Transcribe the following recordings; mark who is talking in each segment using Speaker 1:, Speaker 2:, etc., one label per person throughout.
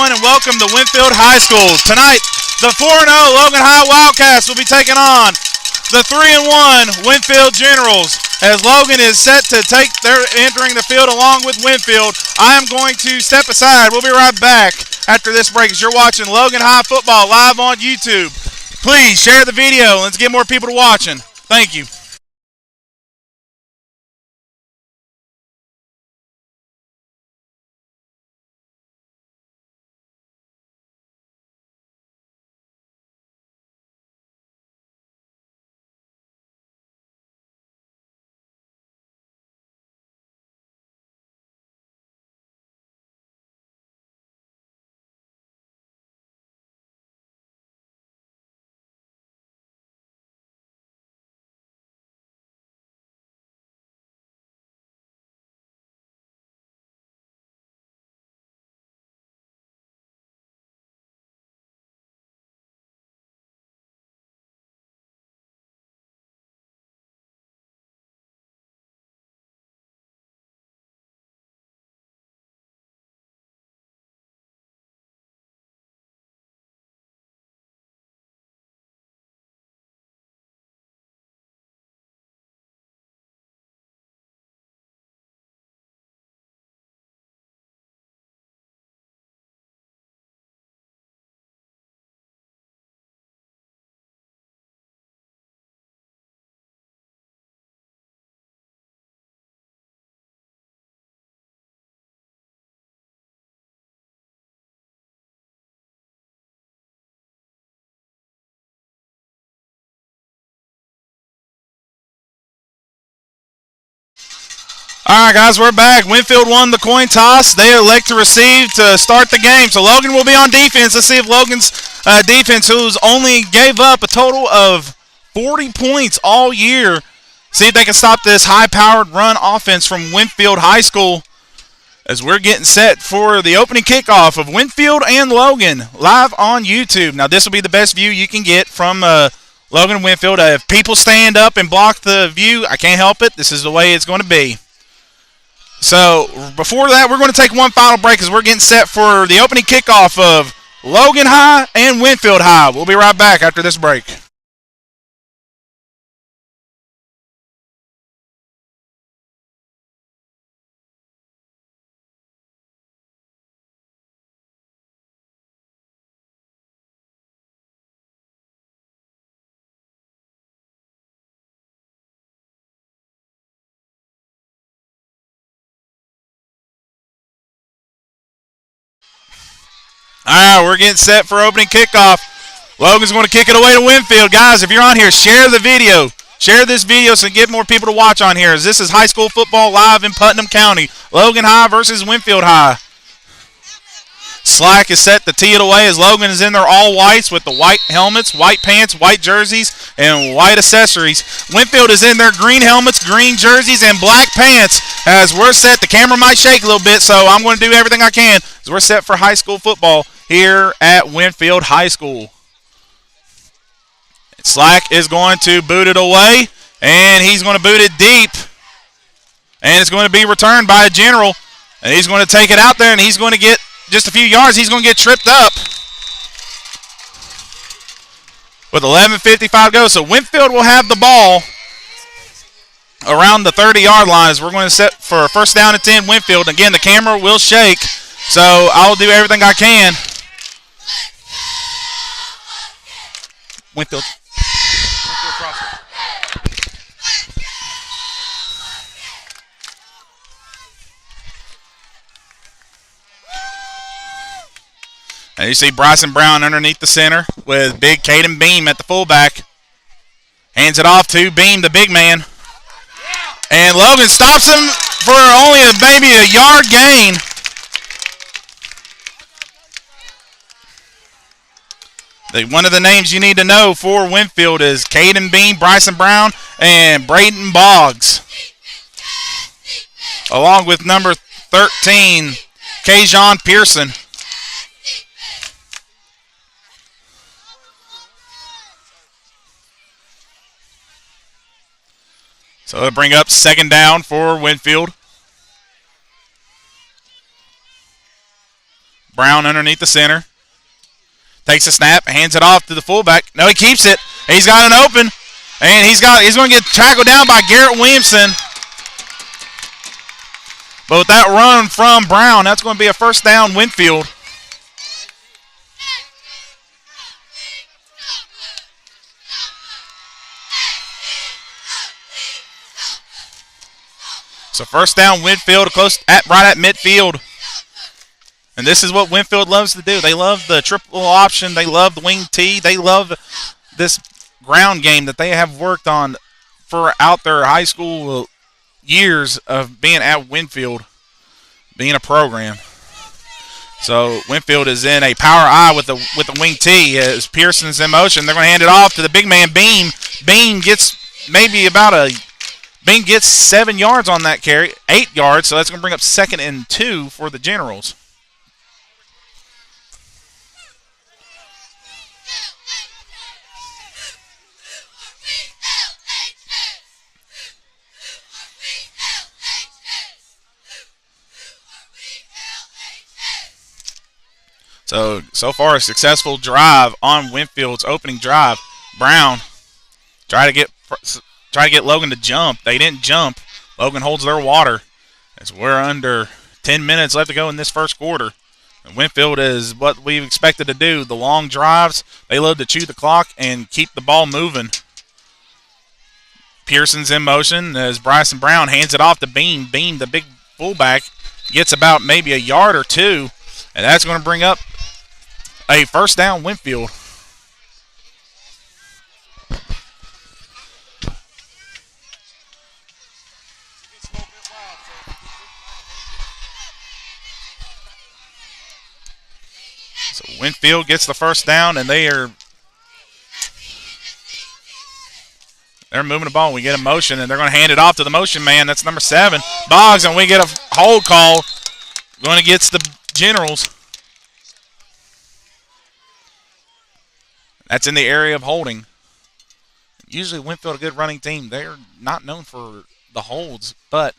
Speaker 1: everyone, and welcome to Winfield High School. Tonight, the 4-0 Logan High Wildcats will be taking on the 3-1 Winfield Generals. As Logan is set to they're entering the field along with Winfield, I am going to step aside. We'll be right back after this break as you're watching Logan High Football live on YouTube. Please share the video. Let's get more people to watching. Thank you. All right, guys, we're back. Winfield won the coin toss. They elect to receive to start the game. So Logan will be on defense. Let's see if Logan's defense, who's only gave up a total of 40 points all year, see if they can stop this high-powered run offense from Winfield High School as we're getting set for the opening kickoff of Winfield and Logan live on YouTube. Now, this will be the best view you can get from Logan and Winfield. If people stand up and block the view, I can't help it. This is the way it's going to be. So, before that, we're going to take one final break as we're getting set for the opening kickoff of Logan High and Winfield High. We'll be right back after this break. All right, we're getting set for opening kickoff. Logan's going to kick it away to Winfield. Guys, if you're on here, share the video. Share this video so get more people to watch on here, as this is high school football live in Putnam County. Logan High versus Winfield High. Slack is set to tee it away as Logan is in their all whites with the white helmets, white pants, white jerseys, and white accessories. Winfield is in their green helmets, green jerseys, and black pants as we're set. The camera might shake a little bit, so I'm going to do everything I can as we're set for high school football here at Winfield High School. Slack is going to boot it away, and he's going to boot it deep. And it's going to be returned by a general. And he's going to take it out there, and he's going to get just a few yards. He's going to get tripped up with 11:55 to go. So Winfield will have the ball around the 30-yard line as we're going to set for a first down and 10 Winfield. Again, the camera will shake, so I'll do everything I can. Winfield. And you see Bryson Brown underneath the center with big Caden Beam at the fullback. Hands it off to Beam, the big man. And Logan stops him for only maybe a yard gain. One of the names you need to know for Winfield is Caden Beam, Bryson Brown, and Braden Boggs. Along with number 13, Kajon Pearson. So it'll bring up second down for Winfield. Brown underneath the center. Takes a snap, hands it off to the fullback. No, he keeps it. He's got an open. And he's going to get tackled down by Garrett Williamson. But with that run from Brown, that's going to be a first down, Winfield. So first down, Winfield, right at midfield. And this is what Winfield loves to do. They love the triple option. They love the wing T. They love this ground game that they have worked on throughout their high school years of being at Winfield, being a program. So Winfield is in a power I with the wing T as Pearson's in motion. They're going to hand it off to the big man, Beam. Beam gets 7 yards on that carry, 8 yards, so that's going to bring up 2nd and 2 for the Generals. So far a successful drive on Winfield's opening drive. Brown try to get Logan to jump. They didn't jump. Logan holds their water as we're under 10 minutes left to go in this first quarter. And Winfield is what we've expected to do. The long drives, they love to chew the clock and keep the ball moving. Pearson's in motion as Bryson Brown hands it off to Beam. Beam, the big fullback, gets about maybe a yard or two, and that's going to bring up a first down, Winfield. So Winfield gets the first down, and they're moving the ball. We get a motion, and they're going to hand it off to the motion man. That's number 7, Boggs, and we get a hold call going against the Generals. That's in the area of holding. Usually Winfield, a good running team, they're not known for the holds, but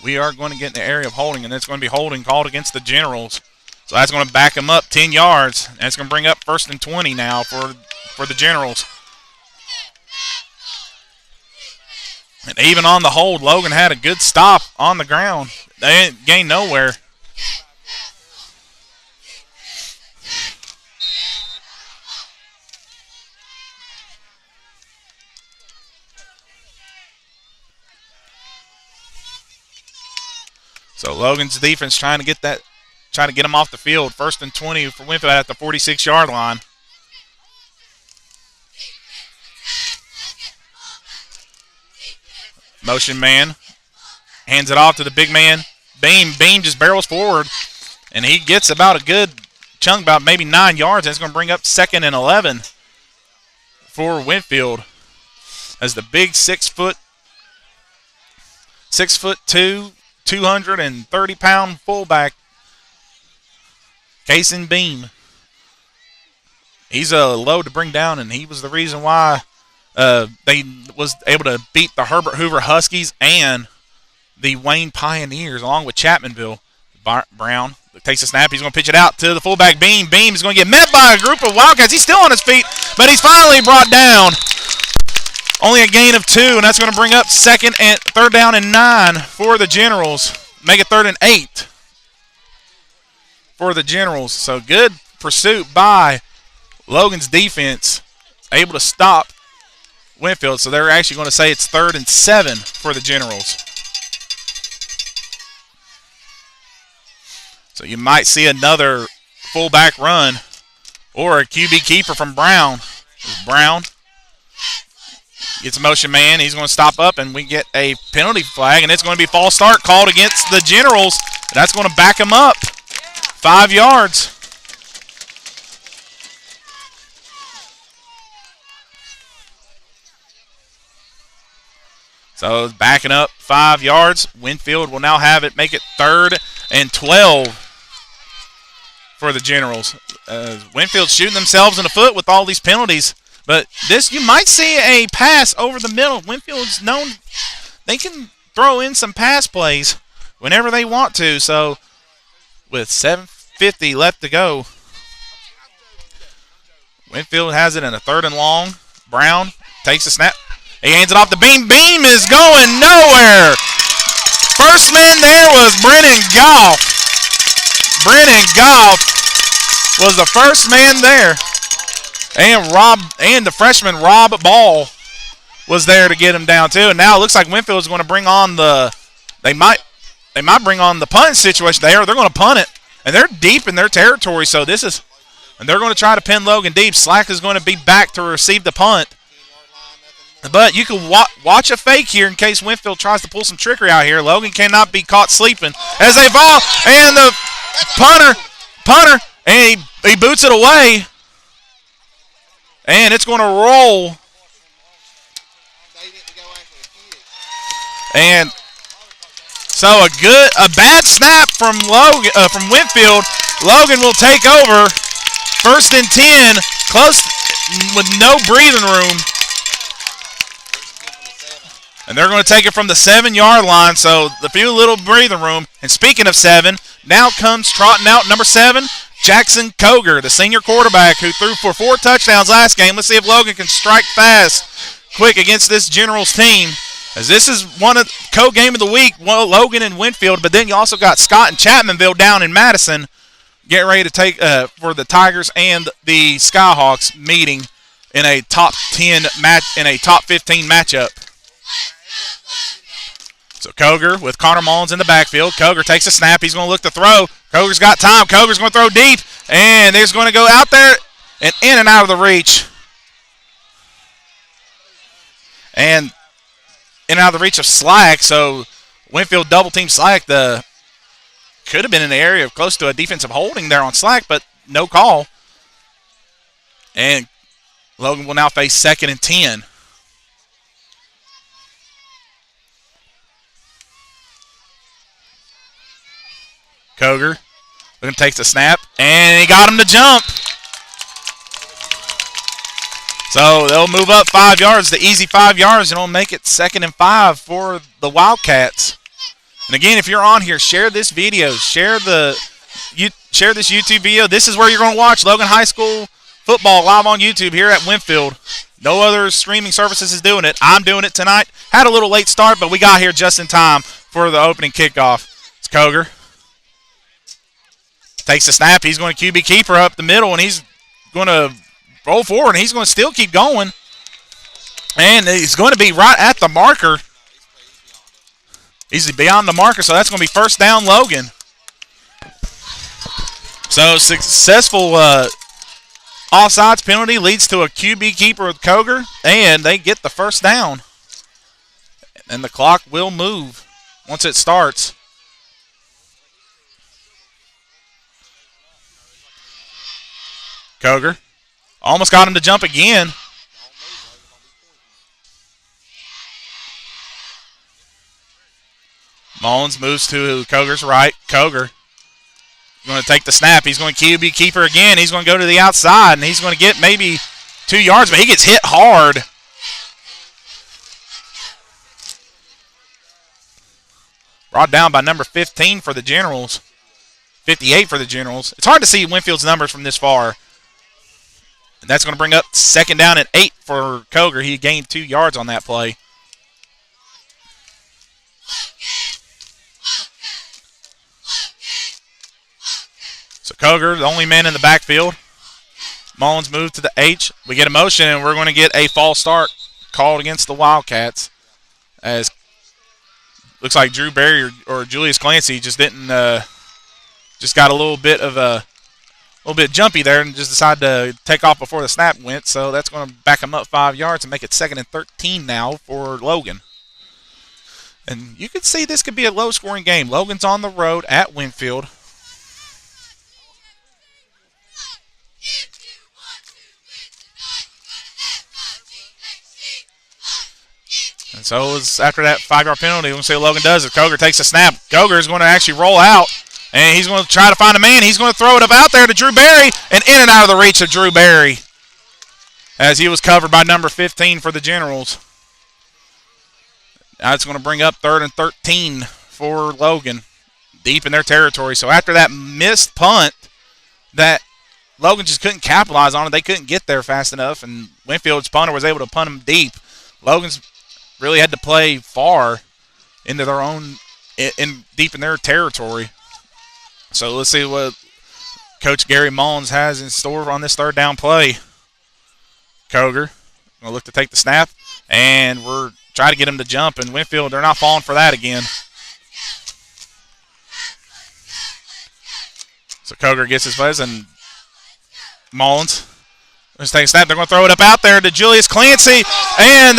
Speaker 1: we are going to get in the area of holding, and it's going to be holding called against the Generals. So that's going to back them up 10 yards, and it's going to bring up 1st and 20 now for the Generals. And even on the hold, Logan had a good stop on the ground. They didn't gain nowhere. So Logan's defense trying to get him off the field. 1st and 20 for Winfield at the 46-yard line. Motion man hands it off to the big man. Beam just barrels forward, and he gets about a good chunk, about maybe 9 yards. And it's going to bring up 2nd and 11 for Winfield as the big 6'2", 230-pound fullback, Kason Beam. He's a load to bring down, and he was the reason why they was able to beat the Herbert Hoover Huskies and the Wayne Pioneers, along with Chapmanville. Brown takes a snap. He's going to pitch it out to the fullback, Beam. Beam is going to get met by a group of Wildcats. He's still on his feet, but he's finally brought down. Only a gain of 2, and that's going to bring up 3rd down and 9 for the Generals. Make it 3rd and 8 for the Generals. So good pursuit by Logan's defense, able to stop Winfield. So they're actually going to say it's 3rd and 7 for the Generals. So you might see another fullback run or a QB keeper from Brown. Brown gets a motion man. He's going to stop up, and we get a penalty flag, and it's going to be false start called against the Generals. That's going to back him up 5 yards. So backing up 5 yards. Winfield will now have it, make it 3rd and 12 for the Generals. Winfield's shooting themselves in the foot with all these penalties. But this, you might see a pass over the middle. Winfield's known they can throw in some pass plays whenever they want to. So with 7:50 left to go. Winfield has it in a 3rd and long. Brown takes a snap. He hands it off the beam. Beam is going nowhere. First man there was Brennan Goff. Brennan Goff was the first man there. And the freshman Rob Ball was there to get him down too. And now it looks like Winfield is going to bring on they might bring on the punt situation. They're going to punt it. And they're deep in their territory, so and they're going to try to pin Logan deep. Slack is going to be back to receive the punt. But you can watch a fake here in case Winfield tries to pull some trickery out here. Logan cannot be caught sleeping as they fall. And the punter, and he boots it away. And it's going to roll. And so a bad snap from Winfield. Logan will take over. 1st and 10, close with no breathing room. And they're going to take it from the 7-yard line, so the few little breathing room. And speaking of 7, now comes trotting out number 7, Jackson Koger, the senior quarterback who threw for 4 touchdowns last game. Let's see if Logan can strike fast, quick against this Generals team. As this is one of the co-game of the week, Logan and Winfield, but then you also got Scott and Chapmanville down in Madison getting ready to take for the Tigers and the Skyhawks meeting in a top 10 match in a top 15 matchup. So Koger with Connor Mullins in the backfield. Koger takes a snap. He's going to look to throw. Koger's got time. Koger's going to throw deep, and he's going to go out there and in and out of the reach. And in and out of the reach of Slack, so Winfield double-team Slack. Could have been in the area of close to a defensive holding there on Slack, but no call. And Logan will now face 2nd and 10. Koger looking to take the snap, and he got him to jump. So they'll move up 5 yards, the easy 5 yards, and it'll make it 2nd and 5 for the Wildcats. And again, if you're on here, share this video, share this YouTube video. This is where you're going to watch Logan High School football live on YouTube here at Winfield. No other streaming services is doing it. I'm doing it tonight. Had a little late start, but we got here just in time for the opening kickoff. It's Koger. Takes the snap. He's going to QB keeper up the middle, and he's going to roll forward, and he's going to still keep going. And he's going to be right at the marker. He's beyond the marker, so that's going to be 1st down Logan. So successful offsides penalty leads to a QB keeper with Koger, and they get the 1st down. And the clock will move once it starts. Koger almost got him to jump again. Mullins moves to Koger's right. Koger going to take the snap. He's going to QB keeper again. He's going to go to the outside, and he's going to get maybe 2 yards, but he gets hit hard. Brought down by number 15 for the Generals. 58 for the Generals. It's hard to see Winfield's numbers from this far. And that's going to bring up 2nd down and 8 for Koger. He gained 2 yards on that play. So Koger, the only man in the backfield. Mullins moved to the H. We get a motion, and we're going to get a false start called against the Wildcats. As looks like Drew Berry or Julius Clancy just didn't, just got a little bit jumpy there and just decided to take off before the snap went. So that's going to back him up 5 yards and make it 2nd and 13 now for Logan. And you could see this could be a low-scoring game. Logan's on the road at Winfield. And so after that 5-yard penalty, we're going to see what Logan does. If Koger takes a snap, Koger is going to actually roll out, and he's going to try to find a man. He's going to throw it up out there to Drew Berry, and in and out of the reach of Drew Berry as he was covered by number 15 for the Generals. Now it's going to bring up 3rd and 13 for Logan. deep in their territory. So after that missed punt that Logan just couldn't capitalize on it, they couldn't get there fast enough, and Winfield's punter was able to punt them deep. Logan's really had to play far into their own, deep in their territory. So let's see what Coach Gary Mullins has in store on this third down play. Koger going to look to take the snap, and we're trying to get him to jump, and Winfield, they're not falling for that again. So Koger gets his place, and Mullins is taking a snap. They're going to throw it up out there to Julius Clancy, and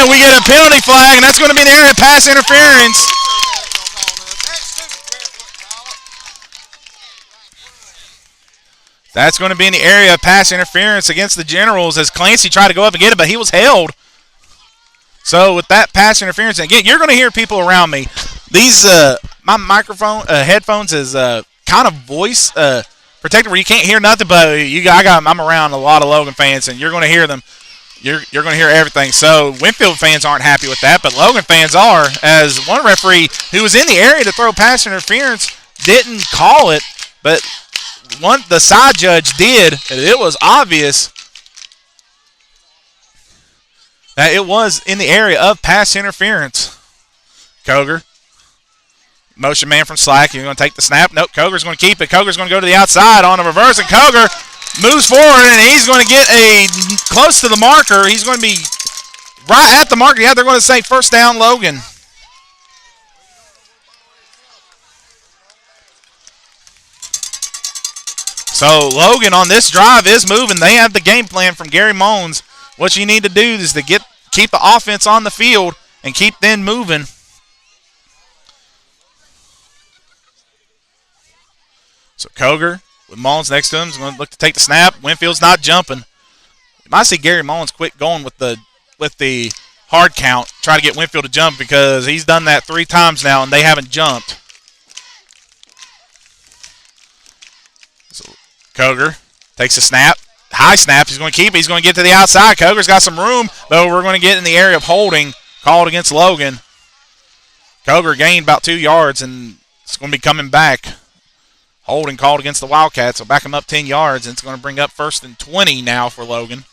Speaker 1: we get a penalty flag, and that's going to be an area of pass interference. That's going to be in the area of pass interference against the Generals as Clancy tried to go up and get it, but he was held. So with that pass interference, and again, you're going to hear people around me. These my microphone headphones is kind of voice protected where you can't hear nothing, but I'm around a lot of Logan fans, and you're going to hear them. You're going to hear everything. So Winfield fans aren't happy with that, but Logan fans are, as one referee who was in the area to throw pass interference didn't call it, but the side judge did, and it was obvious that it was in the area of pass interference. Koger, motion man from slack. He's going to take the snap. Nope, Koger's going to keep it. Koger's going to go to the outside on a reverse, and Koger moves forward, and he's going to get close to the marker. He's going to be right at the marker. Yeah, they're going to say first down, Logan. So Logan on this drive is moving. They have the game plan from Gary Mullins. What you need to do is to keep the offense on the field and keep them moving. So Koger with Mullins next to him is going to look to take the snap. Winfield's not jumping. You might see Gary Mullins quit going with the hard count, try to get Winfield to jump because he's done that 3 times now and they haven't jumped. So Koger takes a snap. High snap. He's going to keep it. He's going to get to the outside. Koger's got some room, but we're going to get in the area of holding called against Logan. Koger gained about 2 yards, and it's going to be coming back. Holding called against the Wildcats. So back him up 10 yards, and it's going to bring up 1st and 20 now for Logan.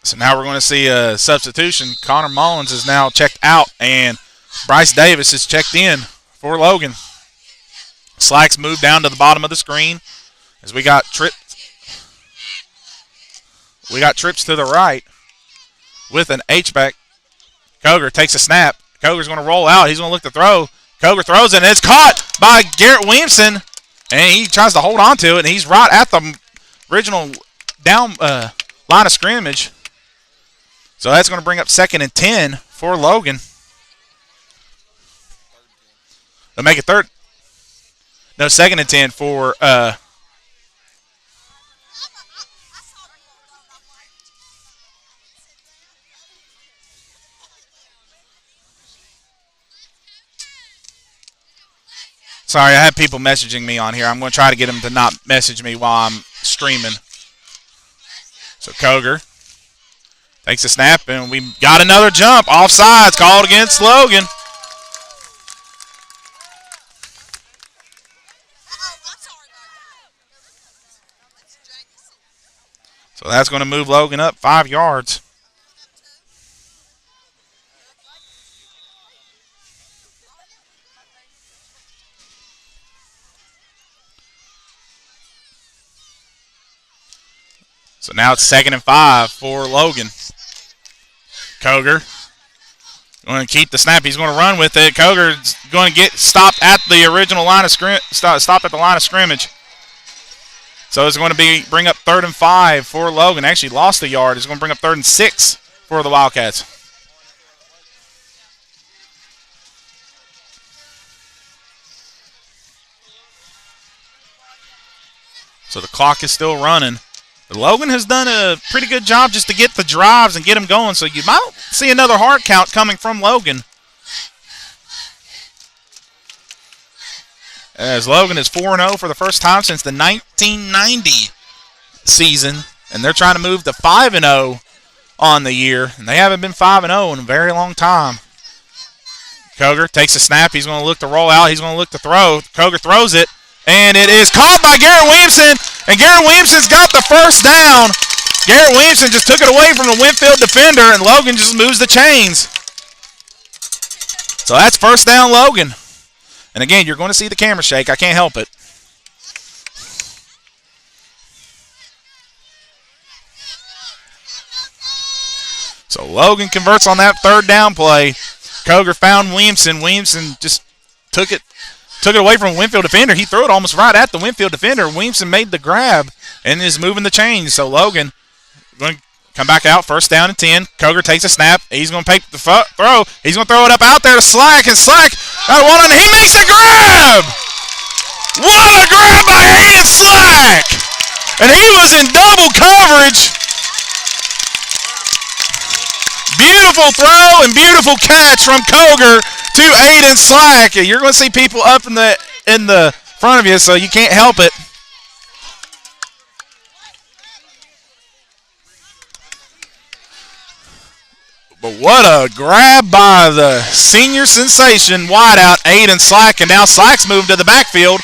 Speaker 1: So now we're going to see a substitution. Connor Mullins is now checked out, and Bryce Davis is checked in for Logan. Slacks moved down to the bottom of the screen as we got trips. We got trips to the right with an H-back. Koger takes a snap. Koger's going to roll out. He's going to look to throw. Koger throws it, and it's caught by Garrett Williamson, and he tries to hold on to it, and he's right at the original down line of scrimmage. So that's going to bring up 2nd and 10 for Logan. They'll make it 3rd. No, 2nd and 10 for sorry, I have people messaging me on here. I'm going to try to get them to not message me while I'm streaming. So Koger takes a snap, and we got another jump. Offsides called against Logan. So that's going to move Logan up 5 yards. So now it's 2nd and 5 for Logan. Koger going to keep the snap. He's going to run with it. Koger's going to get stopped at the original line of stopped at the line of scrimmage. So it's going to bring up 3rd and 5 for Logan. Actually lost a yard. It's going to bring up 3rd and 6 for the Wildcats. So the clock is still running. But Logan has done a pretty good job just to get the drives and get them going. So you might see another hard count coming from Logan. as Logan is 4-0 for the first time since the 1990 season, and they're trying to move to 5-0 on the year, and they haven't been 5-0 in a very long time. Koger takes a snap. He's going to look to roll out. He's going to look to throw. Koger throws it, and it is caught by Garrett Williamson, and Garrett Williamson's got the first down. Garrett Williamson just took it away from the Winfield defender, and Logan just moves the chains. So that's first down, Logan. And again, you're going to see the camera shake. I can't help it. So Logan converts on that third down play. Koger found Williamson. Williamson just took it away from a Winfield defender. He threw it almost right at the Winfield defender. Williamson made the grab and is moving the chains. So Logan going to come back out, first down and 10. Koger takes a snap. He's going to take the throw. He's going to throw it up out there to Slack, and Slack got one on. He makes the grab! What a grab by Aiden Slack! And he was in double coverage. Beautiful throw and beautiful catch from Koger to Aiden Slack. You're going to see people up in the front of you, so you can't help it. But what a grab by the senior sensation wideout, Aiden Slack. And now Slack's moved to the backfield,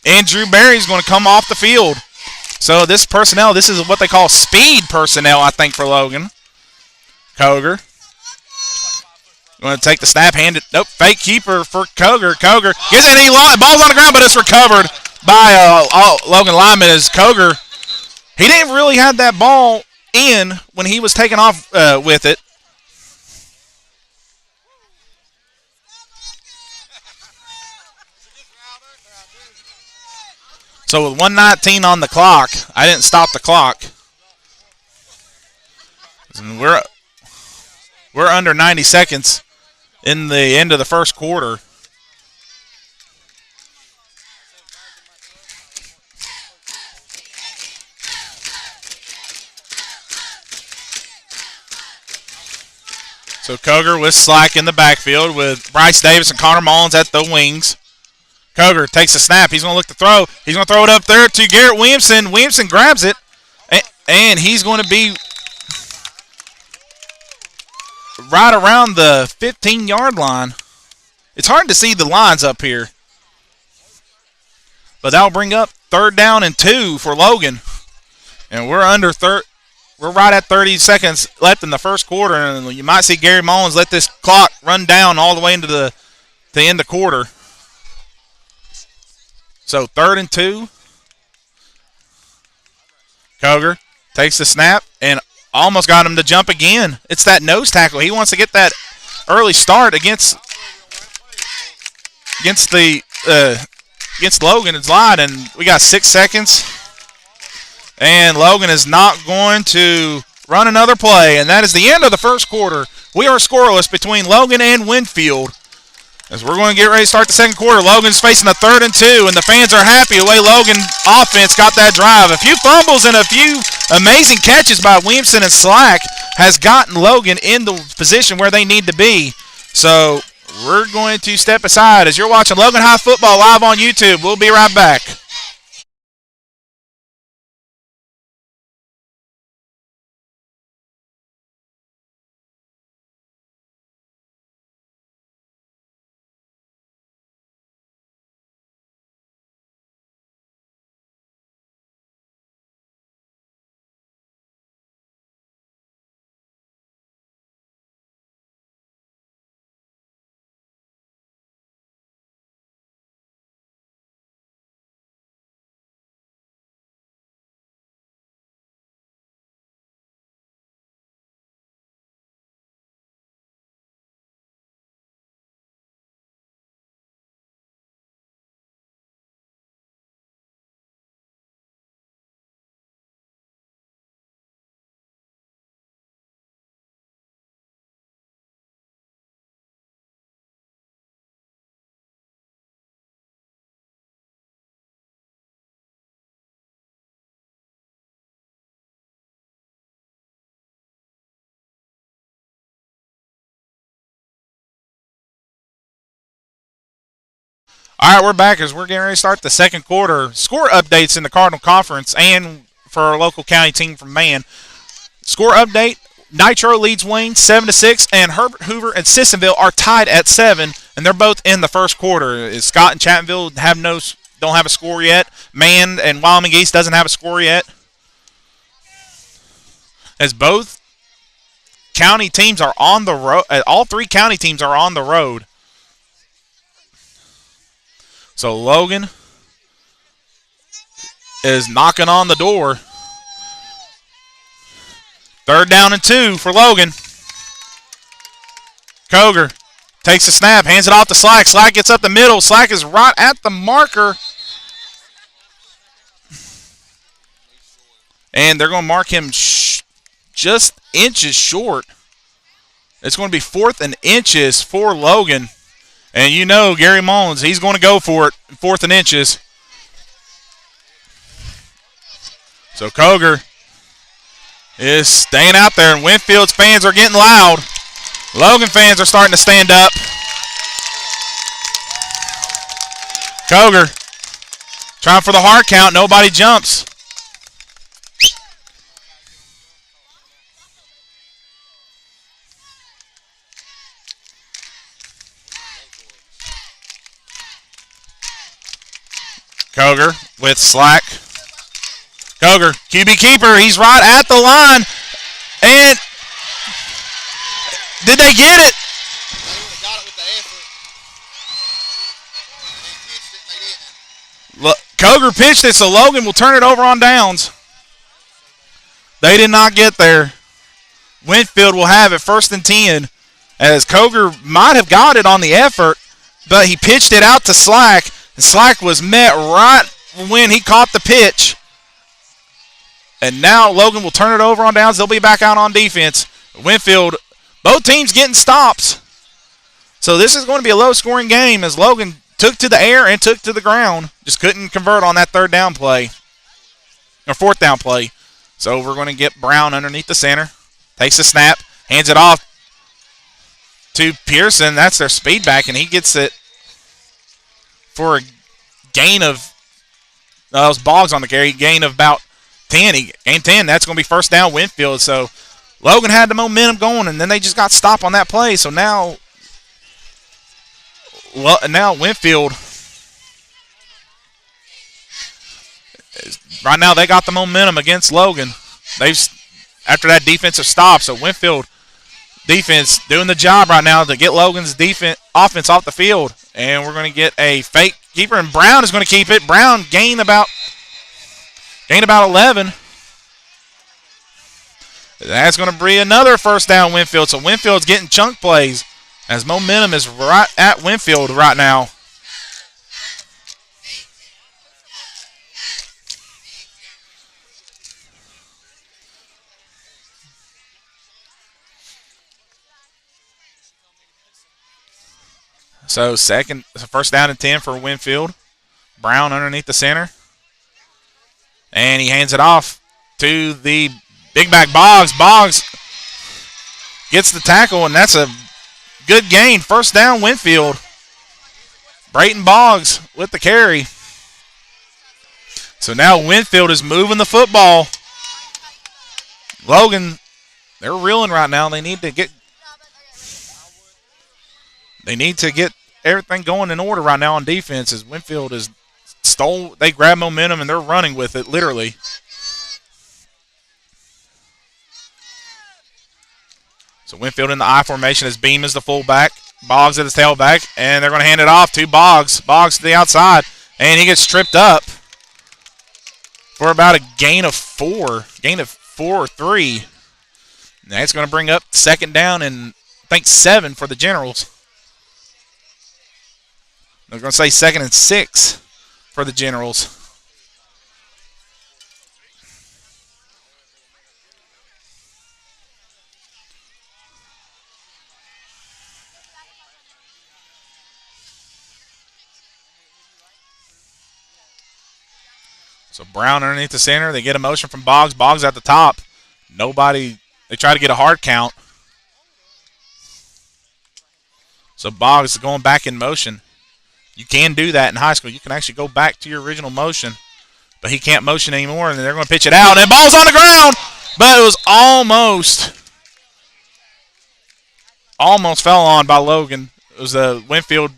Speaker 1: and Drew Berry's going to come off the field. So this personnel, this is what they call speed personnel, I think, for Logan. Koger. Going to take the snap, hand it. Nope, fake keeper for Koger. Koger gets it, and ball's on the ground, but it's recovered by Logan Lyman as Koger. He didn't really have that ball in when he was taking off with it. So with 1:19 on the clock, I didn't stop the clock. And we're under 90 seconds in the end of the first quarter. So Koger with Slack in the backfield with Bryce Davis and Connor Mullins at the wings. Koger takes a snap. He's going to look to throw. He's going to throw it up there to Garrett Williamson. Williamson grabs it, and he's going to be right around the 15-yard line. It's hard to see the lines up here, but that'll bring up third down and 2 for Logan. And we're right at 30 seconds left in the first quarter, and you might see Gary Mullins let this clock run down all the way into the end of the quarter. So 3rd and 2. Koger takes the snap and almost got him to jump again. It's that nose tackle. He wants to get that early start against Logan and Slide, and we got 6 seconds. And Logan is not going to run another play, and that is the end of the first quarter. We are scoreless between Logan and Winfield. As we're going to get ready to start the second quarter, Logan's facing a 3rd and 2, and the fans are happy the way Logan offense got that drive. A few fumbles and a few amazing catches by Williamson and Slack has gotten Logan in the position where they need to be. So we're going to step aside as you're watching Logan High Football live on YouTube. We'll be right back. All right, we're back as we're getting ready to start the second quarter. Score updates in the Cardinal Conference and for our local county team from Man. Score update: Nitro leads Wayne 7-6, and Herbert Hoover and Sissonville are tied at 7, and they're both in the first quarter. Scott and Chattanville don't have a score yet. Man and Wyoming East doesn't have a score yet. As both county teams are on the road, all three county teams are on the road. So Logan is knocking on the door. 3rd down and 2 for Logan. Koger takes a snap, hands it off to Slack. Slack gets up the middle. Slack is right at the marker. And they're going to mark him just inches short. It's going to be 4th and inches for Logan. And you know Gary Mullins, he's going to go for it, 4th and inches. So Koger is staying out there, and Winfield's fans are getting loud. Logan fans are starting to stand up. Koger trying for the hard count. Nobody jumps. Koger with Slack. Koger, QB keeper. He's right at the line. And did they get it? Koger pitched it, so Logan will turn it over on downs. They did not get there. Winfield will have it 1st and 10, as Koger might have got it on the effort, but he pitched it out to Slack. And Slack was met right when he caught the pitch. And now Logan will turn it over on downs. They'll be back out on defense. Winfield, both teams getting stops. So this is going to be a low-scoring game as Logan took to the air and took to the ground. Just couldn't convert on that 3rd down play. Or 4th down play. So we're going to get Brown underneath the center. Takes a snap. Hands it off to Pearson. That's their speed back, and he gets it for a gain of, it was Boggs on the carry, gain of about 10. He gained 10. That's going to be 1st down Winfield. So Logan had the momentum going, and then they just got stopped on that play. So now Winfield, right now they got the momentum against Logan. After that defensive stop. So Winfield defense doing the job right now to get Logan's offense off the field. And we're going to get a fake keeper, and Brown is going to keep it. Brown gained about 11. That's going to be another 1st down Winfield. So Winfield's getting chunk plays as momentum is right at Winfield right now. So 1st down and 10 for Winfield. Brown underneath the center. And he hands it off to the big back Boggs. Boggs gets the tackle, and that's a good gain. 1st down Winfield. Brayton Boggs with the carry. So now Winfield is moving the football. Logan, they're reeling right now. They need to get everything going in order right now on defense as Winfield is they grab momentum and they're running with it, literally. So Winfield in the I formation as Beam is the fullback. Boggs at his tailback, and they're going to hand it off to Boggs. Boggs to the outside, and he gets tripped up for about a gain of 4 or 3. And that's going to bring up 2nd down and I think 7 for the Generals. They're going to say 2nd and 6 for the Generals. So Brown underneath the center. They get a motion from Boggs. Boggs at the top. Nobody. They try to get a hard count. So Boggs is going back in motion. You can do that in high school. You can actually go back to your original motion, but he can't motion anymore, and they're going to pitch it out, and the ball's on the ground, but it was almost fell on by Logan. It was a Winfield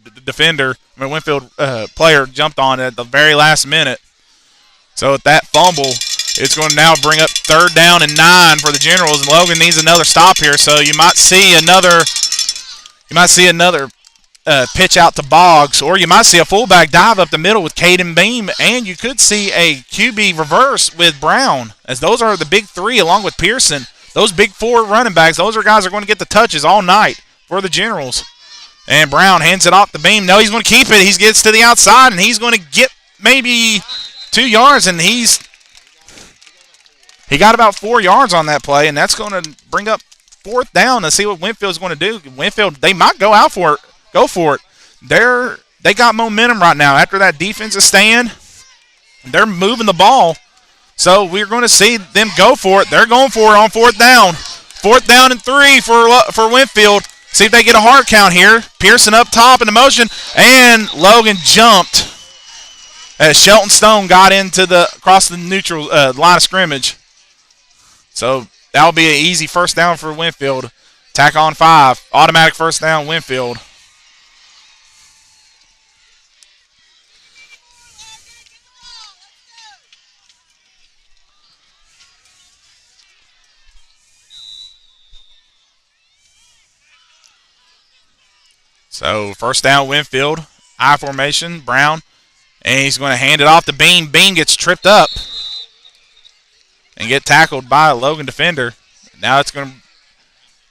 Speaker 1: player jumped on it at the very last minute. So with that fumble, it's going to now bring up 3rd down and 9 for the Generals, and Logan needs another stop here. So you might see another pitch out to Boggs, or you might see a fullback dive up the middle with Caden Beam, and you could see a QB reverse with Brown, as those are the big 3 along with Pearson. Those big 4 running backs, those are guys that are going to get the touches all night for the Generals. And Brown hands it off to Beam. No, he's going to keep it. He gets to the outside, and he's going to get maybe 2 yards, and he got about 4 yards on that play, and that's going to bring up 4th down to see what Winfield's going to do. Winfield, they might go for it. They got momentum right now after that defensive stand. They're moving the ball, so we're going to see them go for it. They're going for it on 4th down. 4th down and 3 for Winfield. See if they get a hard count here. Pearson up top in the motion, and Logan jumped as Shelton Stone got across the neutral line of scrimmage. So that'll be an easy 1st down for Winfield. Tack on 5. Automatic 1st down, Winfield. So 1st down, Winfield. I formation, Brown. And he's going to hand it off to Beam. Beam gets tripped up and get tackled by a Logan defender. Now it's going to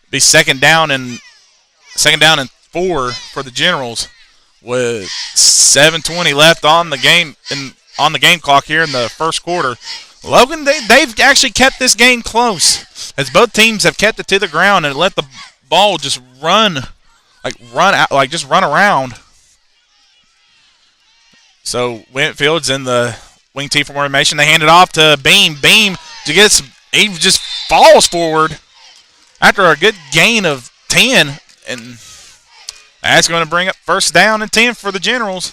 Speaker 1: be second down and 4 for the Generals with 7:20 left on the game clock here in the first quarter. Logan, they've actually kept this game close, as both teams have kept it to the ground and let the ball just run around. So Winfield's in the wing T formation. They hand it off to Beam. Beam he just falls forward after a good gain of 10, and that's going to bring up 1st down and 10 for the Generals.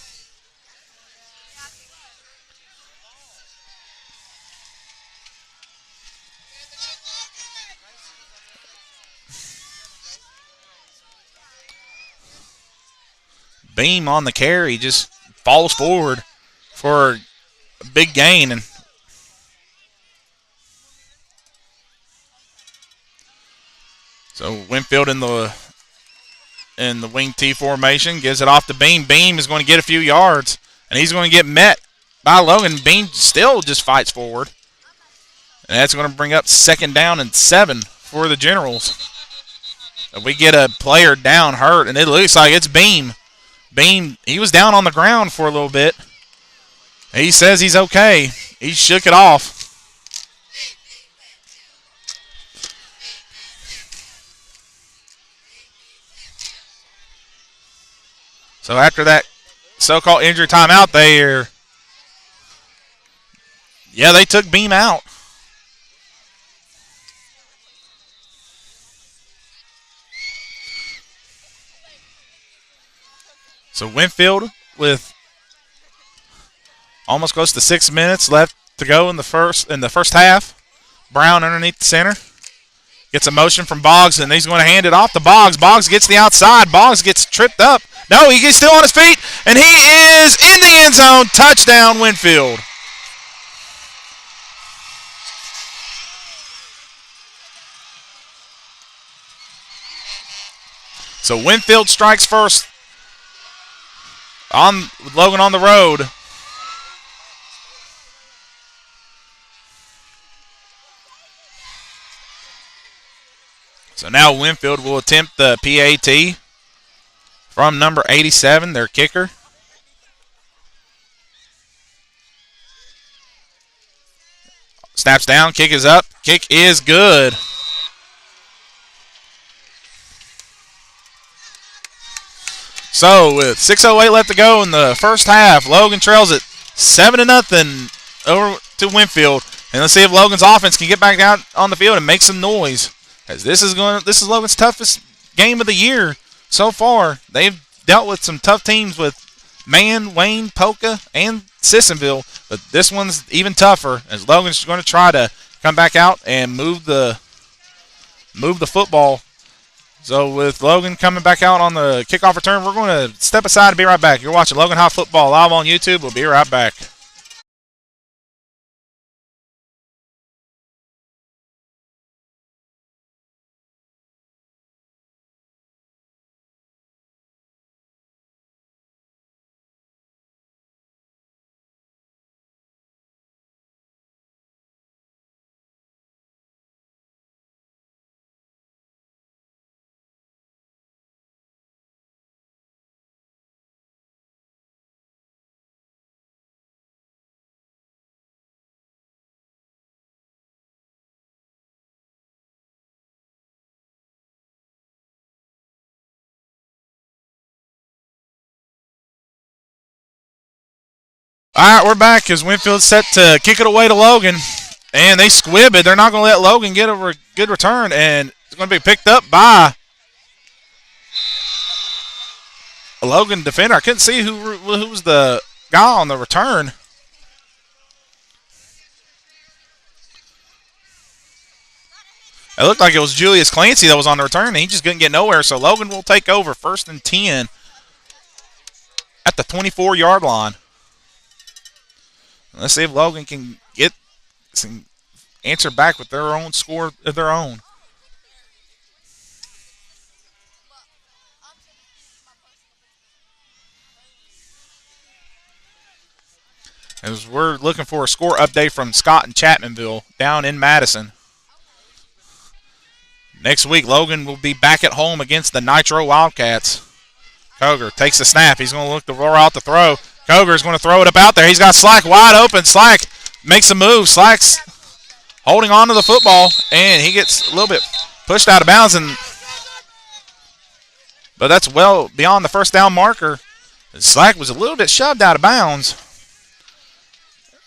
Speaker 1: Beam on the carry just falls forward for a big gain, and so Winfield in the wing T formation gives it off to Beam. Beam is going to get a few yards, and he's going to get met by Logan. Beam still just fights forward, and that's going to bring up 2nd down and 7 for the Generals. If we get a player down hurt, and it looks like it's Beam. Beam, he was down on the ground for a little bit. He says he's okay. He shook it off. So after that so-called injury timeout, they took Beam out. So Winfield with almost close to 6 minutes left to go in the first half. Brown underneath the center. Gets a motion from Boggs, and he's going to hand it off to Boggs. Boggs gets the outside. Boggs gets tripped up. No, he's still on his feet, and he is in the end zone. Touchdown, Winfield. So Winfield strikes first with Logan on the road. So now Winfield will attempt the PAT from number 87, their kicker. Snaps down, kick is up, kick is good. So with 6:08 left to go in the first half, Logan trails it 7-0 over to Winfield. And let's see if Logan's offense can get back out on the field and make some noise, as this is Logan's toughest game of the year so far. They've dealt with some tough teams with Man, Wayne, Polka, and Sissonville. But this one's even tougher as Logan's going to try to come back out and move the football. So with Logan coming back out on the kickoff return, we're going to step aside and be right back. You're watching Logan High Football live on YouTube. We'll be right back. All right, we're back as Winfield's set to kick it away to Logan. And they squib it. They're not going to let Logan get a good return. And it's going to be picked up by a Logan defender. I couldn't see who was the guy on the return. It looked like it was Julius Clancy that was on the return, and he just couldn't get nowhere. So Logan will take over 1st and 10 at the 24-yard line. Let's see if Logan can get some answer back with their own score of their own. As we're looking for a score update from Scott and Chapmanville down in Madison. Next week, Logan will be back at home against the Nitro Wildcats. Koger takes the snap. He's going to look to roll out the throw. Koger's going to throw it up out there. He's got Slack wide open. Slack makes a move. Slack's holding on to the football, and he gets a little bit pushed out of bounds. But that's well beyond the first down marker. Slack was a little bit shoved out of bounds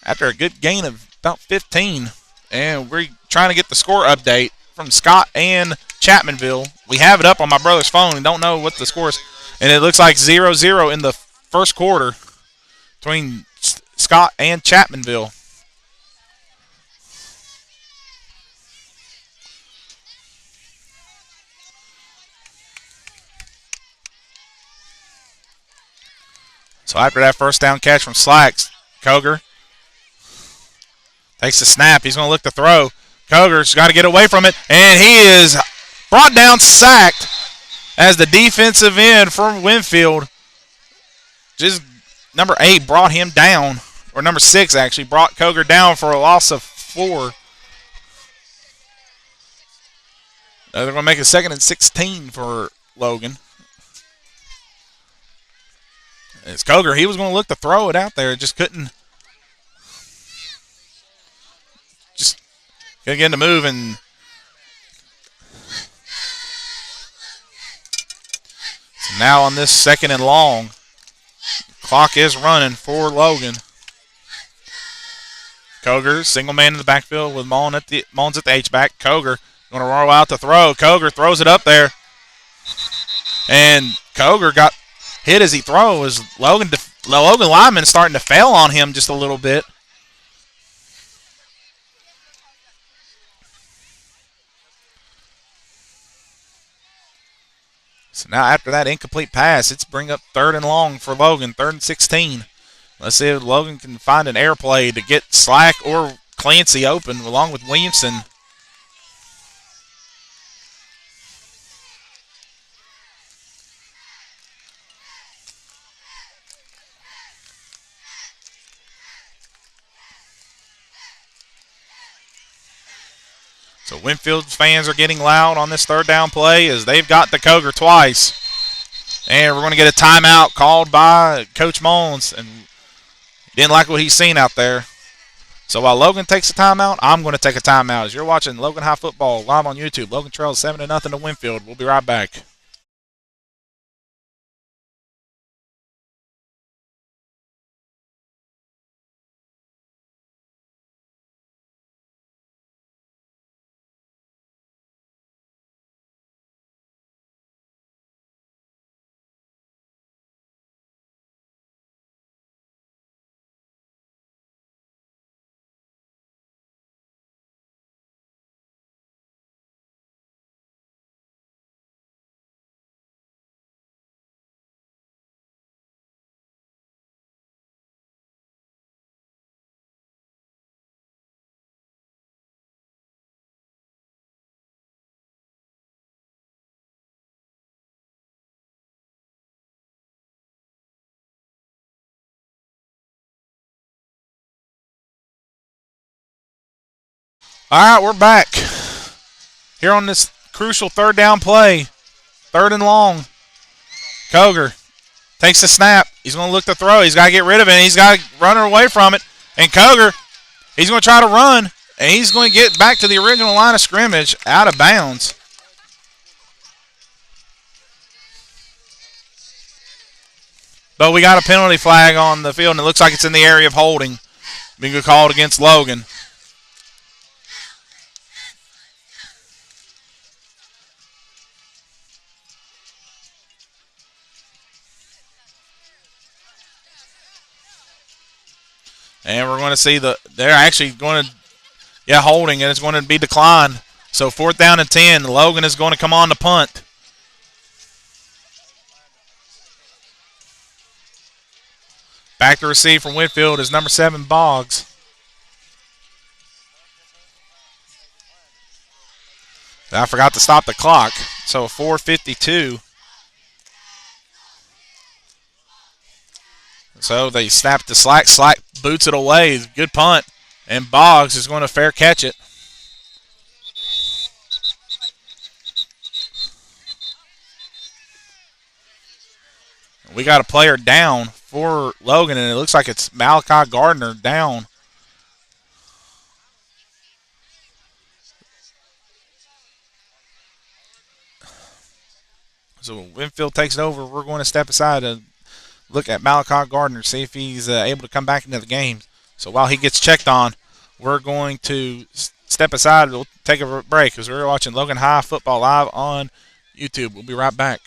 Speaker 1: after a good gain of about 15. And we're trying to get the score update from Scott and Chapmanville. We have it up on my brother's phone and don't know what the score is. And it looks like 0-0 in the first quarter between Scott and Chapmanville. So after that first down catch from Slacks, Koger takes the snap. He's going to look to throw. Koger's got to get away from it, and he is brought down, sacked, as the defensive end from Winfield, just number 8, brought him down, or number 6 actually, brought Koger down for a loss of 4. They're going to make it 2nd and 16 for Logan. It's Koger. He was going to look to throw it out there, just couldn't. Just couldn't get in the move, and so now on this 2nd and long, clock is running for Logan. Koger, single man in the backfield with Mullins at the H-back. Koger going to roll out to throw. Koger throws it up there. And Koger got hit as he throws. Logan lineman starting to fail on him just a little bit. So now after that incomplete pass, it's bring up 3rd and long for Logan, 3rd and 16. Let's see if Logan can find an air play to get Slack or Clancy open along with Williamson. So Winfield fans are getting loud on this 3rd down play as they've got the Koger twice. And we're going to get a timeout called by Coach Mullins, and didn't like what he's seen out there. So while Logan takes a timeout, I'm going to take a timeout. As you're watching Logan High Football live on YouTube, Logan trails 7-0 to Winfield. We'll be right back. All right, we're back here on this crucial third down play. Third and long. Koger takes the snap. He's going to look to throw. He's got to get rid of it. He's got to run away from it. And Koger, he's going to try to run. And he's going to get back to the original line of scrimmage out of bounds. But we got a penalty flag on the field, and it looks like it's in the area of holding. Being called against Logan. And we're going to see they're actually going to, holding, and it's going to be declined. So 4th down and 10. Logan is going to come on to punt. Back to receive from Winfield is number 7, Boggs. I forgot to stop the clock. So 4:52. So they snap the slack. Slack boots it away. Good punt. And Boggs is going to fair catch it. We got a player down for Logan, and it looks like it's Malachi Gardner down. So Winfield takes it over. We're going to step aside and look at Malachi Gardner, see if he's able to come back into the game. So while he gets checked on, we're going to step aside. We'll take a break because we're watching Logan High Football live on YouTube. We'll be right back.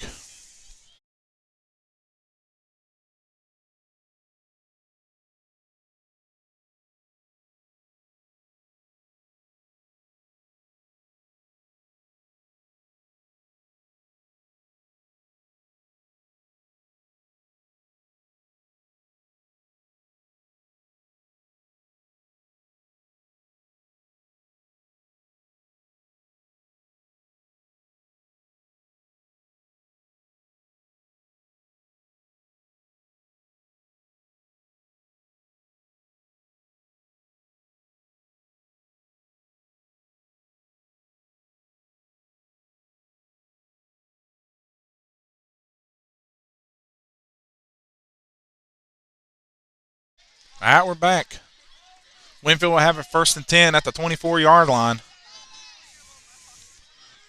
Speaker 1: All right, we're back. Winfield will have it 1st and 10 at the 24-yard line.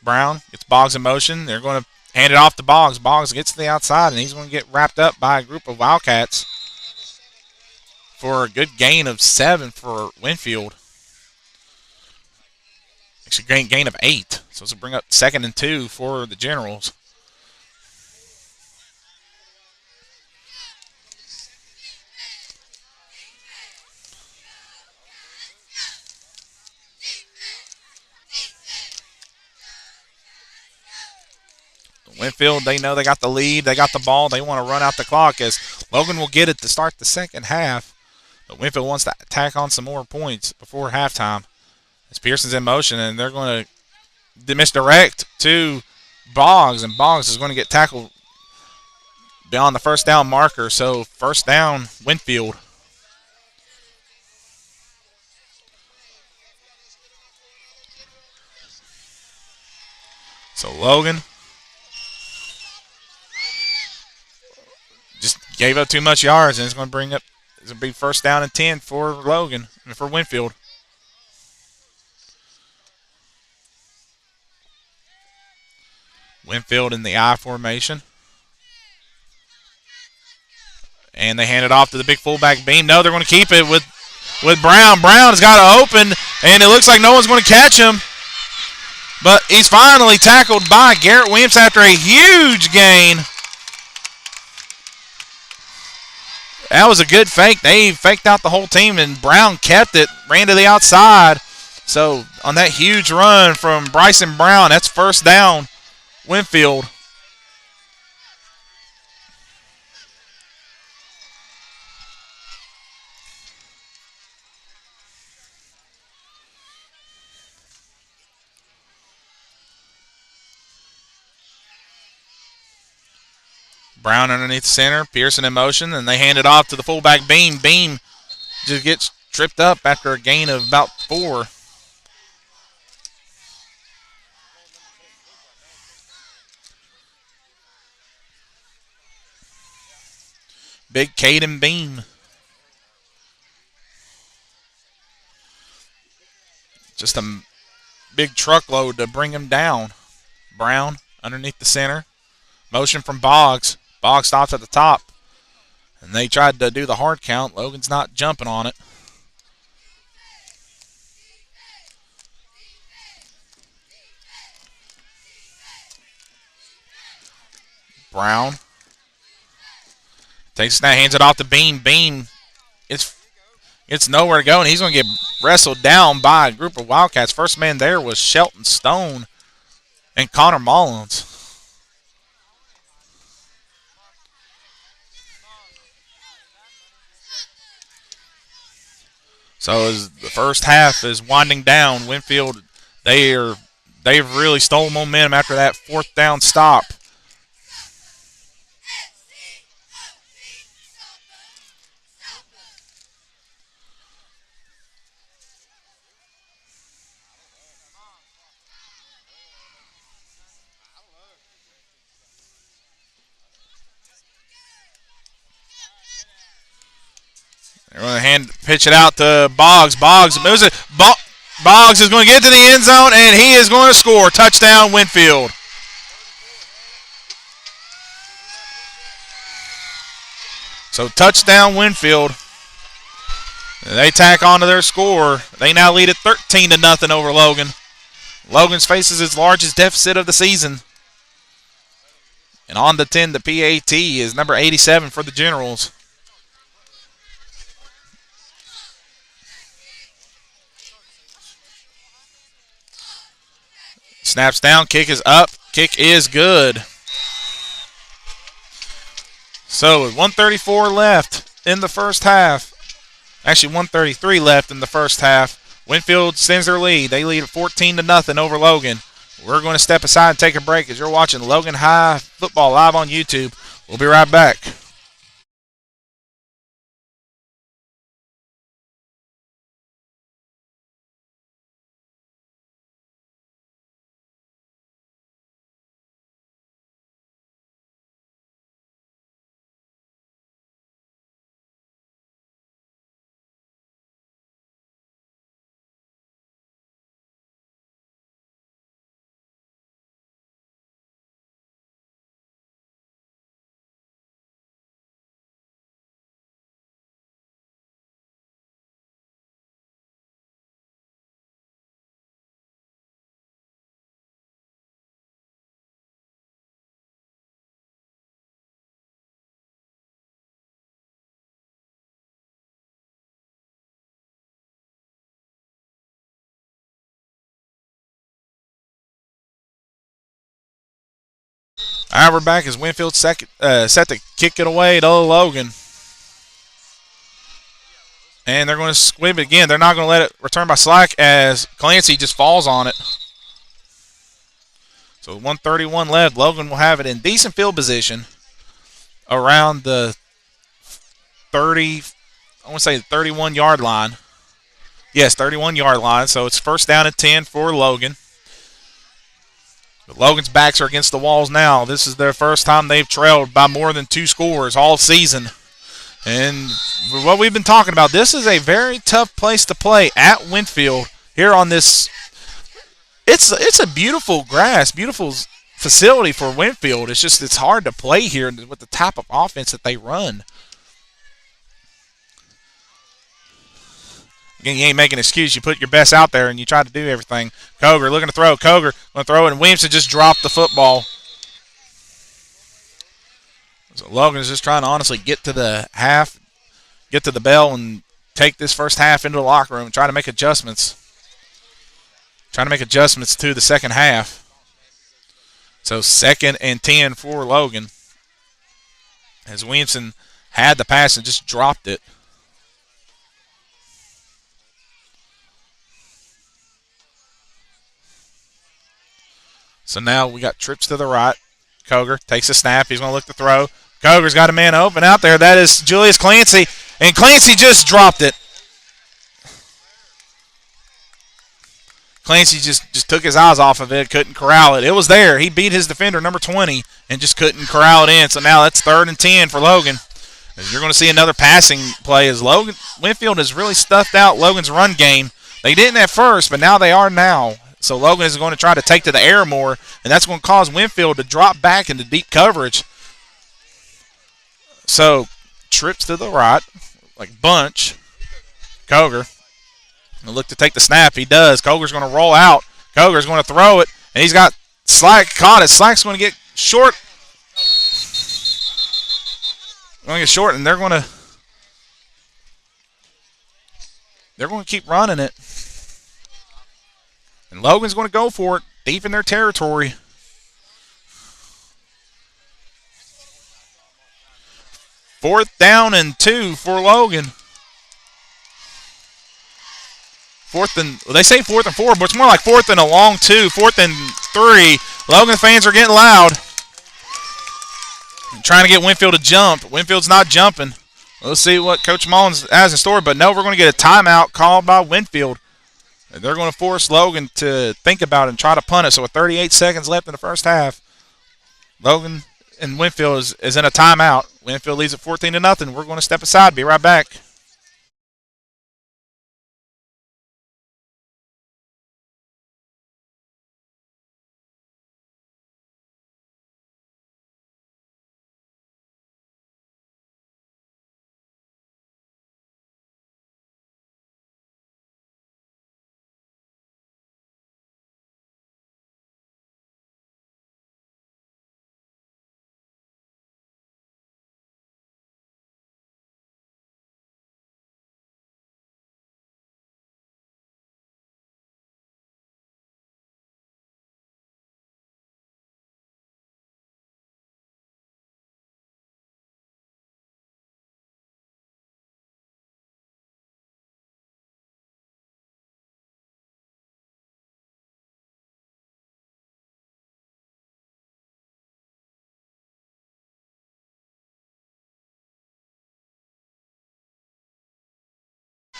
Speaker 1: Brown gets Boggs in motion. They're going to hand it off to Boggs. Boggs gets to the outside, and he's going to get wrapped up by a group of Wildcats for a good gain of 7 for Winfield. Actually, gain of 8. So it's going to bring up 2nd and 2 for the Generals. Winfield, they know they got the lead. They got the ball. They want to run out the clock as Logan will get it to start the second half. But Winfield wants to tack on some more points before halftime. As Pearson's in motion, and they're going to misdirect to Boggs, and Boggs is going to get tackled beyond the 1st down marker. So 1st down, Winfield. So Logan just gave up too much yards, and it's going to bring up, it's going to be 1st down and 10 for Logan, for Winfield. Winfield in the I formation. And they hand it off to the big fullback Beam. No, they're going to keep it with Brown. Brown has got to open, and it looks like no one's going to catch him. But he's finally tackled by Garrett Williams after a huge gain. That was a good fake. They faked out the whole team, and Brown kept it, ran to the outside. So on that huge run from Bryson Brown, that's 1st down, Winfield. Brown underneath the center, Pearson in motion, and they hand it off to the fullback Beam. Beam just gets tripped up after a gain of about 4. Big Caden Beam. Just a big truckload to bring him down. Brown underneath the center. Motion from Boggs. Boggs stops at the top. And they tried to do the hard count. Logan's not jumping on it. Brown takes that, hands it off to Beam. Beam, it's nowhere to go, and he's going to get wrestled down by a group of Wildcats. First man there was Shelton Stone and Connor Mullins. So as the first half is winding down, Winfield, they've really stolen momentum after that fourth down stop. They're going to pitch it out to Boggs. Boggs moves it. Boggs is going to get to the end zone, and he is going to score. Touchdown, Winfield. So touchdown, Winfield. They tack on to their score. They now lead at 13-0 over Logan. Logan's faces its largest deficit of the season. And on the 10, the PAT is number 87 for the Generals. Snaps down, kick is up, kick is good. So with 1:34 left in the first half, actually 1:33 left in the first half, Winfield sends their lead. They lead at 14-0 over Logan. We're going to step aside and take a break as you're watching Logan High Football live on YouTube. We'll be right back. All right, we're back as Winfield set to kick it away to Logan. And they're going to squib it again. They're not going to let it return by slack as Clancy just falls on it. So 1:31 left. Logan will have it in decent field position around the 31-yard line. Yes, 31-yard line. So it's first down and 10 for Logan. But Logan's backs are against the walls now. This is their first time they've trailed by more than 2 scores all season. And what we've been talking about, this is a very tough place to play at Winfield here on this. It's a beautiful grass, beautiful facility for Winfield. It's just it's hard to play here with the type of offense that they run. Again, you ain't making an excuse. You put your best out there and you try to do everything. Koger looking to throw. Koger going to throw it, and Williamson just dropped the football. So Logan is just trying to honestly get to the half, get to the bell, and take this first half into the locker room and try to make adjustments. Trying to make adjustments to the second half. So 2nd and 10 for Logan. As Williamson had the pass and just dropped it. So now we got trips to the right. Koger takes a snap. He's going to look to throw. Koger's got a man open out there. That is Julius Clancy. And Clancy just dropped it. Clancy just took his eyes off of it. Couldn't corral it. It was there. He beat his defender, number 20, and just couldn't corral it in. So now that's 3rd and 10 for Logan. As you're going to see another passing play as Winfield has really stuffed out Logan's run game. They didn't at first, but now they are now. So Logan is going to try to take to the air more, and that's going to cause Winfield to drop back into deep coverage. So trips to the right, like bunch. Koger will look to take the snap. He does. Koger's going to roll out. Koger's going to throw it, and he's got Slack caught it. Slack's going to get short. Going to get short, and they're going to keep running it. And Logan's going to go for it deep in their territory. Fourth down and 2 for Logan. They say 4th and 4, but it's more like 4th and a long 2. 4th and 3. Logan fans are getting loud. Trying to get Winfield to jump. Winfield's not jumping. Let's see what Coach Mullins has in store. But no, we're going to get a timeout called by Winfield. They're going to force Logan to think about it and try to punt it. So with 38 seconds left in the first half, Logan and Winfield is in a timeout. Winfield leads at 14-0. We're going to step aside. Be right back.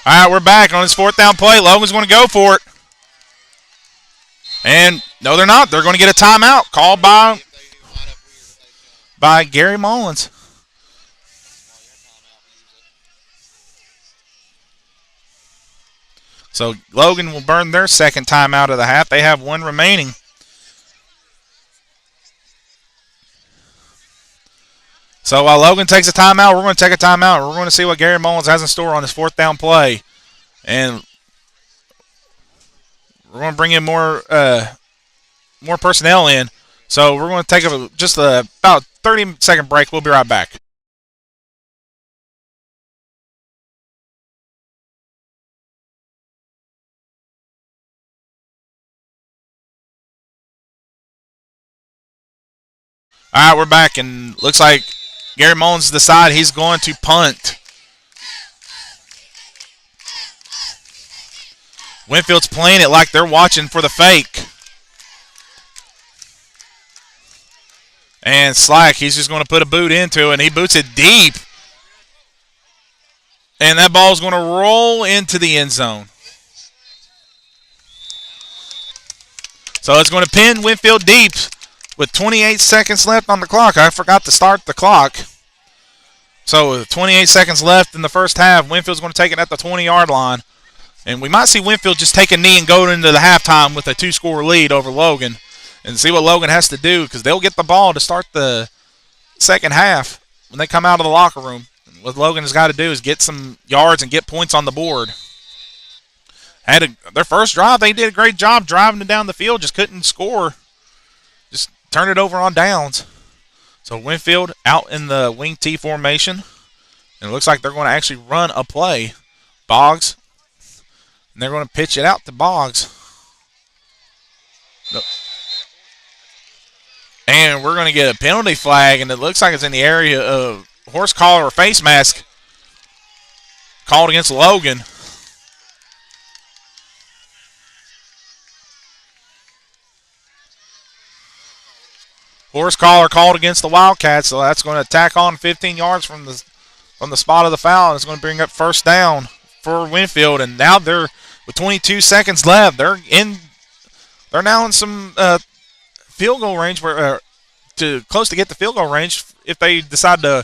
Speaker 1: All right, we're back on this 4th down play. Logan's going to go for it. And no, they're not. They're going to get a timeout called by Gary Mullins. So Logan will burn their second timeout of the half. They have one remaining. So while Logan takes a timeout, we're going to take a timeout. We're going to see what Gary Mullins has in store on this 4th down play. And we're going to bring in more personnel in. So we're going to take about 30-second break. We'll be right back. All right, we're back, and looks like Gary Mullins decided he's going to punt. Winfield's playing it like they're watching for the fake. And Slack, he's just going to put a boot into it, and he boots it deep. And that ball's going to roll into the end zone. So it's going to pin Winfield deep with 28 seconds left on the clock. I forgot to start the clock. So with 28 seconds left in the first half, Winfield's going to take it at the 20-yard line. And we might see Winfield just take a knee and go into the halftime with a 2-score lead over Logan and see what Logan has to do, because they'll get the ball to start the second half when they come out of the locker room. And what Logan has got to do is get some yards and get points on the board. Their first drive, they did a great job driving it down the field, just couldn't score. Just turn it over on downs. So Winfield out in the wing T formation. And it looks like they're going to actually run a play. Boggs. And they're going to pitch it out to Boggs. And we're going to get a penalty flag, and it looks like it's in the area of horse collar or face mask called against Logan. Horse collar called against the Wildcats, so that's going to tack on 15 yards from the spot of the foul, and it's going to bring up first down for Winfield. And now they're with 22 seconds left. They're now in some field goal range, where close to get the field goal range if they decide to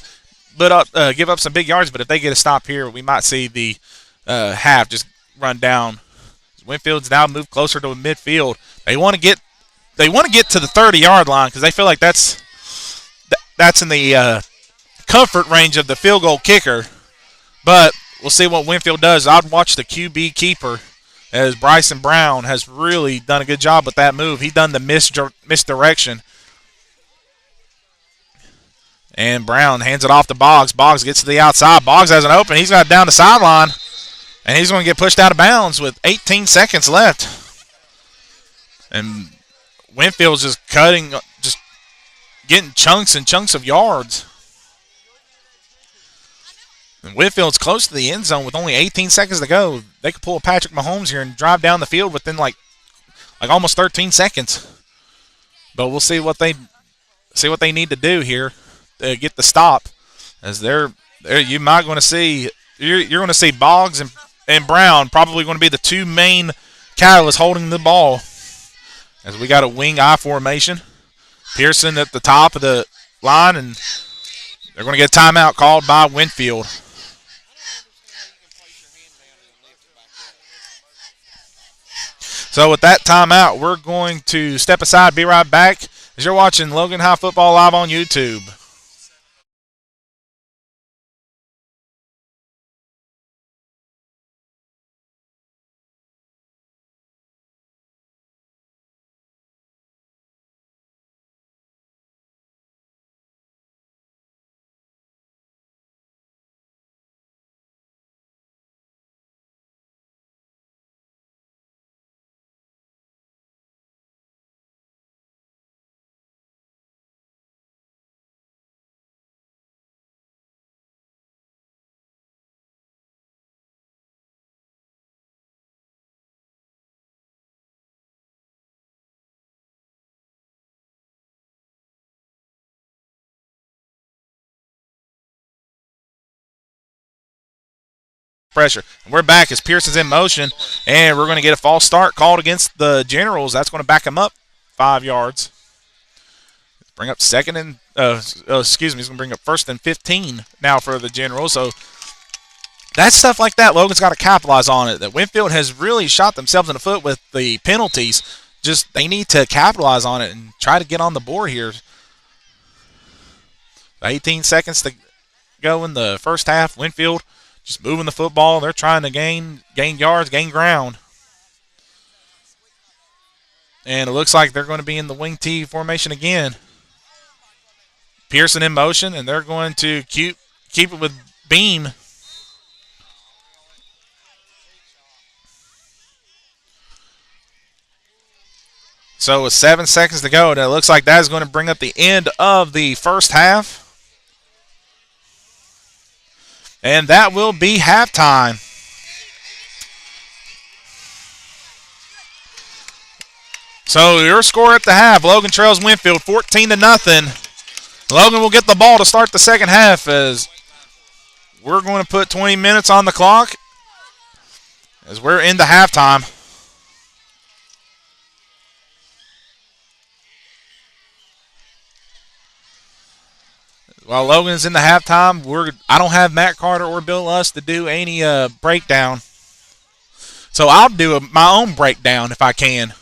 Speaker 1: give up some big yards. But if they get a stop here, we might see the half just run down. Winfield's now moved closer to midfield. They want to get to the 30-yard line because they feel like that's in the comfort range of the field goal kicker. But we'll see what Winfield does. I'd watch the QB keeper, as Bryson Brown has really done a good job with that move. He done the misdirection. And Brown hands it off to Boggs. Boggs gets to the outside. Boggs has an open. He's got it down the sideline. And he's going to get pushed out of bounds with 18 seconds left. And Winfield's just getting chunks and chunks of yards. And Winfield's close to the end zone with only 18 seconds to go. They could pull a Patrick Mahomes here and drive down the field within like almost 13 seconds. But we'll see what they need to do here to get the stop. As you might going to see you're going to see Boggs and Brown probably going to be the two main catalysts holding the ball. As we got a wing I formation. Pearson at the top of the line, and they're going to get a timeout called by Winfield. So with that timeout, we're going to step aside, be right back as you're watching Logan High Football live on YouTube. Pressure. And we're back as Pearson's in motion, and we're going to get a false start called against the Generals. That's going to back him up 5 yards. Bring up second and he's going to bring up first and 15 now for the Generals. So that's stuff like that. Logan's got to capitalize on it. That Winfield has really shot themselves in the foot with the penalties. Just they need to capitalize on it and try to get on the board here. 18 seconds to go in the first half. Winfield just moving the football. They're trying to gain yards, gain ground. And it looks like they're going to be in the wing T formation again. Pearson in motion, and they're going to keep it with Beam. So with 7 seconds to go, and it looks like that is going to bring up the end of the first half. And that will be halftime. So your score at the half, Logan trails Winfield 14-0. Logan will get the ball to start the second half as we're going to put 20 minutes on the clock as we're into halftime. While Logan's in the halftime, I don't have Matt Carter or Bill Lust to do any breakdown. So I'll do my own breakdown if I can.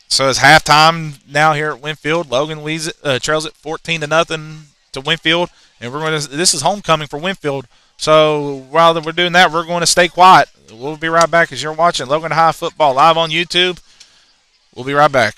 Speaker 1: So it's halftime now here at Winfield. Logan trails it 14-0 to Winfield, and this is homecoming for Winfield. So while we're doing that, we're going to stay quiet. We'll be right back as you're watching Logan High Football live on YouTube. We'll be right back.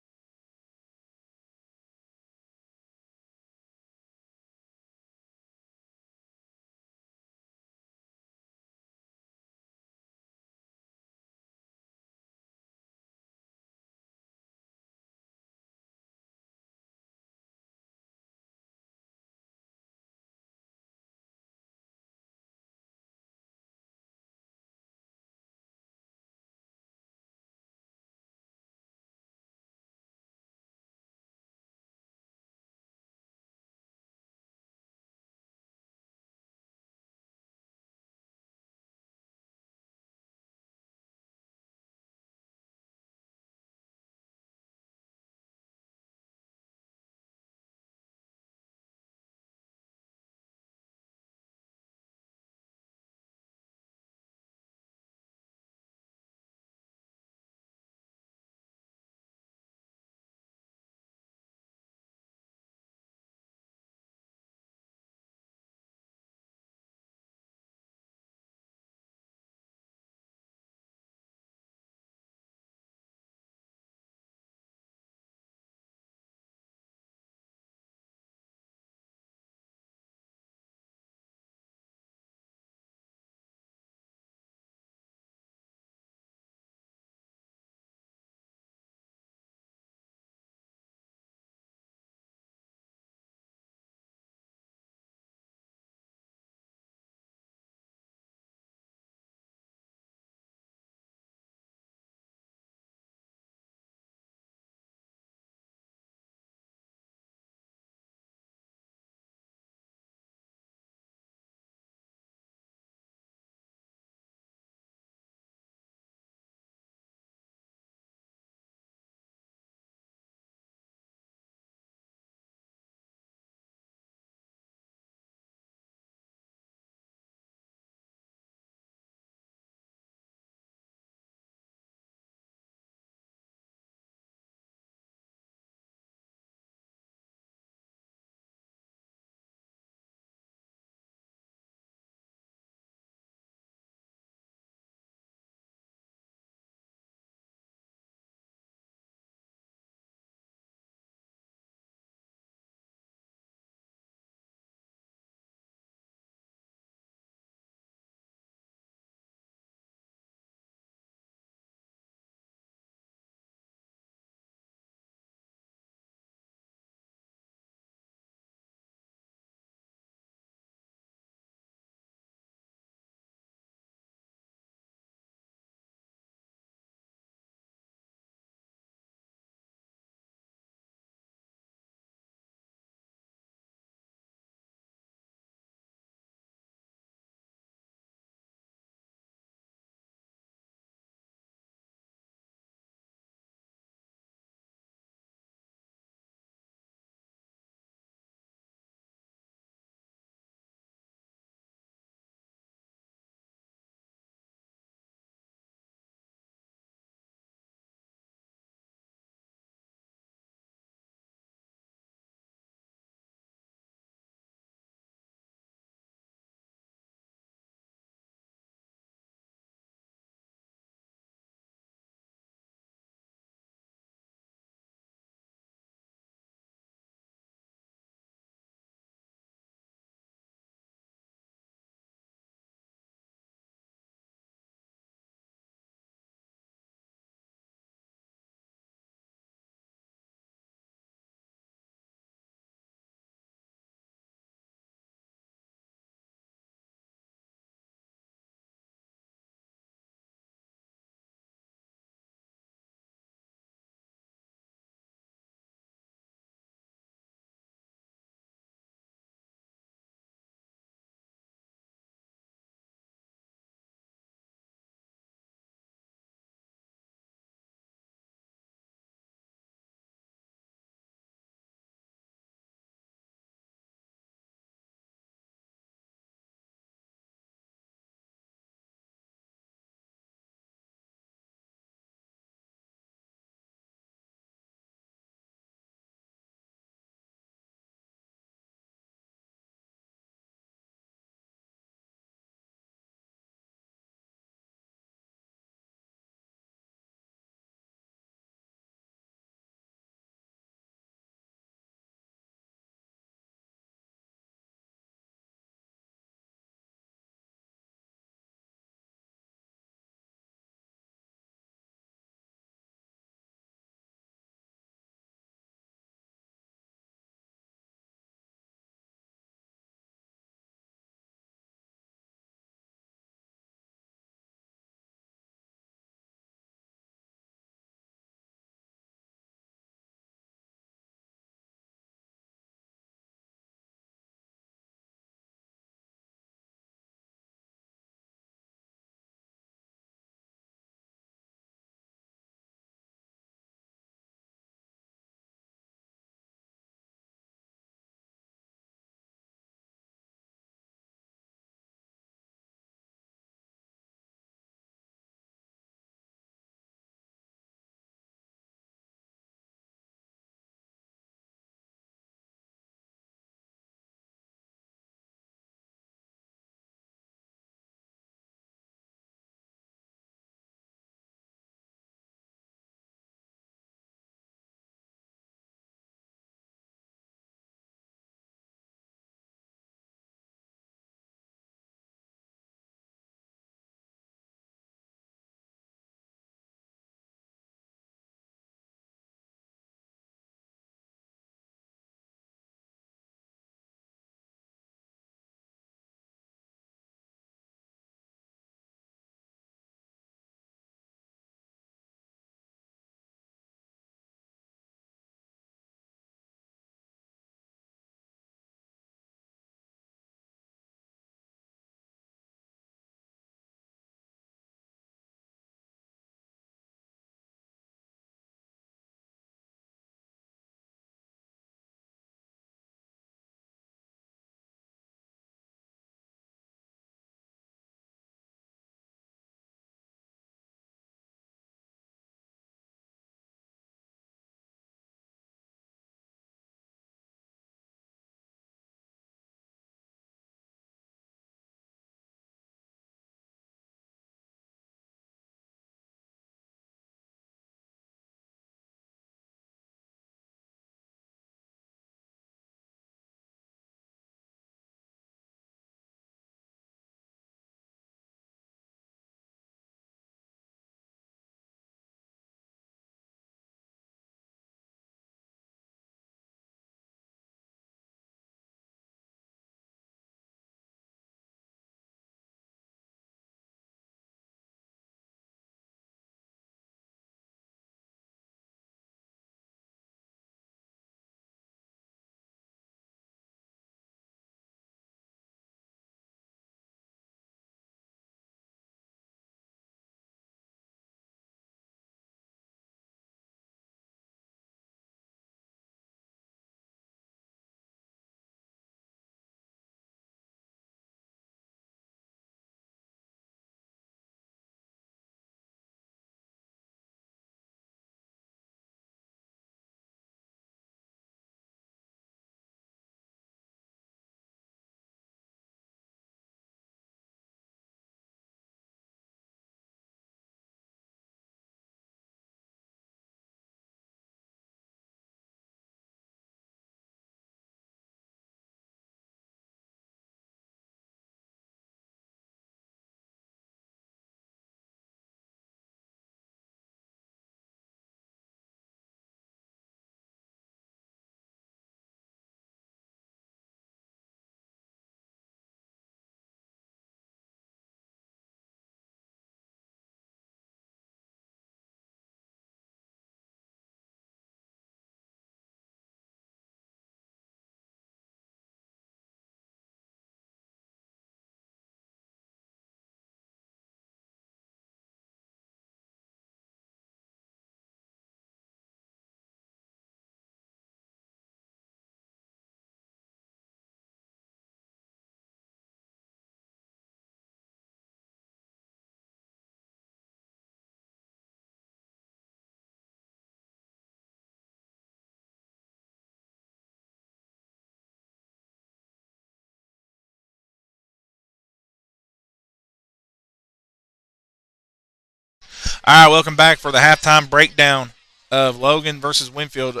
Speaker 1: All right, welcome back for the halftime breakdown of Logan versus Winfield.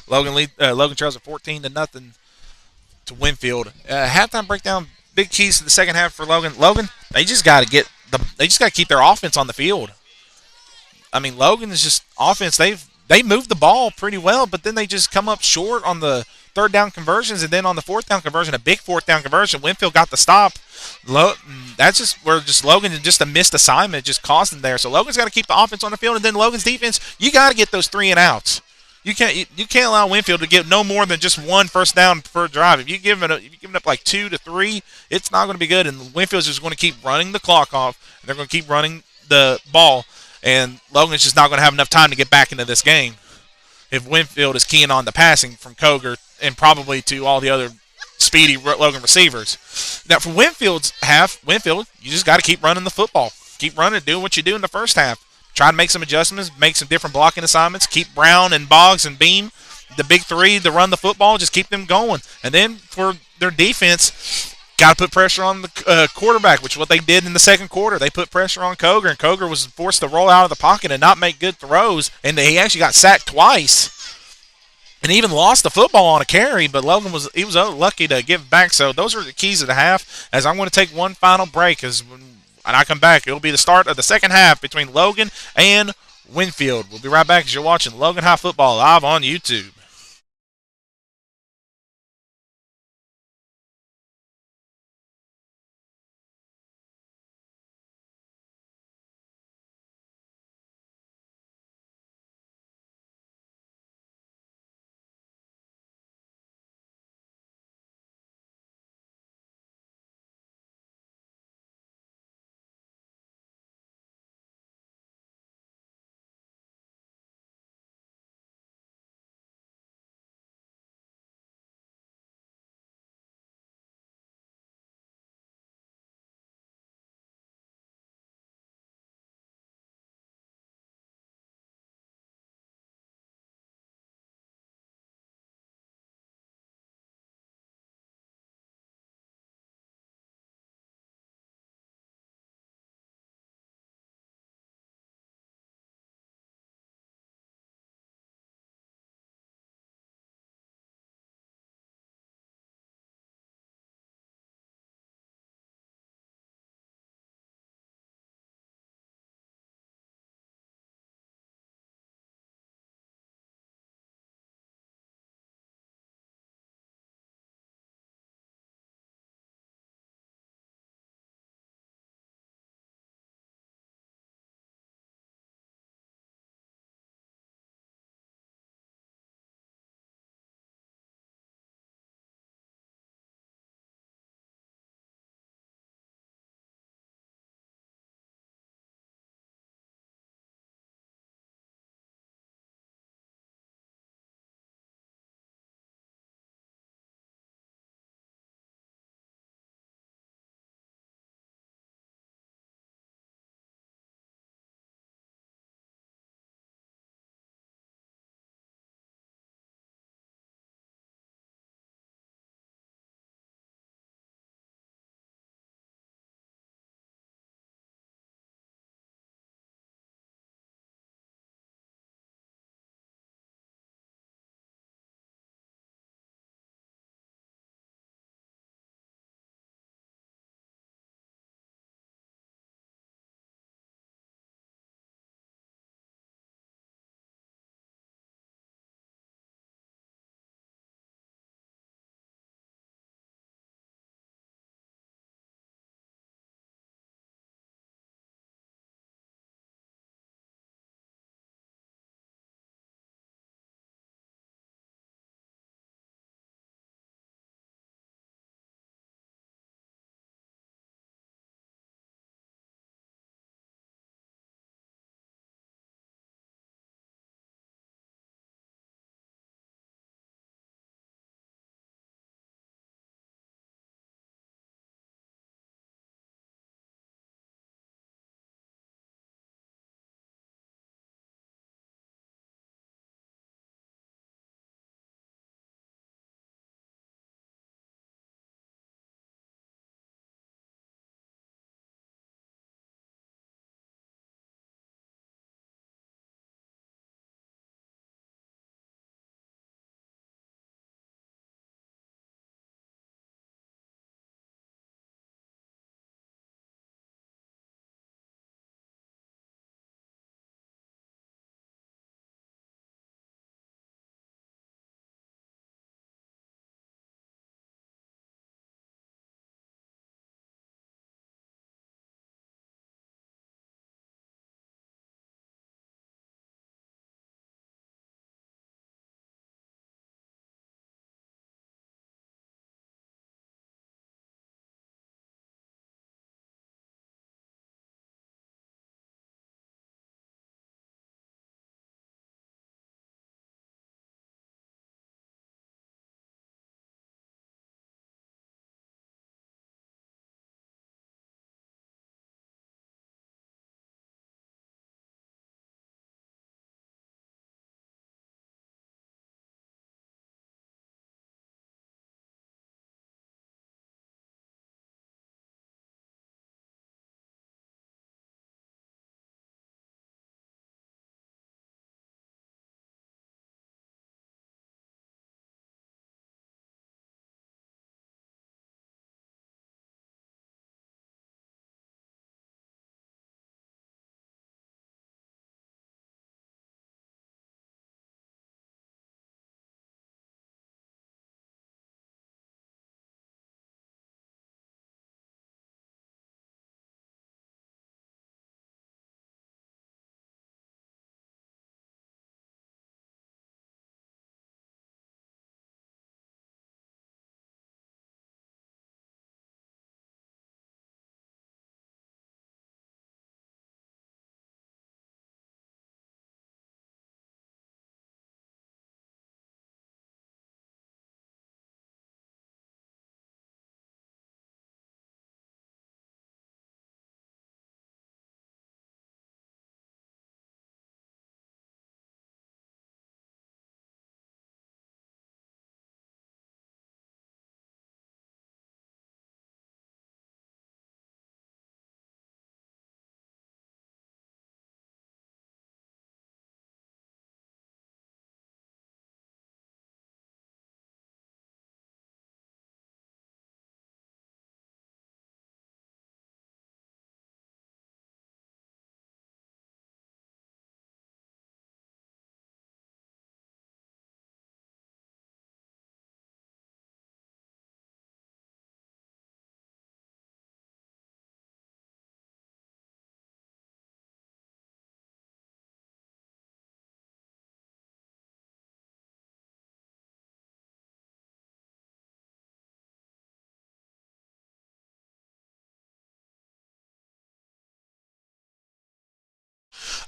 Speaker 1: Logan trails at 14 to nothing to Winfield. Halftime breakdown. Big keys to the second half for Logan. Logan, they just got to they just got to keep their offense on the field. I mean, Logan is just offense. They moved the ball pretty well, but then they just come up short on the third down conversions, and then on the fourth down conversion, a big fourth down conversion. Winfield got the stop. That's just where just Logan just a missed assignment just cost them there. So Logan's got to keep the offense on the field, and then Logan's defense, you got to get those 3 and outs. You can't allow Winfield to get no more than just one first down per drive. If you're giving up like 2 to 3, it's not going to be good. And Winfield's just going to keep running the clock off. And they're going to keep running the ball, and Logan's just not going to have enough time to get back into this game if Winfield is keying on the passing from Koger and probably to all the other speedy Logan receivers. Now for Winfield's half, Winfield, you just got to keep running the football. Keep running, do what you do in the first half. Try to make some adjustments, make some different blocking assignments. Keep Brown and Boggs and Beam, the big 3, to run the football. Just keep them going. And then for their defense, got to put pressure on the quarterback, which is what they did in the second quarter. They put pressure on Koger, and Koger was forced to roll out of the pocket and not make good throws. And he actually got sacked twice. And even lost the football on a carry, but Logan was lucky to give back. So those are the keys of the half. As I'm going to take one final break, when I come back, it'll be the start of the second half between Logan and Winfield. We'll be right back as you're watching Logan High Football live on YouTube.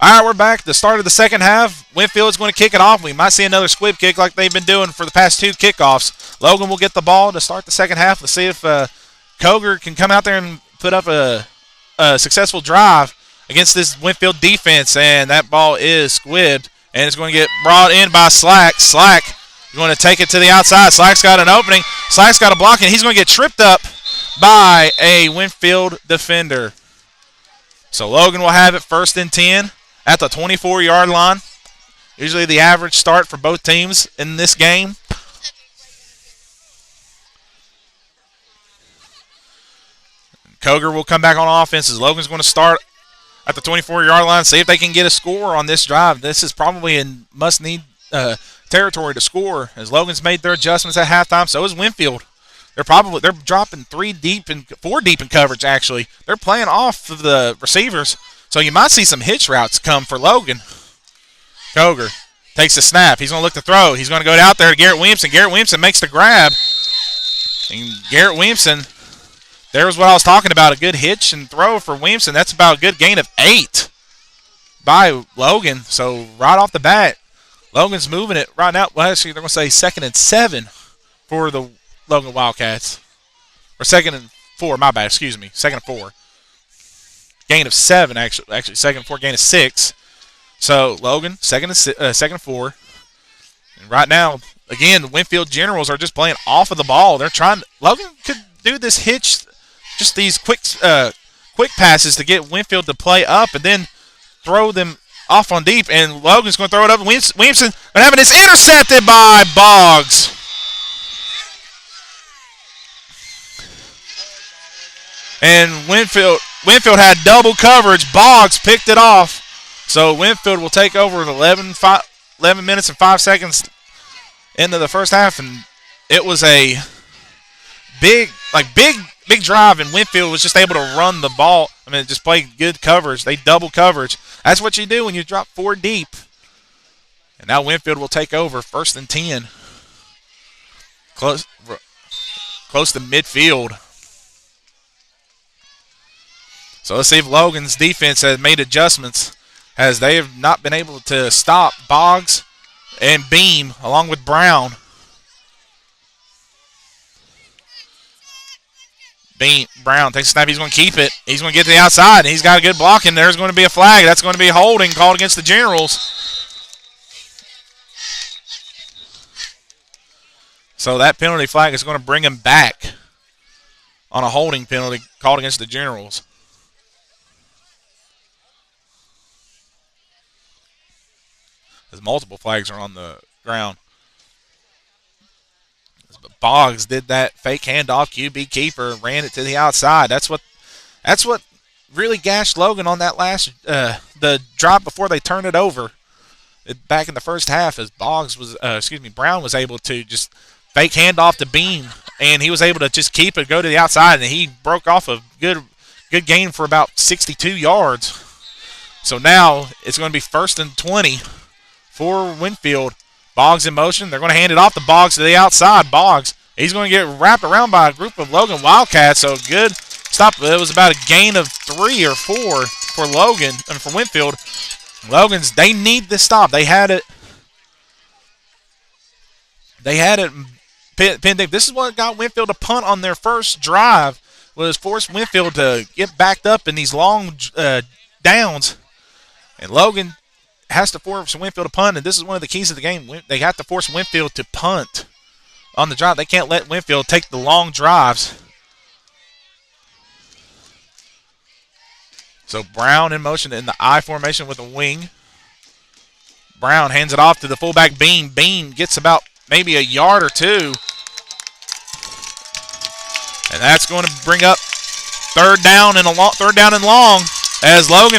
Speaker 1: All right, we're back at the start of the second half. Winfield's going to kick it off. We might see another squib kick like they've been doing for the past 2 kickoffs. Logan will get the ball to start the second half. Let's see if Koger can come out there and put up a successful drive against this Winfield defense. And that ball is squibbed. And it's going to get brought in by Slack. Slack is going to take it to the outside. Slack's got an opening. Slack's got a block, and he's going to get tripped up by a Winfield defender. So Logan will have it 1st and 10 at the 24-yard line. Usually the average start for both teams in this game. Koger will come back on offense as Logan's going to start at the 24-yard line, see if they can get a score on this drive. This is probably in must-need territory to score as Logan's made their adjustments at halftime. So is Winfield. They're dropping 4 deep in coverage, actually. They're playing off of the receivers. So you might see some hitch routes come for Logan. Koger takes the snap. He's going to look to throw. He's going to go out there to Garrett Williamson. Garrett Williamson makes the grab. And Garrett Williamson, there's what I was talking about, a good hitch and throw for Williamson. That's about a good gain of 8 by Logan. So right off the bat, Logan's moving it right now. Well, actually, they're going to say 2nd and 7 for the Logan Wildcats. Or 2nd and 4, my bad, excuse me. 2nd and 4. Gain of 7, actually 2nd and 4, gain of 6. So Logan, 2nd and 4. And right now, again, the Winfield Generals are just playing off of the ball. They're trying. Logan could do this hitch, just these quick passes to get Winfield to play up and then throw them off on deep. And Logan's going to throw it up. Williamson going to have it. It's intercepted by Boggs. And Winfield had double coverage. Boggs picked it off. So Winfield will take over at 11 minutes and 5 seconds into the first half. And it was a big drive. And Winfield was just able to run the ball. I mean, just play good coverage. They double coverage. That's what you do when you drop 4 deep. And now Winfield will take over 1st and 10. Close to midfield. So let's see if Logan's defense has made adjustments as they have not been able to stop Boggs and Beam along with Brown. Brown takes a snap. He's going to keep it. He's going to get to the outside. And he's got a good block, and there's going to be a flag. That's going to be a holding called against the Generals. So that penalty flag is going to bring him back on a holding penalty called against the Generals. As multiple flags are on the ground. But Boggs did that fake handoff, QB keeper, ran it to the outside. That's what really gashed Logan on that last the drop before they turned it over. Back in the first half, as Brown was able to just fake handoff to Beam, and he was able to just keep it, go to the outside, and he broke off a good gain for about 62 yards. So now it's going to be 1st and 20 for Winfield. Boggs in motion. They're going to hand it off to Boggs to the outside. Boggs, he's going to get wrapped around by a group of Logan Wildcats. So good stop. It was about a gain of 3 or 4 for Logan and for Winfield. Logan's, they need this stop. They had it. Pinned deep. This is what got Winfield to punt on their first drive. Was forced Winfield to get backed up in these long downs, and Logan has to force Winfield to punt, and this is one of the keys of the game. They have to force Winfield to punt on the drive. They can't let Winfield take the long drives. So Brown in motion in the I formation with a wing. Brown hands it off to the fullback Beam. Beam gets about maybe a yard or 2. And that's going to bring up third down and long. As Logan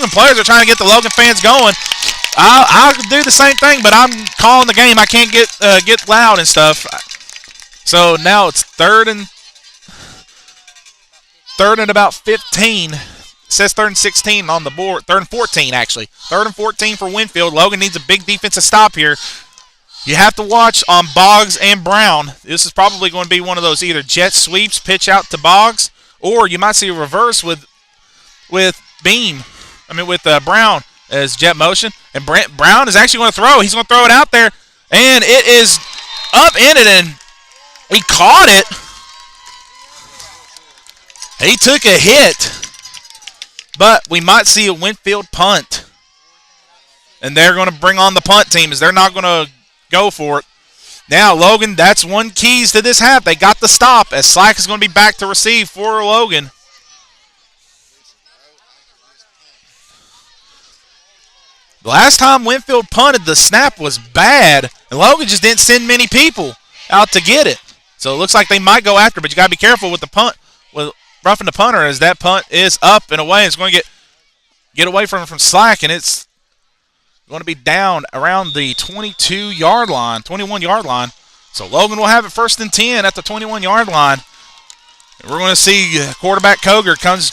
Speaker 1: players are trying to get the Logan fans going. I'll do the same thing, but I'm calling the game. I can't get loud and stuff. So now it's third and about 15. It says 3rd and 16 on the board. 3rd and 14, actually. 3rd and 14 for Winfield. Logan needs a big defensive stop here. You have to watch on Boggs and Brown. This is probably going to be one of those either jet sweeps, pitch out to Boggs, or you might see a reverse with Brown, as jet motion. And Brent Brown is actually going to throw. He's going to throw it out there. And it is upended, and he caught it. He took a hit. But we might see a Winfield punt. And they're going to bring on the punt team as they're not going to go for it. Now, Logan, that's one keys to this half. They got the stop as Slack is going to be back to receive for Logan. The last time Winfield punted, the snap was bad, and Logan just didn't send many people out to get it. So it looks like they might go after, but you got to be careful with the punt, with roughing the punter, as that punt is up and away. It's going to get away from Slack, and it's going to be down around the 21-yard line. So Logan will have it 1st and 10 at the 21-yard line. And we're going to see quarterback Koger comes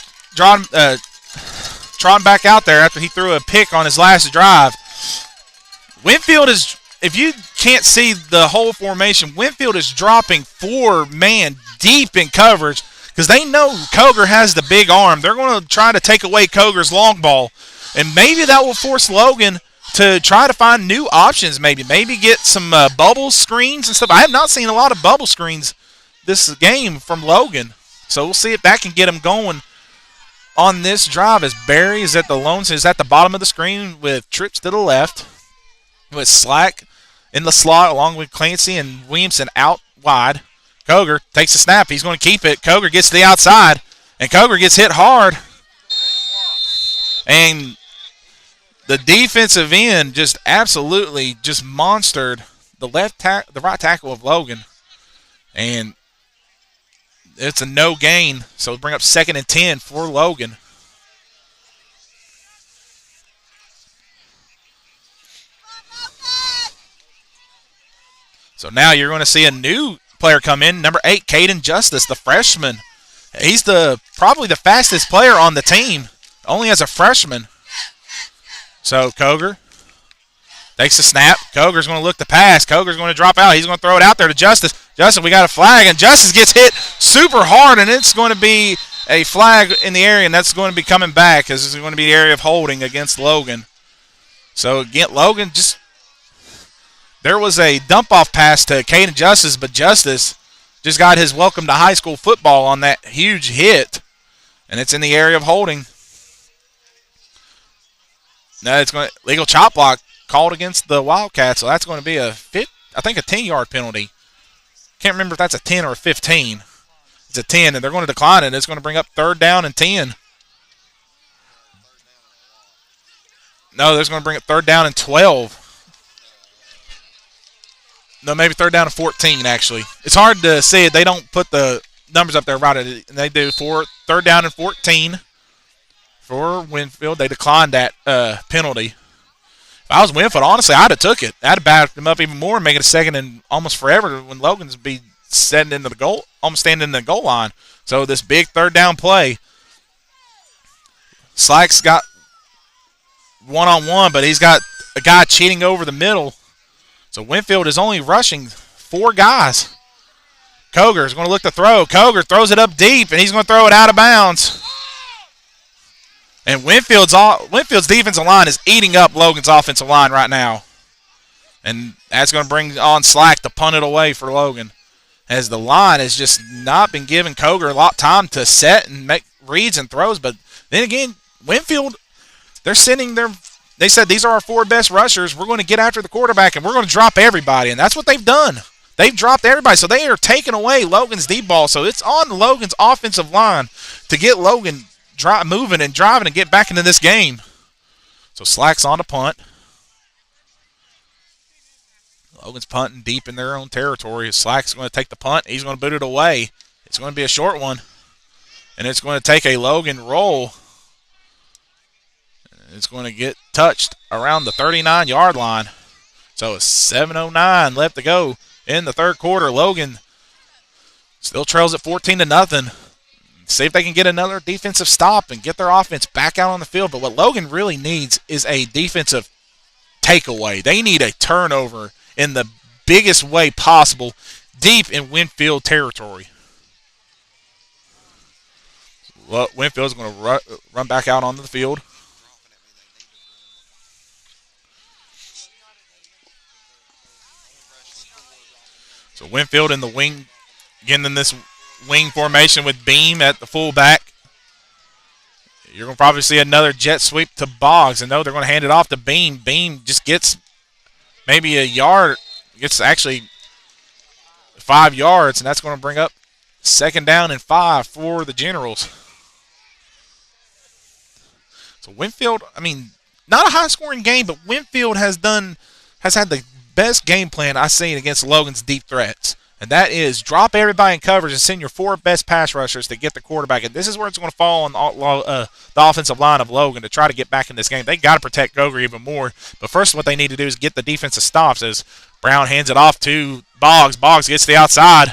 Speaker 1: trotting back out there after he threw a pick on his last drive. Winfield is, if you can't see the whole formation, Winfield is dropping 4-man deep in coverage because they know Koger has the big arm. They're going to try to take away Koger's long ball, and maybe that will force Logan to try to find new options, maybe get some bubble screens and stuff. I have not seen a lot of bubble screens this game from Logan, so we'll see if that can get him going on this drive as Barry is at the bottom of the screen with trips to the left, with Slack in the slot along with Clancy and Williamson out wide. Koger takes the snap. He's going to keep it. Koger gets to the outside, and Koger gets hit hard. And the defensive end just absolutely just monstered the right tackle of Logan. And it's a no gain, so bring up 2nd and 10 for Logan. So now you're going to see a new player come in, number 8, Caden Justice, the freshman. He's probably the fastest player on the team, only as a freshman. So Koger takes the snap. Koger's going to look to pass. Koger's going to drop out. He's going to throw it out there to Justice. Justice, we got a flag, and Justice gets hit super hard, and it's going to be a flag in the area, and that's going to be coming back because this is going to be the area of holding against Logan. So again, Logan there was a dump-off pass to Caden Justice, but Justice just got his welcome to high school football on that huge hit, and it's in the area of holding. Now it's going to legal chop block called against the Wildcats, so that's going to be I think a 10-yard penalty. Can't remember if that's a 10 or a 15. It's a 10, and they're going to decline it. It's going to bring up 3rd down and 10. No, they're going to bring up 3rd down and 12. No, maybe 3rd down and 14, actually. It's hard to see it. They don't put the numbers up there right. They do 3rd down and 14 for Winfield. They declined that penalty. If I was Winfield, honestly, I'd have took it. I'd have backed them up even more and make it a 2nd and almost forever when Logan's be setting into the goal, almost standing in the goal line. So this big 3rd down play. Slack's got one-on-one, but he's got a guy cheating over the middle. So Winfield is only rushing 4 guys. Koger is going to look to throw. Koger throws it up deep, and he's going to throw it out of bounds. And Winfield's defensive line is eating up Logan's offensive line right now. And that's going to bring on Slack to punt it away for Logan, as the line has just not been giving Koger a lot of time to set and make reads and throws. But then again, Winfield, they said these are our 4 best rushers. We're going to get after the quarterback, and we're going to drop everybody. And that's what they've done. They've dropped everybody. So they are taking away Logan's deep ball. So it's on Logan's offensive line to get Logan moving and driving and get back into this game. So Slack's on the punt. Logan's punting deep in their own territory. Slack's going to take the punt. He's going to boot it away. It's going to be a short one. And it's going to take a Logan roll. It's going to get touched around the 39-yard line. So it's 7:09 left to go in the 3rd quarter. Logan still trails at 14-0. See if they can get another defensive stop and get their offense back out on the field. But what Logan really needs is a defensive takeaway. They need a turnover in the biggest way possible deep in Winfield territory. Well, Winfield's going to run back out onto the field. So Winfield in the wing, again in this wing formation with Beam at the fullback. You're going to probably see another jet sweep to Boggs. And no, they're going to hand it off to Beam. Beam just gets maybe a yard. Gets actually 5 yards, and that's going to bring up 2nd down and 5 for the Generals. So Winfield, I mean, not a high-scoring game, but Winfield has had the best game plan I've seen against Logan's deep threats. And that is drop everybody in coverage and send your 4 best pass rushers to get the quarterback. And this is where it's going to fall on the offensive line of Logan to try to get back in this game. They got to protect Goger even more. But first, what they need to do is get the defensive stops as Brown hands it off to Boggs. Boggs gets to the outside.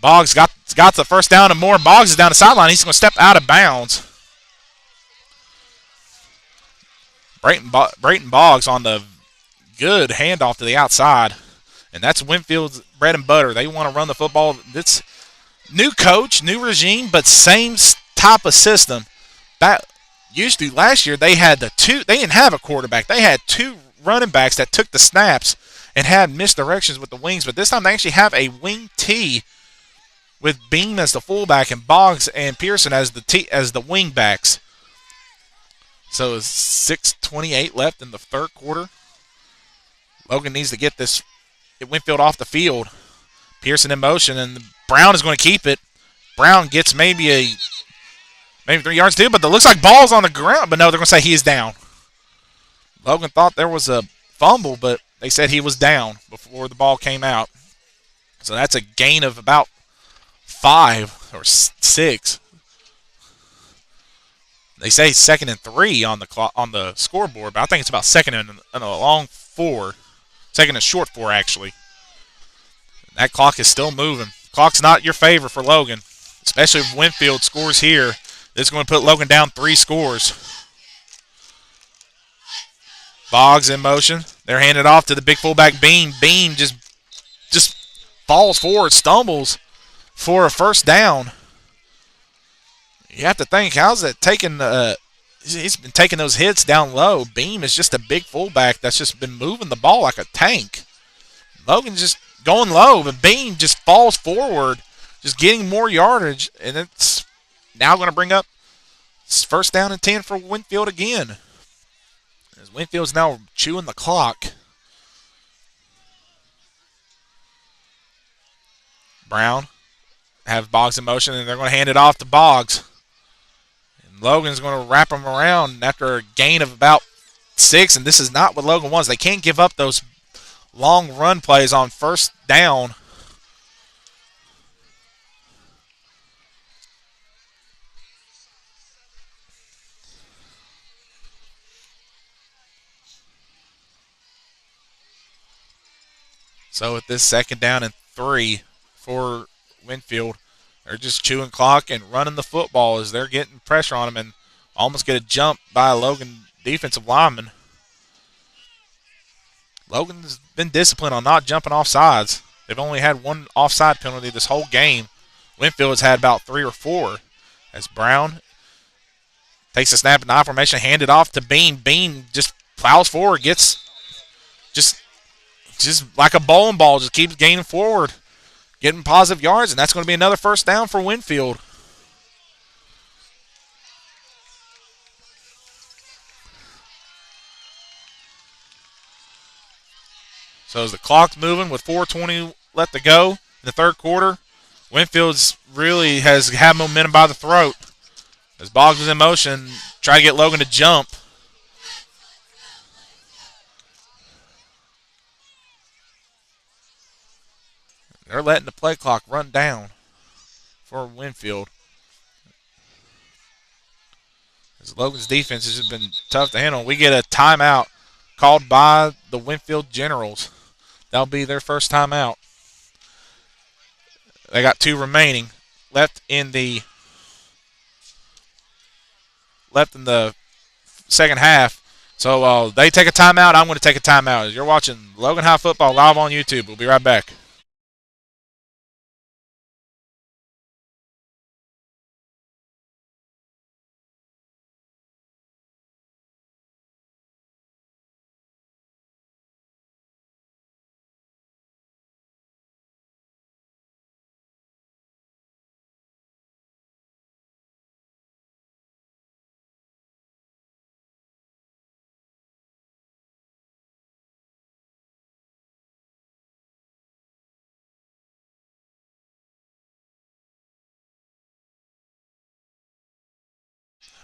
Speaker 1: Boggs got the first down and more. Boggs is down the sideline. He's going to step out of bounds. Brayton Boggs on the good handoff to the outside. And that's Winfield's bread and butter. They want to run the football. It's new coach, new regime, but same type of system. That used to last year they didn't have a quarterback. They had 2 running backs that took the snaps and had misdirections with the wings. But this time they actually have a wing T with Beam as the fullback and Boggs and Pearson as the wing backs. So it's 6:28 left in the 3rd quarter. Logan needs to get this Winfield off the field. Pearson in motion, and Brown is going to keep it. Brown gets maybe 3 yards too, but it looks like ball's on the ground. But no, they're going to say he is down. Logan thought there was a fumble, but they said he was down before the ball came out. So that's a gain of about 5 or 6. They say 2nd and 3 on the scoreboard, but I think it's about 2nd and a long 4. 2nd and short 4, actually. That clock is still moving. Clock's not your favor for Logan, especially if Winfield scores here. This is going to put Logan down 3 scores. Boggs in motion. They're handed off to the big fullback Beam. Beam just falls forward, stumbles for a 1st down. You have to think, how's that taking? He's been taking those hits down low. Beam is just a big fullback that's just been moving the ball like a tank. Logan's just going low, but Beam just falls forward, just getting more yardage, and it's now going to bring up 1st down and 10 for Winfield again. As Winfield's now chewing the clock. Brown have Boggs in motion, and they're going to hand it off to Boggs. Logan's going to wrap him around after a gain of about 6, and this is not what Logan wants. They can't give up those long run plays on 1st down. So with this 2nd down and 3 for Winfield, they're just chewing clock and running the football as they're getting pressure on them and almost get a jump by a Logan defensive lineman. Logan's been disciplined on not jumping off sides. They've only had 1 offside penalty this whole game. Winfield has had about 3 or 4. As Brown takes a snap in I formation, handed off to Beam. Beam just plows forward, gets just like a bowling ball, just keeps gaining forward, getting positive yards, and that's going to be another 1st down for Winfield. So as the clock's moving with 4:20 left to go in the 3rd quarter, Winfield's really has had momentum by the throat. As Boggs was in motion, try to get Logan to jump. They're letting the play clock run down for Winfield. As Logan's defense has just been tough to handle. We get a timeout called by the Winfield Generals. That'll be their 1st timeout. They got 2 remaining left in the 2nd half. So they take a timeout. I'm going to take a timeout. You're watching Logan High Football live on YouTube. We'll be right back.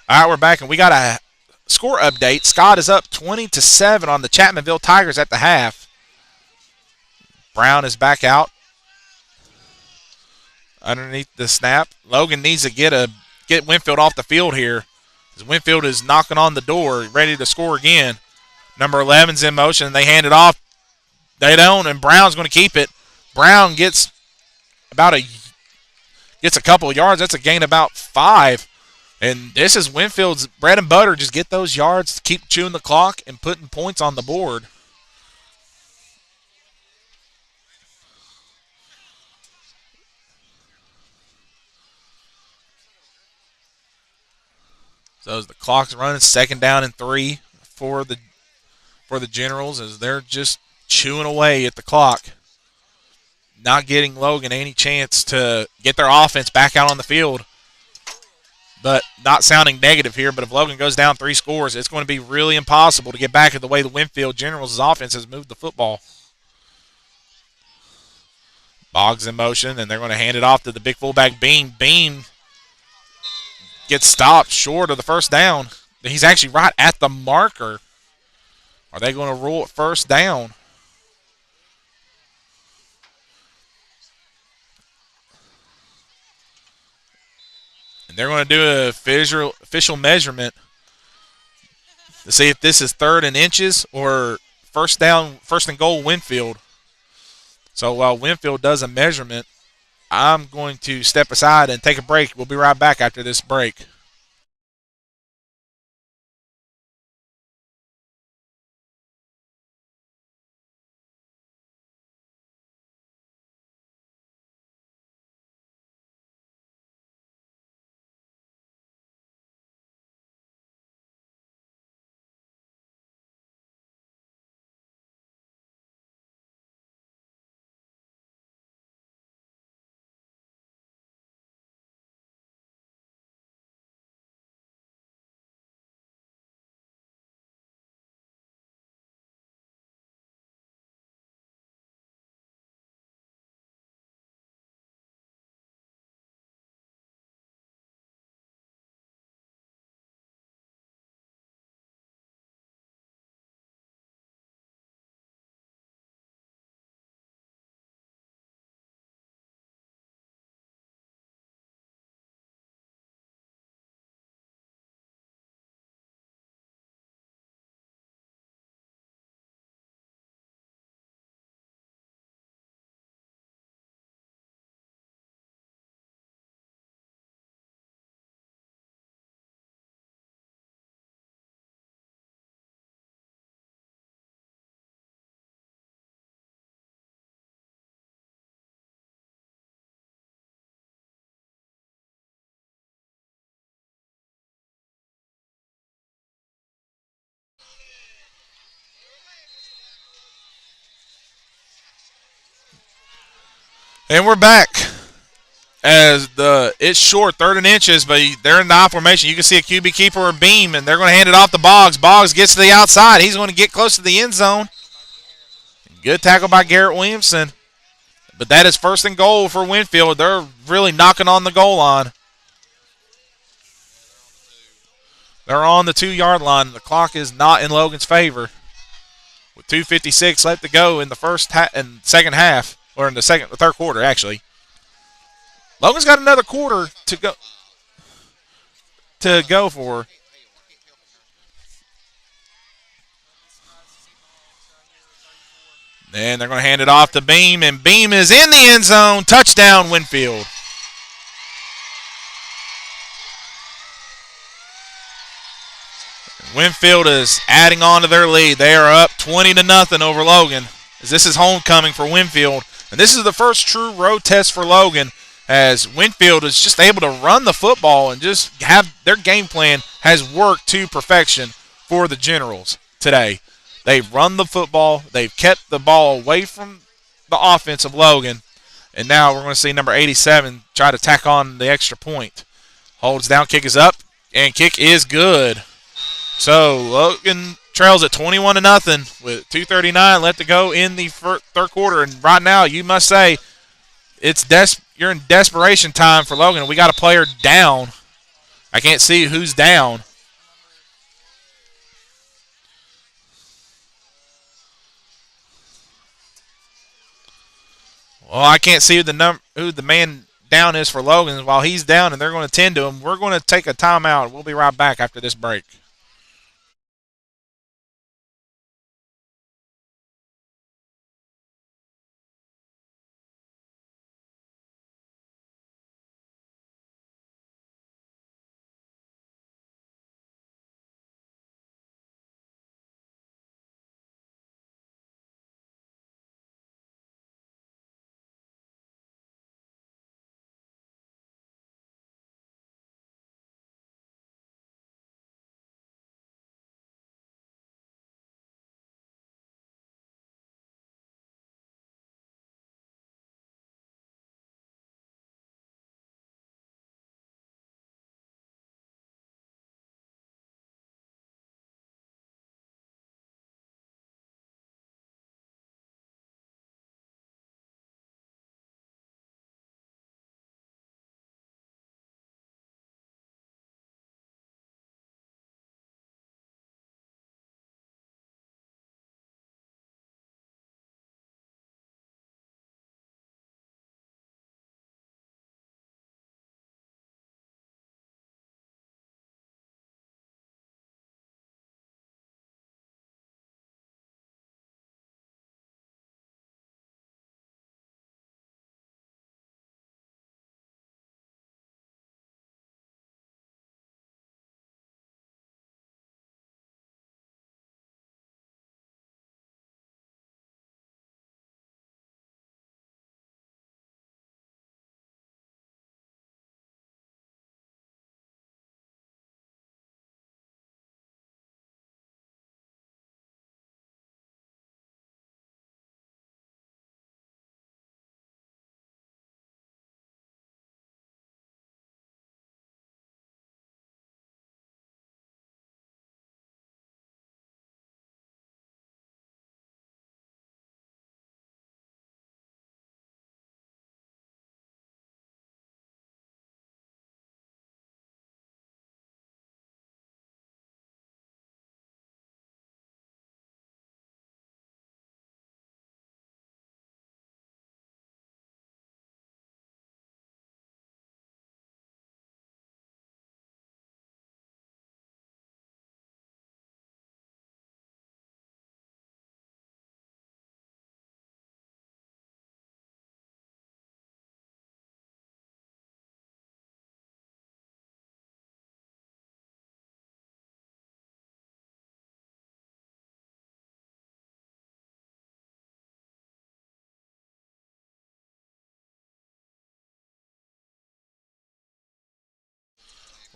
Speaker 1: All right, we're back, and we got a score update. Scott is up 20-7 on the Chapmanville Tigers at the half. Brown is back out underneath the snap. Logan needs to get Winfield off the field here, as Winfield is knocking on the door, ready to score again. Number 11's in motion. They hand it off. They don't, and Brown's going to keep it. Brown gets a couple of yards. That's a gain of about 5. And this is Winfield's bread and butter. Just get those yards, keep chewing the clock, and putting points on the board. So as the clock's running, 2nd down and 3 for the Generals, as they're just chewing away at the clock, not getting Logan any chance to get their offense back out on the field. But not sounding negative here, but if Logan goes down 3 scores, it's going to be really impossible to get back to the way the Winfield Generals' offense has moved the football. Boggs in motion, and they're going to hand it off to the big fullback, Beam. Beam gets stopped short of the first down. He's actually right at the marker. Are they going to rule it first down? And they're going to do a official measurement to see if this is 3rd and inches or first and goal Winfield. So while Winfield does a measurement, I'm going to step aside and take a break. We'll be right back after this break. And we're back. As it's short, 3rd and inches, but they're in the I formation. You can see a QB keeper or Beam, and they're going to hand it off to Boggs. Boggs gets to the outside. He's going to get close to the end zone. Good tackle by Garrett Williamson. But that is 1st and goal for Winfield. They're really knocking on the goal line. They're on the 2-yard line. The clock is not in Logan's favor. With 2:56 left to go in the second half, or in the 3rd quarter, actually. Logan's got another quarter to go for. And they're going to hand it off to Beam, and Beam is in the end zone. Touchdown, Winfield. Winfield is adding on to their lead. They are up 20-0 over Logan, as this is homecoming for Winfield. And this is the first true road test for Logan, as Winfield is just able to run the football and just have their game plan has worked to perfection for the Generals today. They've run the football. They've kept the ball away from the offense of Logan. And now we're going to see number 87 try to tack on the extra point. Holds down, kick is up, and kick is good. So Logan trails at 21-0 with 2:39 left to go in the 3rd quarter. And right now, you must say, you're in desperation time for Logan. We got a player down I can't see who's down. Well, I can't see who the man down is for Logan. While he's down and they're going to tend to him, we're going to take a timeout. We'll be right back after this break.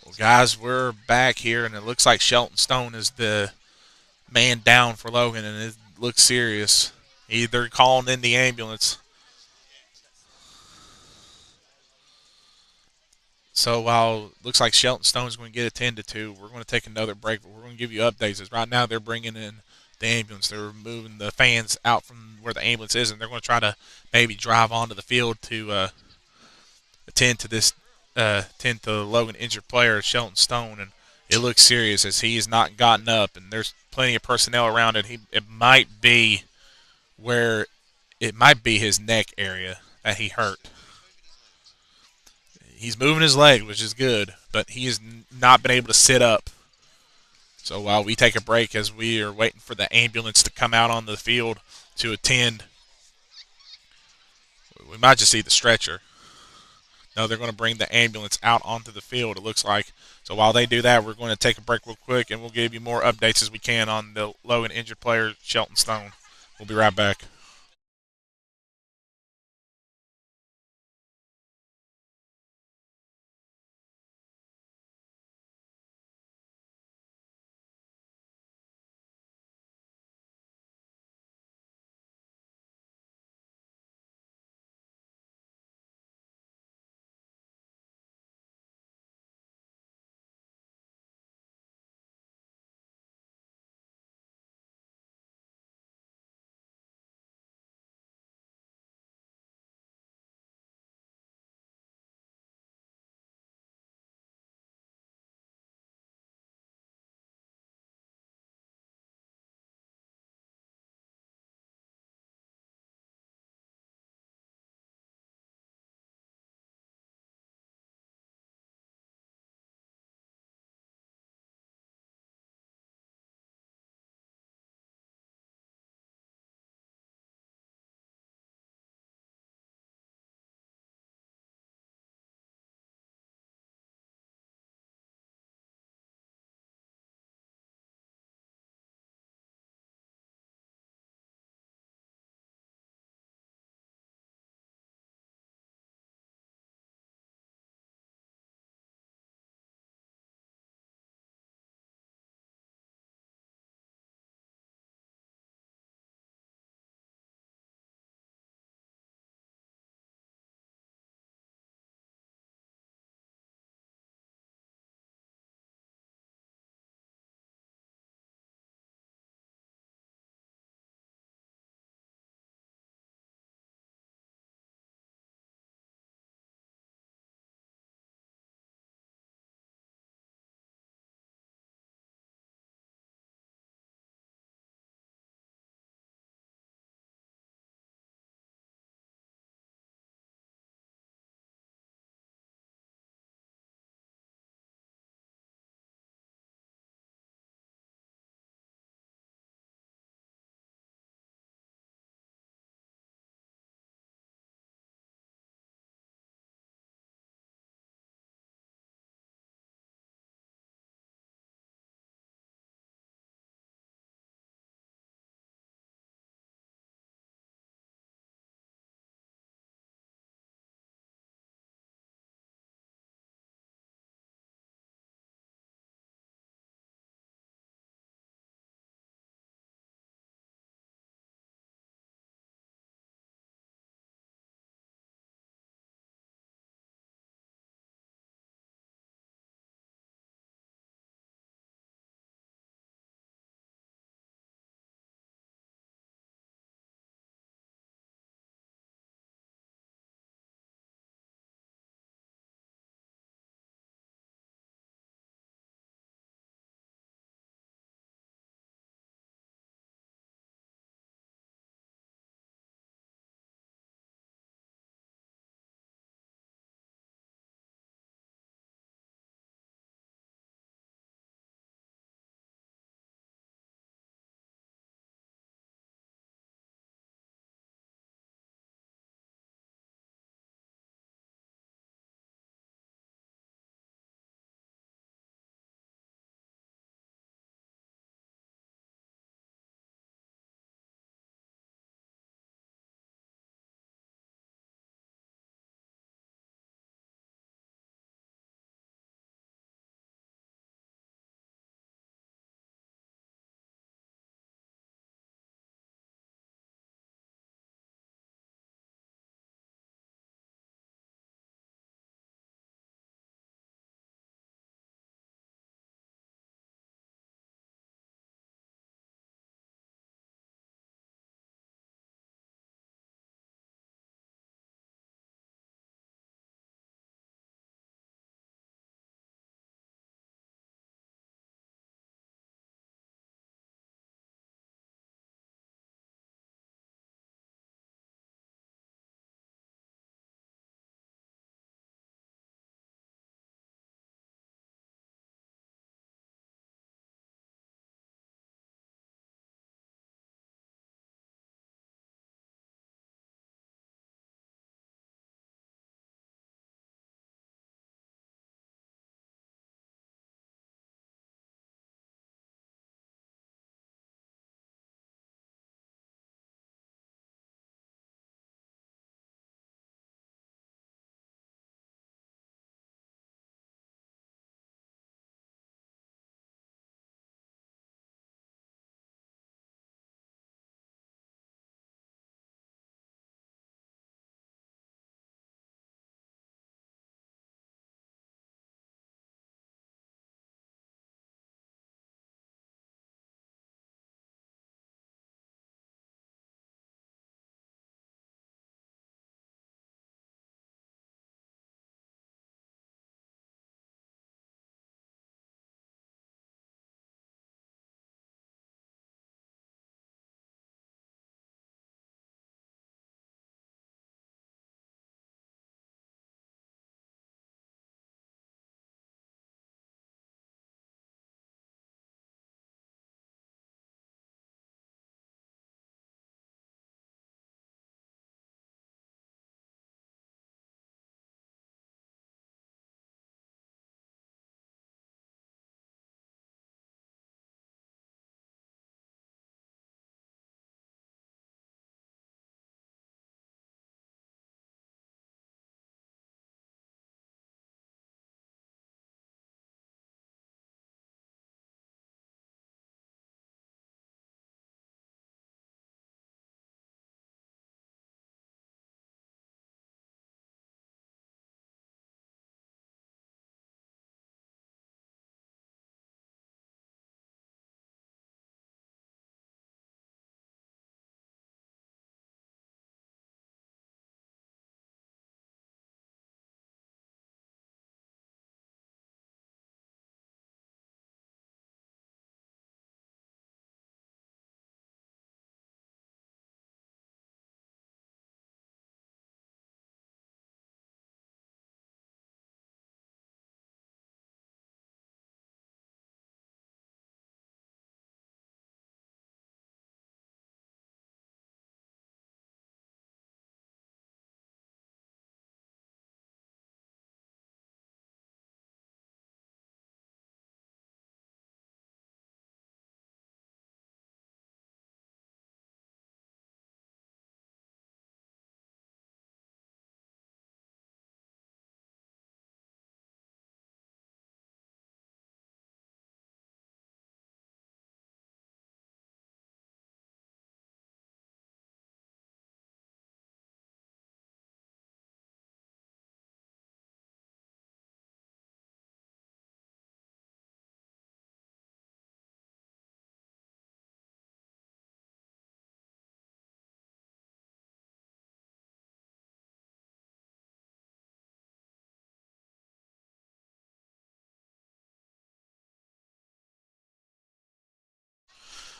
Speaker 1: Well, guys, we're back here, and it looks like Shelton Stone is the man down for Logan, and it looks serious. Either calling in the ambulance. So while it looks like Shelton Stone's going to get attended to, we're going to take another break, but we're going to give you updates. As right now, they're bringing in the ambulance. They're moving the fans out from where the ambulance is, and they're going to try to maybe drive onto the field to attend to this, attend to the Logan injured player, Shelton Stone, and it looks serious as he has not gotten up, and there's plenty of personnel around it. It might be where it might be his neck area that he hurt. He's moving his leg, which is good, but he has not been able to sit up. So while we take a break as we are waiting for the ambulance to come out on the field to attend, we might just see the stretcher. No, they're going to bring the ambulance out onto the field, it looks like. So while they do that, we're going to take a break real quick, and we'll give you more updates as we can on the Logan injured player, Shelton Stone. We'll be right back.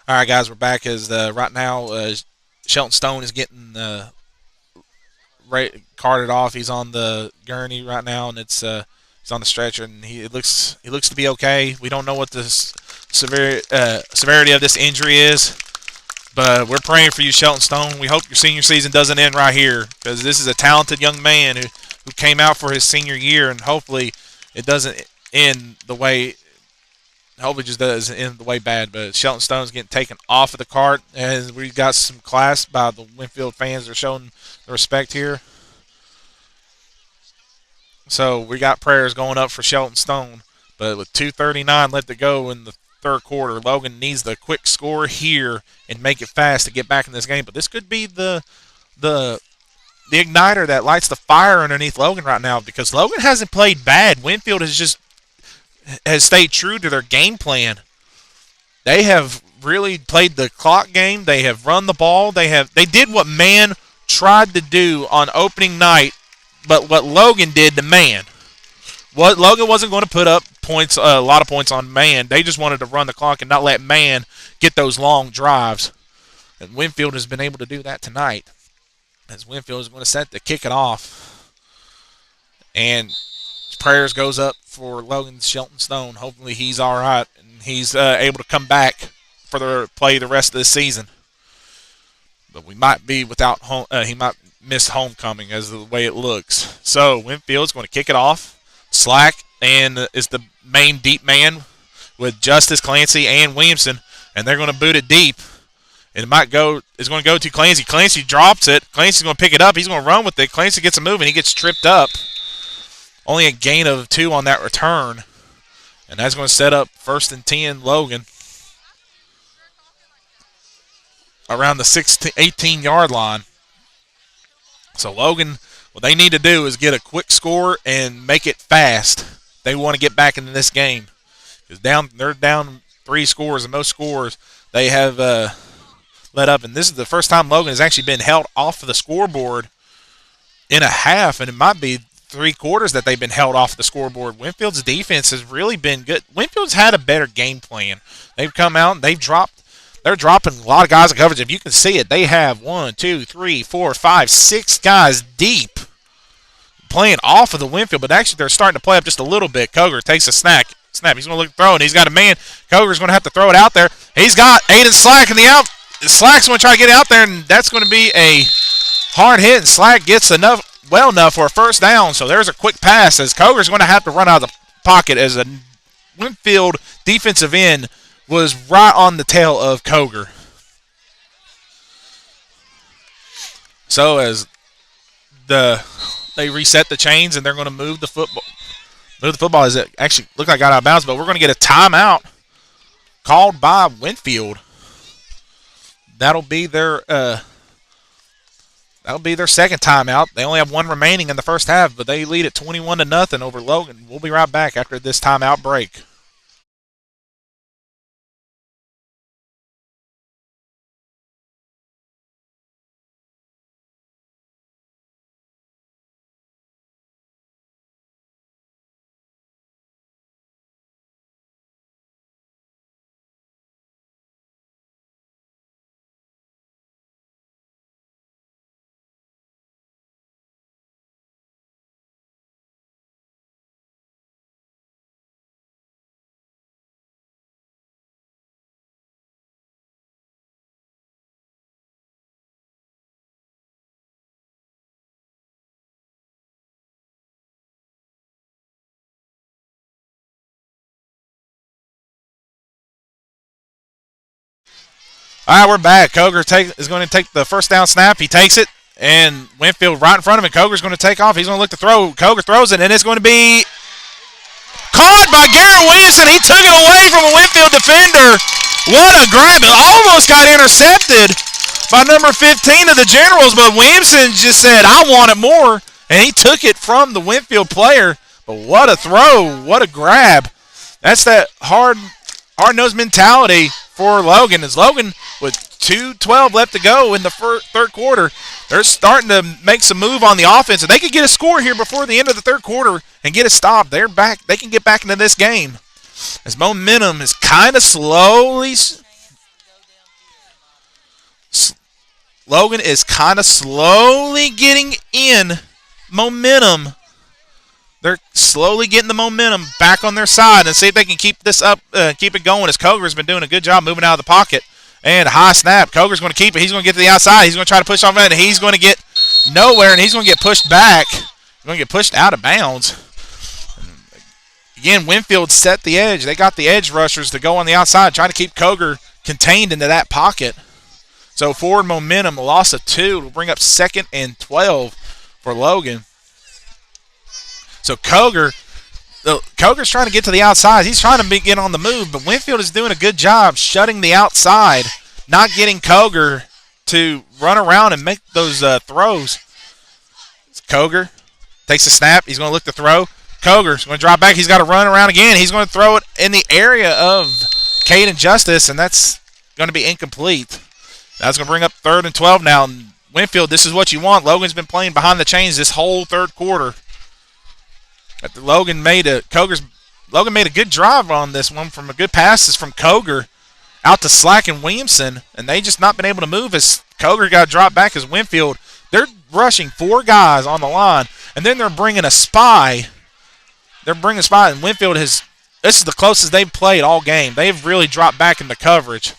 Speaker 1: All right, guys, we're back as right now Shelton Stone is getting carted off. He's on the gurney right now, and he's on the stretcher, and he looks to be okay. We don't know what the severity of this injury is, but we're praying for you, Shelton Stone. We hope your senior season doesn't end right here, because this is a talented young man who came out for his senior year, and hopefully it doesn't end the way. Hopefully, just doesn't end the way bad. But Shelton Stone's getting taken off of the cart, and we got some class by the Winfield fans. They're showing the respect here. So we got prayers going up for Shelton Stone. But with 2:39 left to go in the third quarter, Logan needs the quick score here and make it fast to get back in this game. But this could be the igniter that lights the fire underneath Logan right now, because Logan hasn't played bad. Winfield has stayed true to their game plan. They have really played the clock game. They have run the ball. They did what man tried to do on opening night, but what Logan did to man. What Logan wasn't going to put up points, a lot of points on man. They just wanted to run the clock and not let man get those long drives. And Winfield has been able to do that tonight, as Winfield is going to set to kick it off. And prayers goes up for Logan Shelton Stone. Hopefully he's all right and he's able to come back for play the rest of the season. But we might be without home. He might miss homecoming as the way it looks. So Winfield's going to kick it off. Slack and is the main deep man with Justice, Clancy, and Williamson, and they're going to boot it deep. And it's going to go to Clancy. Clancy drops it. Clancy's going to pick it up. He's going to run with it. Clancy gets a move and he gets tripped up. Only a gain of 2 on that return. And that's going to set up 1st and 10 Logan around the 18-yard line. So Logan, what they need to do is get a quick score and make it fast. They want to get back into this game. Because they're down 3 scores, and most scores they have let up. And this is the first time Logan has actually been held off of the scoreboard in a half, and it might be 3 quarters that they've been held off the scoreboard. Winfield's defense has really been good. Winfield's had a better game plan. They've come out and they're dropping a lot of guys in coverage. If you can see it, they have 1, 2, 3, 4, 5, 6 guys deep playing off of the Winfield, but actually they're starting to play up just a little bit. Koger takes a snap. He's going to look to throw, and he's got a man. Koger's going to have to throw it out there. He's got Aiden Slack in the out. Slack's going to try to get it out there, and that's going to be a hard hit, and Slack gets enough for a first down. So there's a quick pass as Koger's going to have to run out of the pocket as a Winfield defensive end was right on the tail of Koger. So as they reset the chains and they're going to move the football. Move the football as it actually looked like it got out of bounds, but we're going to get a timeout called by Winfield. That'll be their second timeout. They only have 1 remaining in the first half, but they lead at 21-0 over Logan. We'll be right back after this timeout break. All right, we're back. Koger is going to take the first down snap. He takes it, and Winfield right in front of him. Koger's going to take off. He's going to look to throw. Koger throws it, and it's going to be caught by Garrett Williamson. He took it away from a Winfield defender. What a grab. It almost got intercepted by number 15 of the Generals, but Williamson just said, I want it more, and he took it from the Winfield player. But what a throw. What a grab. That's that hard-nosed mentality for Logan. As Logan, with 2:12 left to go in the third quarter, they're starting to make some move on the offense. If they could get a score here before the end of the third quarter and get a stop, they're back. They can get back into this game. As momentum is kind of slowly Logan is kind of slowly getting in momentum. They're slowly getting the momentum back on their side and see if they can keep this up, keep it going as Koger's been doing a good job moving out of the pocket. And a high snap. Koger's going to keep it. He's going to get to the outside. He's going to try to push off that, and he's going to get nowhere, and he's going to get pushed back. He's going to get pushed out of bounds. Again, Winfield set the edge. They got the edge rushers to go on the outside, trying to keep Koger contained into that pocket. So forward momentum, a loss of 2 will bring up 2nd and 12 for Logan. So Koger's trying to get to the outside. He's trying to get on the move, but Winfield is doing a good job shutting the outside, not getting Koger to run around and make those throws. Koger takes a snap. He's going to look to throw. Koger's going to drop back. He's got to run around again. He's going to throw it in the area of Caden Justice, and that's going to be incomplete. That's going to bring up 3rd and 12 now. And Winfield, this is what you want. Logan's been playing behind the chains this whole 3rd quarter. Logan made a good drive on this one from a good passes from Koger out to Slack and Williamson, and they just not been able to move as Koger got dropped back as Winfield. They're rushing 4 guys on the line, and then they're bringing a spy. And Winfield this is the closest they've played all game. They've really dropped back into coverage.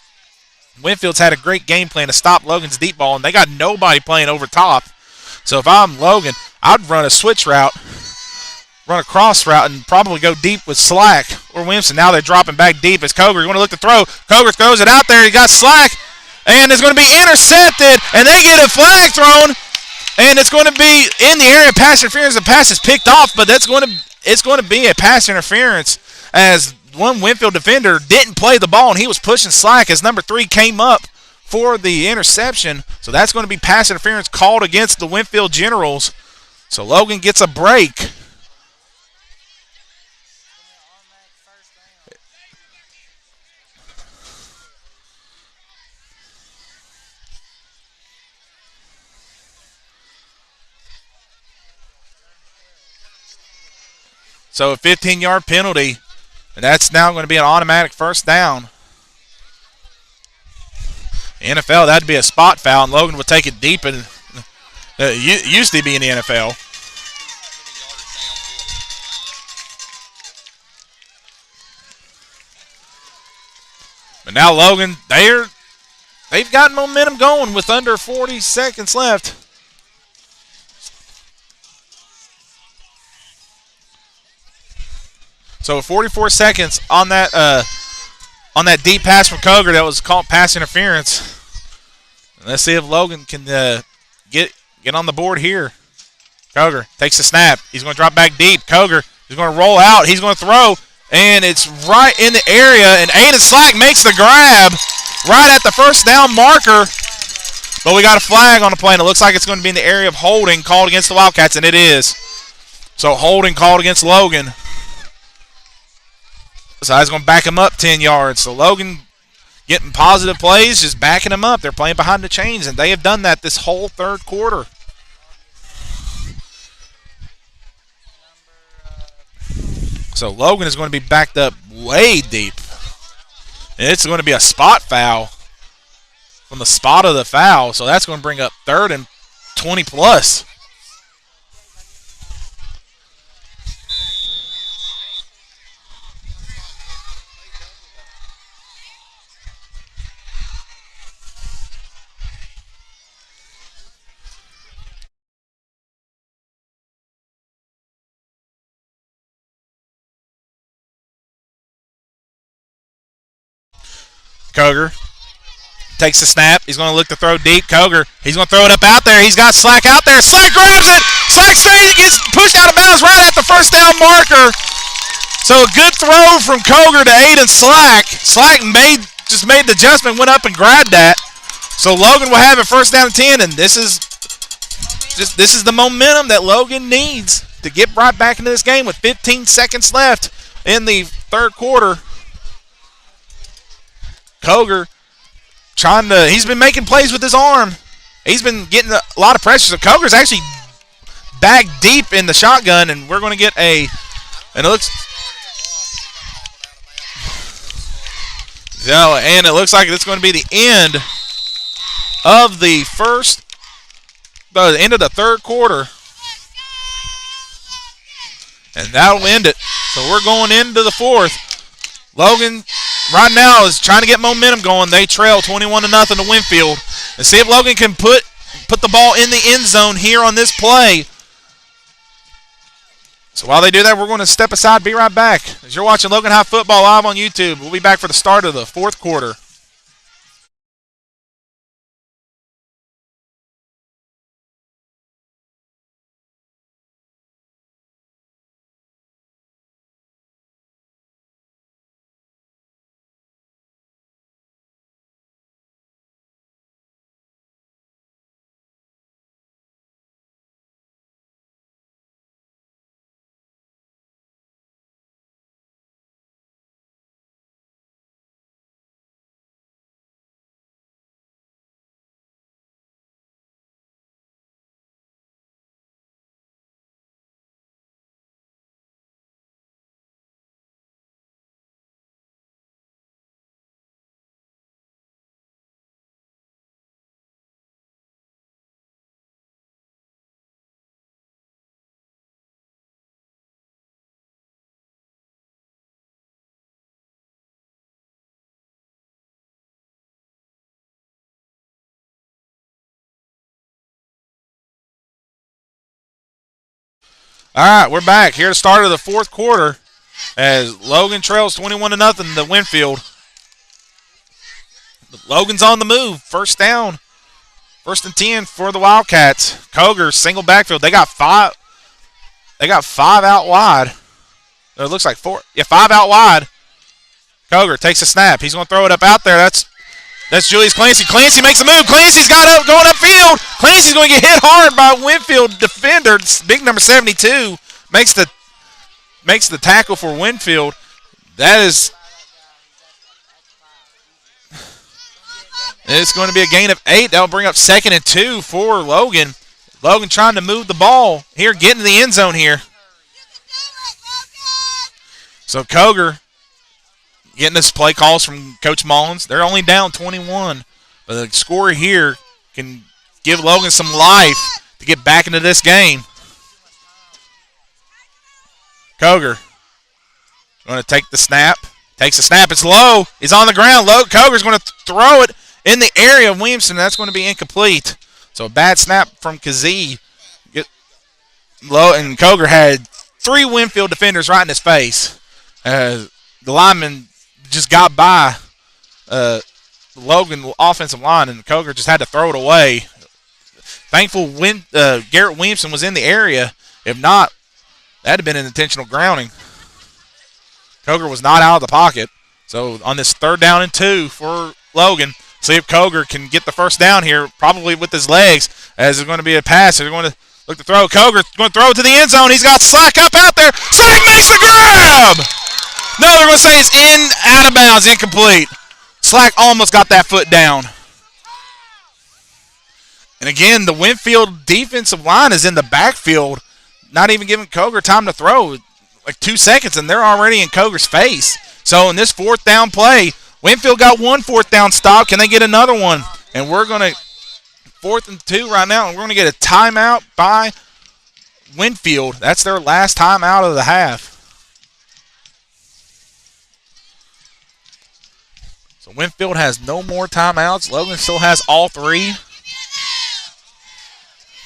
Speaker 1: Winfield's had a great game plan to stop Logan's deep ball, and they got nobody playing over top. So if I'm Logan, I'd run a switch route, run a cross route, and probably go deep with Slack or Williamson. Now they're dropping back deep as Koger going to look to throw. Koger throws it out there. He got Slack, and it's going to be intercepted, and they get a flag thrown, and it's going to be in the area of pass interference. The pass is picked off, but it's going to be a pass interference as one Winfield defender didn't play the ball, and he was pushing Slack as number 3 came up for the interception. So that's going to be pass interference called against the Winfield Generals. So Logan gets a break. So a 15-yard penalty, and that's now going to be an automatic first down. NFL, that'd be a spot foul, and Logan would take it deep, and used to be in the NFL. But now Logan, they've got momentum going with under 40 seconds left. So 44 seconds on that deep pass from Koger that was called pass interference. And let's see if Logan can get on the board here. Koger takes the snap. He's going to drop back deep. Koger is going to roll out. He's going to throw, and it's right in the area. And Aiden Slack makes the grab right at the first down marker. But we got a flag on the play, and it looks like it's going to be in the area of holding called against the Wildcats, and it is. So holding called against Logan. So he's going to back him up 10 yards. So Logan getting positive plays, just backing him up. They're playing behind the chains, and they have done that this whole 3rd quarter. So Logan is going to be backed up way deep. And it's going to be a spot foul from the spot of the foul. So that's going to bring up 3rd and 20 plus. Koger takes the snap. He's going to look to throw deep. Koger, he's going to throw it up out there. He's got Slack out there. Slack grabs it. Slack stays, gets pushed out of bounds right at the first down marker. So a good throw from Koger to Aiden Slack. Slack just made the adjustment, went up and grabbed that. So Logan will have it first down and 10, and this is the momentum that Logan needs to get right back into this game with 15 seconds left in the 3rd quarter. Koger he's been making plays with his arm. He's been getting a lot of pressure. So Koger's actually back deep in the shotgun, and we're going to get and it looks like it's going to be the end of the end of the third quarter. And that'll end it. So we're going into the fourth. Logan right now is trying to get momentum going. They trail 21-0 to Winfield. And see if Logan can put the ball in the end zone here on this play. So while they do that, we're going to step aside, be right back. As you're watching Logan High Football live on YouTube, we'll be back for the start of the fourth quarter. All right, we're back here to start of the fourth quarter as Logan trails 21-0 to Winfield. Logan's on the move. First down. First and 10 for the Wildcats. Koger, single backfield. They got five out wide. It looks like four. Yeah, five out wide. Koger takes a snap. He's going to throw it up out there. That's Julius Clancy. Clancy makes a move. Clancy's got up, going upfield. Clancy's going to get hit hard by a Winfield defender. Big number 72 makes the tackle for Winfield. It's going to be a gain of 8. That'll bring up 2nd and 2 for Logan. Logan trying to move the ball here, getting to the end zone here. So Koger getting this play calls from Coach Mullins. They're only down 21. But the score here can give Logan some life to get back into this game. Koger going to take the snap. Takes the snap. It's low. He's on the ground. Koger's going to throw it in the area of Williamson. That's going to be incomplete. So a bad snap from Kazee. And Koger had 3 Winfield defenders right in his face. The lineman just got by Logan offensive line, and Koger just had to throw it away. Thankful Garrett Williamson was in the area. If not, that would have been an intentional grounding. Koger was not out of the pocket. So on this 3rd down and 2 for Logan, see if Koger can get the first down here, probably with his legs, as it's going to be a pass. They're going to look to throw. Koger's going to throw it to the end zone. He's got Slack up out there. Slack makes the grab! No, they're going to say it's out of bounds, incomplete. Slack almost got that foot down. And again, the Winfield defensive line is in the backfield, not even giving Koger time to throw. Like 2 seconds, and they're already in Koger's face. So in this 4th down play, Winfield got 1 4th down stop. Can they get another one? And we're going to 4th and 2 right now, and we're going to get a timeout by Winfield. That's their last timeout of the half. So Winfield has no more timeouts. Logan still has all 3.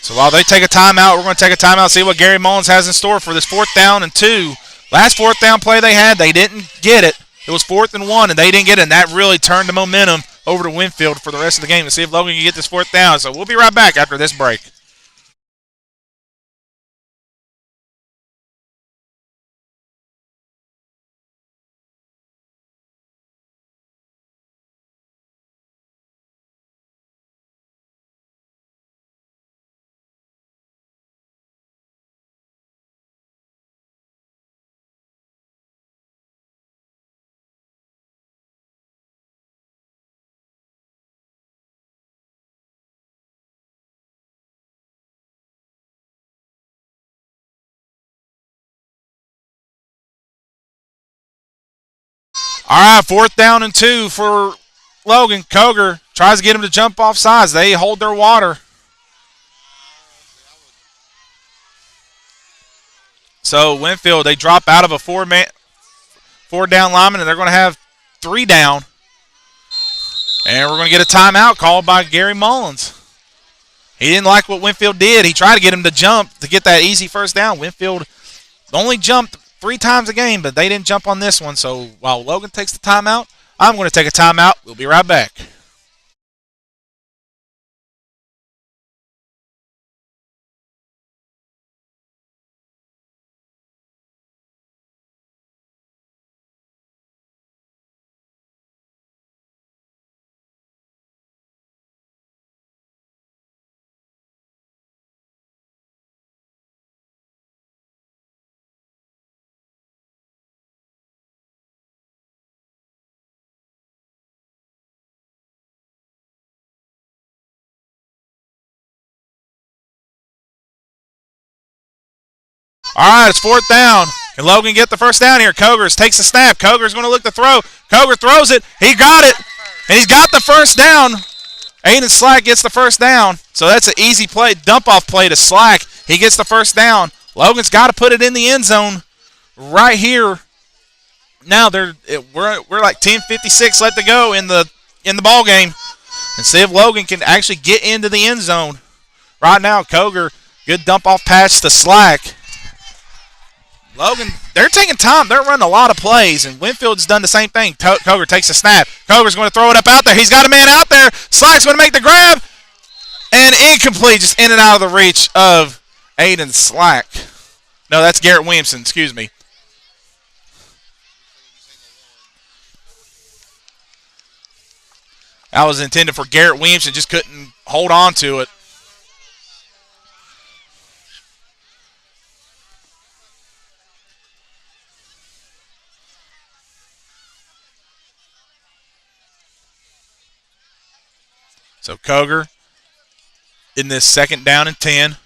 Speaker 1: So while they take a timeout, we're going to take a timeout, see what Gary Mullins has in store for this 4th down and 2. Last 4th down play they had, they didn't get it. It was 4th and 1, and they didn't get it, and that really turned the momentum over to Winfield for the rest of the game to see if Logan can get this 4th down. So we'll be right back after this break. All right, 4th down and 2 for Logan. Koger tries to get him to jump off sides. They hold their water. So Winfield, they drop out of a four down lineman, and they're going to have 3 down. And we're going to get a timeout called by Gary Mullins. He didn't like what Winfield did. He tried to get him to jump to get that easy first down. Winfield only jumped 3 times a game, but they didn't jump on this one. So while Logan takes the timeout, I'm going to take a timeout. We'll be right back. All right, it's 4th down. Can Logan get the first down here? Kogers takes the snap. Kogers going to look to throw. Koger throws it. He got it. And he's got the first down. Aiden Slack gets the first down. So that's an easy play, dump-off play to Slack. He gets the first down. Logan's got to put it in the end zone right here. Now we're like 10:56 left to go in the ball game. And see if Logan can actually get into the end zone. Right now, Koger, good dump-off pass to Slack. Logan, they're taking time. They're running a lot of plays, and Winfield's done the same thing. Koger takes a snap. Koger's going to throw it up out there. He's got a man out there. Slack's going to make the grab, and incomplete, just in and out of the reach of Aiden Slack. No, that's Garrett Williamson. Excuse me. That was intended for Garrett Williamson. Just couldn't hold on to it. So Koger in this 2nd down and 10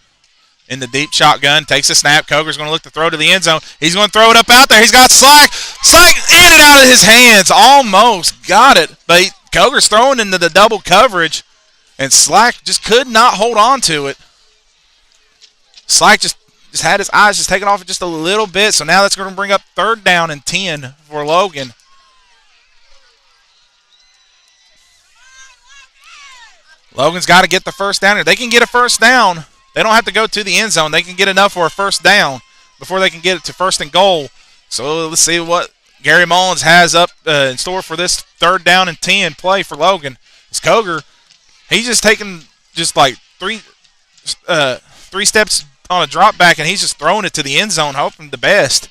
Speaker 1: in the deep shotgun, takes a snap. Koger's going to look to throw to the end zone. He's going to throw it up out there. He's got Slack. Slack in and out of his hands. Almost got it. But Koger's throwing into the double coverage, and Slack just could not hold on to it. Slack just had his eyes just taken off it just a little bit. So now that's going to bring up 3rd down and 10 for Logan. Logan's got to get the first down here. They can get a first down. They don't have to go to the end zone. They can get enough for a first down before they can get it to 1st and goal. So let's see what Gary Mullins has up in store for this 3rd down and 10 play for Logan. It's Koger. He's just taking just like three steps on a drop back, and he's just throwing it to the end zone, hoping the best.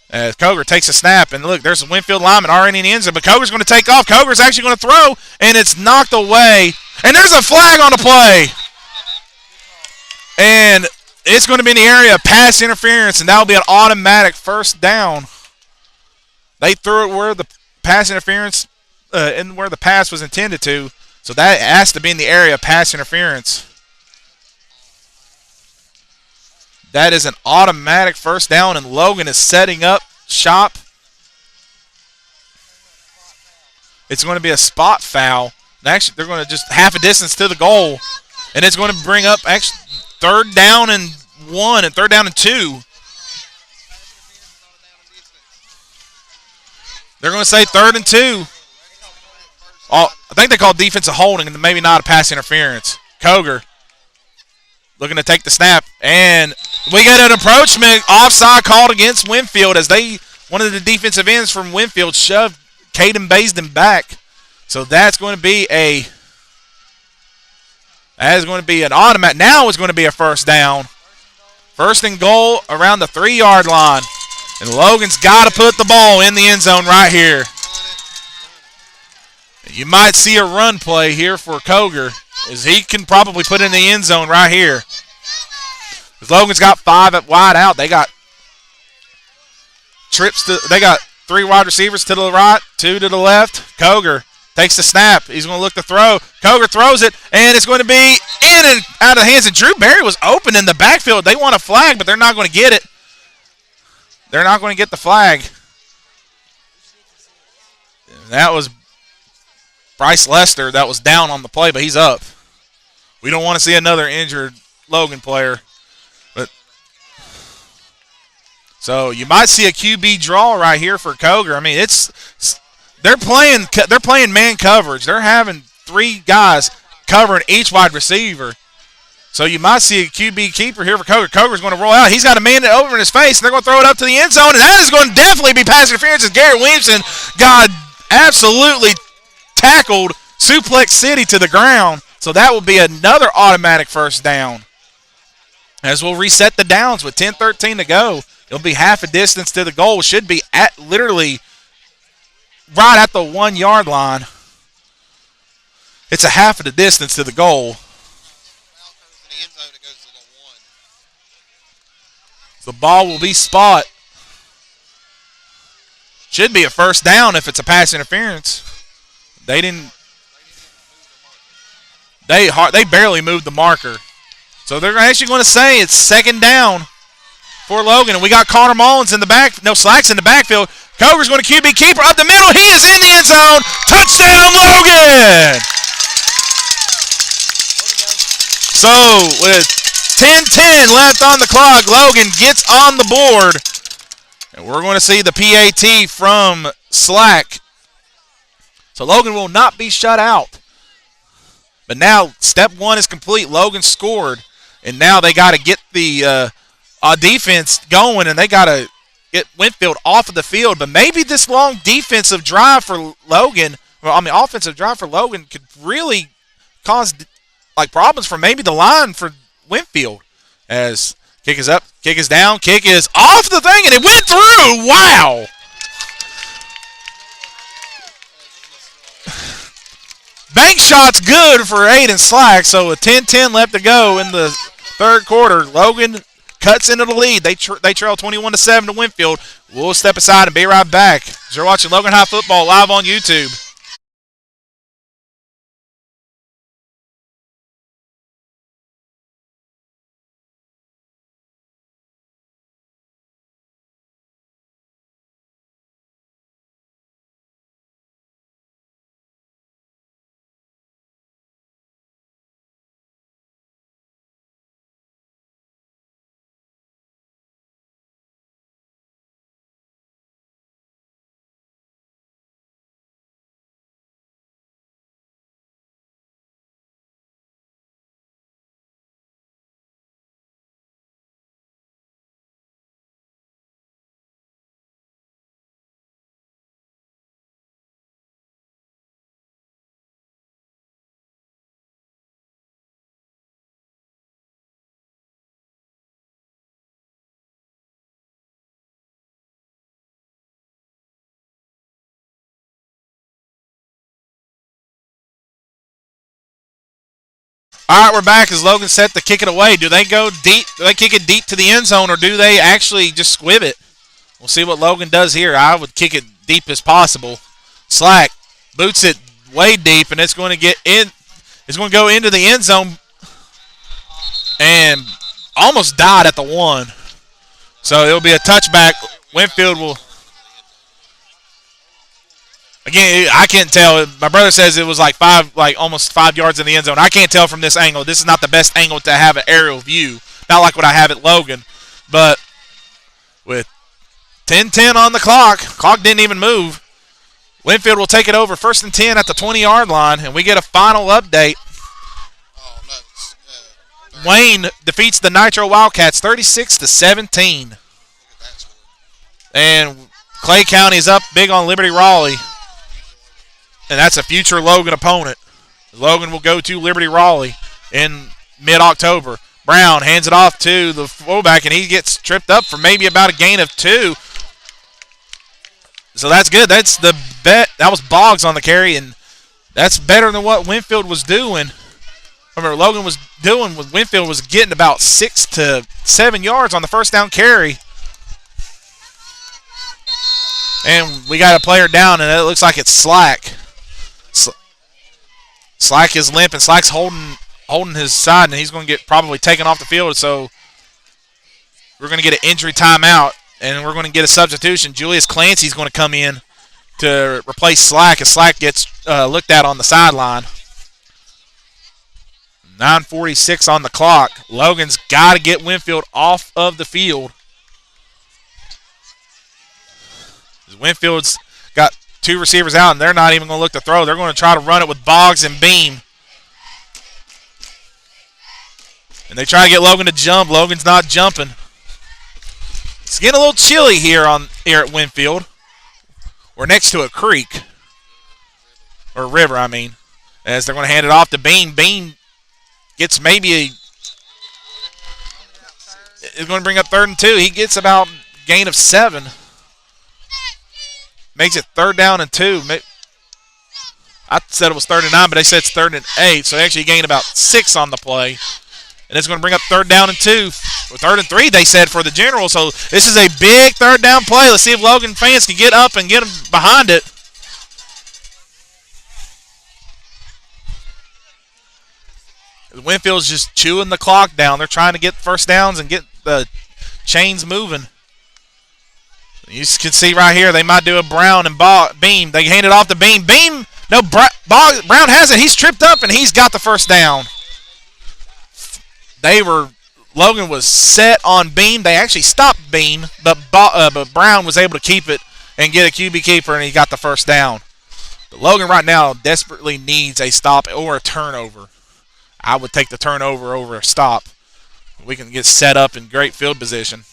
Speaker 1: As Koger takes a snap, and look, there's a Winfield lineman already in the end zone, but Koger's going to take off. Koger's actually going to throw, and it's knocked away. And there's a flag on the play. And it's going to be in the area of pass interference, and that will be an automatic first down. They threw it where the pass interference and where the pass was intended to, so that has to be in the area of pass interference. That is an automatic first down, and Logan is setting up shop. It's going to be a spot foul. Actually, they're going to just half a distance to the goal, and it's going to bring up actually 3rd down and 1 and 3rd down and 2. They're going to say 3rd and 2. Oh, I think they call defensive holding and maybe not a pass interference. Koger looking to take the snap, and we get an approachment offside called against Winfield as one of the defensive ends from Winfield shoved Caden Baisden back. So that's going to be an automatic. Now it's going to be a first down. 1st and goal around the 3-yard line. And Logan's got to put the ball in the end zone right here. You might see a run play here for Koger, as he can probably put it in the end zone right here. Because Logan's got 5 at wide out. They got they got 3 wide receivers to the right, 2 to the left. Koger takes the snap. He's going to look to throw. Koger throws it, and it's going to be in and out of the hands. And Drew Berry was open in the backfield. They want a flag, but they're not going to get it. They're not going to get the flag. That was Bryce Lester that was down on the play, but he's up. We don't want to see another injured Logan player. But so you might see a QB draw right here for Coger. I mean, they're playing man coverage. They're having 3 guys covering each wide receiver. So you might see a QB keeper here for Coger. Coger's going to roll out. He's got a man over in his face, and they're going to throw it up to the end zone, and that is going to definitely be pass interference as Garrett Williamson got absolutely tackled Suplex City to the ground. So that will be another automatic first down. As we'll reset the downs with 10:13 to go. It'll be half a distance to the goal. Should be at literally right at the 1 yard line. It's a half of the distance to the goal. The ball will be spot. Should be a first down if it's a pass interference. They didn't. They barely moved the marker. So they're actually going to say it's second down for Logan. And we got Connor Mullins in the back. No, Slack's in the backfield. Coger's going to QB keeper up the middle. He is in the end zone. Touchdown, Logan! So with 10:10 left on the clock, Logan gets on the board. And we're going to see the PAT from Slack. So Logan will not be shut out. But now step 1 is complete. Logan scored. And now they got to get the defense going, and they got to get Winfield off of the field. But maybe this long defensive drive for Logan, offensive drive for Logan could really cause problems for maybe the line for Winfield. As kick is up, kick is down, kick is off the thing, and it went through. Wow. Bank shot's good for Aiden Slack. So with 10:10 left to go in the third quarter, Logan cuts into the lead. They trail 21-7 to Winfield. We'll step aside and be right back. You're watching Logan High Football live on YouTube. All right, we're back as Logan set to kick it away. Do they go deep? Do they kick it deep to the end zone, or do they actually just squib it? We'll see what Logan does here. I would kick it deep as possible. Slack boots it way deep, and it's going to get in. It's going to go into the end zone and almost died at the 1. So it'll be a touchback. Winfield will. Again, I can't tell. My brother says it was almost 5 yards in the end zone. I can't tell from this angle. This is not the best angle to have an aerial view. Not like what I have at Logan. But with 10:10 on the clock didn't even move. Winfield will take it over 1st and 10 at the 20-yard line, and we get a final update. Wayne defeats the Nitro Wildcats 36-17. And Clay County is up big on Liberty Raleigh. And that's a future Logan opponent. Logan will go to Liberty Raleigh in mid-October. Brown hands it off to the fullback, and he gets tripped up for maybe about a gain of 2. So that's good. That's the bet. That was Boggs on the carry, and that's better than what Winfield was doing. Remember, Logan was doing with Winfield was getting about 6 to 7 yards on the first down carry. And we got a player down, and it looks like it's Slack. Slack is limp, and Slack's holding his side, and he's going to get probably taken off the field. So we're going to get an injury timeout, and we're going to get a substitution. Julius Clancy's going to come in to replace Slack as Slack gets looked at on the sideline. 9:46 on the clock. Logan's got to get Winfield off of the field. Winfield's got two receivers out, and they're not even going to look to throw. They're going to try to run it with Boggs and Beam. And they try to get Logan to jump. Logan's not jumping. It's getting a little chilly here at Winfield. We're next to a creek. Or a river, I mean. As they're going to hand it off to Beam. Beam gets maybe is going to bring up 3rd and 2. He gets about a gain of 7. Makes it 3rd down and 2. I said it was 3rd and 9, but they said it's 3rd and 8. So they actually gained about 6 on the play. And it's going to bring up 3rd down and 2. Or 3rd and 3, they said, for the General. So this is a big 3rd down play. Let's see if Logan fans can get up and get them behind it. Winfield's just chewing the clock down. They're trying to get first downs and get the chains moving. You can see right here, they might do a Brown and Beam. They hand it off to Beam. Beam, no, Brown has it. He's tripped up, and he's got the first down. Logan was set on Beam. They actually stopped Beam, but Brown was able to keep it and get a QB keeper, and he got the first down. But Logan right now desperately needs a stop or a turnover. I would take the turnover over a stop. We can get set up in great field position.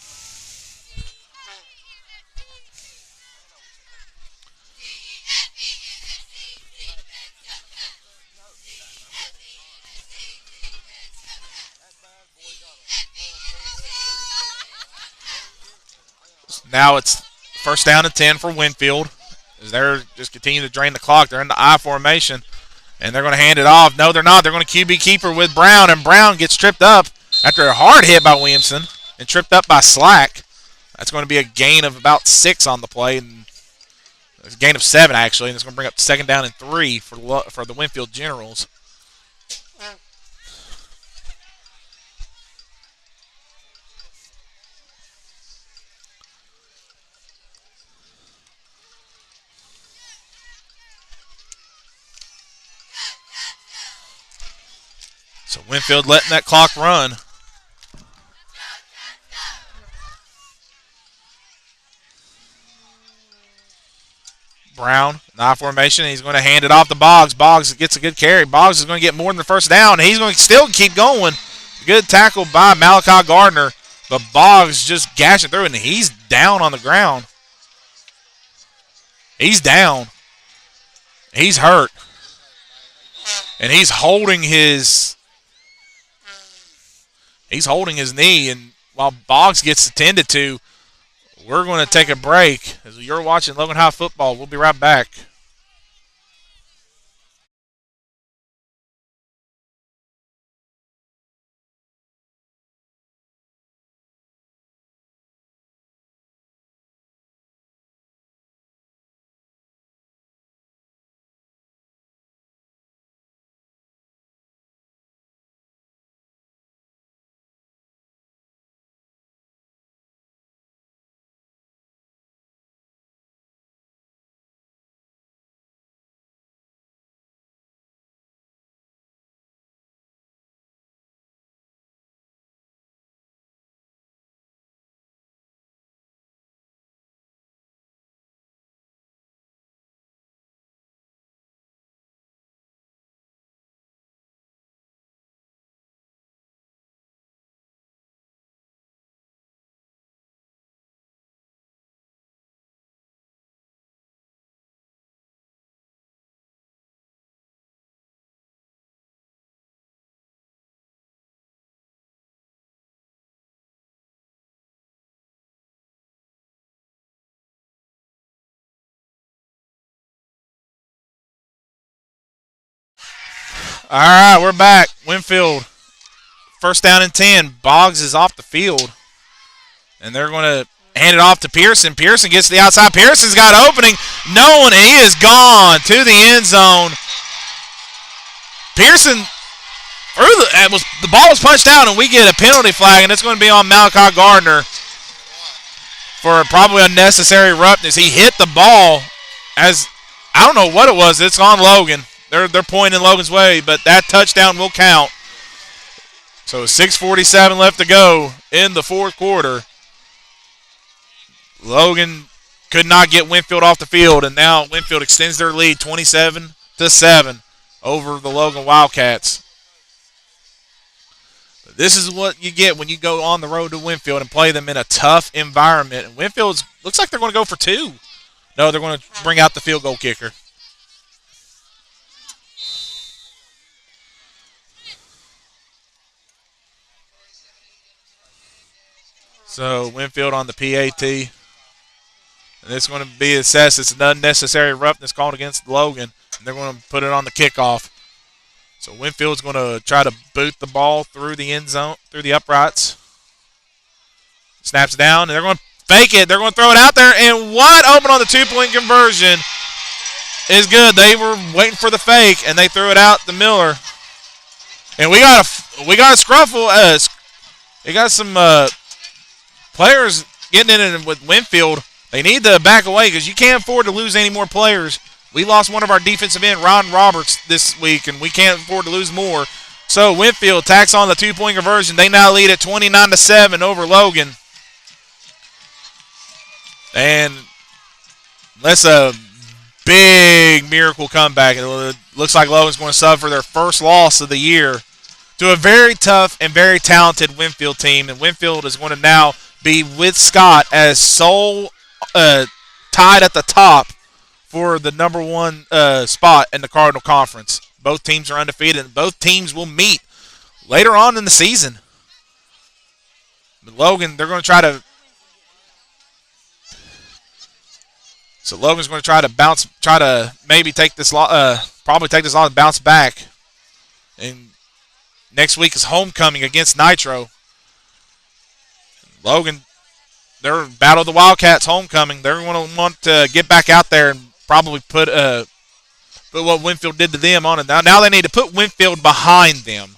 Speaker 1: Now it's 1st down and 10 for Winfield. As they're just continuing to drain the clock. They're in the I formation. And they're going to hand it off. No, they're not. They're going to QB keeper with Brown. And Brown gets tripped up after a hard hit by Williamson and tripped up by Slack. That's going to be a gain of about 6 on the play. And it's a gain of 7, actually. And it's going to bring up 2nd down and 3 for the Winfield Generals. So Winfield letting that clock run. Brown, I formation, and he's going to hand it off to Boggs. Boggs gets a good carry. Boggs is going to get more than the first down, and he's going to still keep going. Good tackle by Malachi Gardner, but Boggs just gashing through, and he's down on the ground. He's down. He's hurt. And he's holding his knee, and while Boggs gets attended to, we're going to take a break. As you're watching Logan High Football, we'll be right back. All right, we're back. Winfield, 1st down and 10. Boggs is off the field. And they're going to hand it off to Pearson. Pearson gets to the outside. Pearson's got an opening. No one. He is gone to the end zone. Pearson, the ball was punched out, and we get a penalty flag, and it's going to be on Malachi Gardner for probably unnecessary roughness. He hit the ball as I don't know what it was. It's on Logan. They're pointing Logan's way, but that touchdown will count. So 6:47 left to go in the fourth quarter. Logan could not get Winfield off the field, and now Winfield extends their lead 27-7 over the Logan Wildcats. This is what you get when you go on the road to Winfield and play them in a tough environment. And Winfield looks like they're going to go for two. No, they're going to bring out the field goal kicker. So Winfield on the PAT. And it's going to be assessed. It's an unnecessary roughness called against Logan. And they're going to put it on the kickoff. So Winfield's going to try to boot the ball through the end zone, through the uprights. Snaps down, and they're going to fake it. They're going to throw it out there, and wide open on the two-point conversion is good. They were waiting for the fake, and they threw it out to Miller. And we got a scruffle. They got some players getting in it with Winfield. They need to back away because you can't afford to lose any more players. We lost one of our defensive end, Ron Roberts, this week, and we can't afford to lose more. So Winfield tacks on the two-point conversion. They now lead at 29-7 over Logan. And that's a big miracle comeback. It looks like Logan's going to suffer their first loss of the year to a very tough and very talented Winfield team. And Winfield is going to now be with Scott as sole tied at the top for the number one spot in the Cardinal Conference. Both teams are undefeated, and both teams will meet later on in the season. But Logan, they're going to try to. So Logan's going to try to maybe take this probably take this loss and bounce back. And next week is homecoming against Nitro. Logan, they're Battle of the Wildcats homecoming. They're going to want to get back out there and probably put what Winfield did to them on it. Now they need to put Winfield behind them.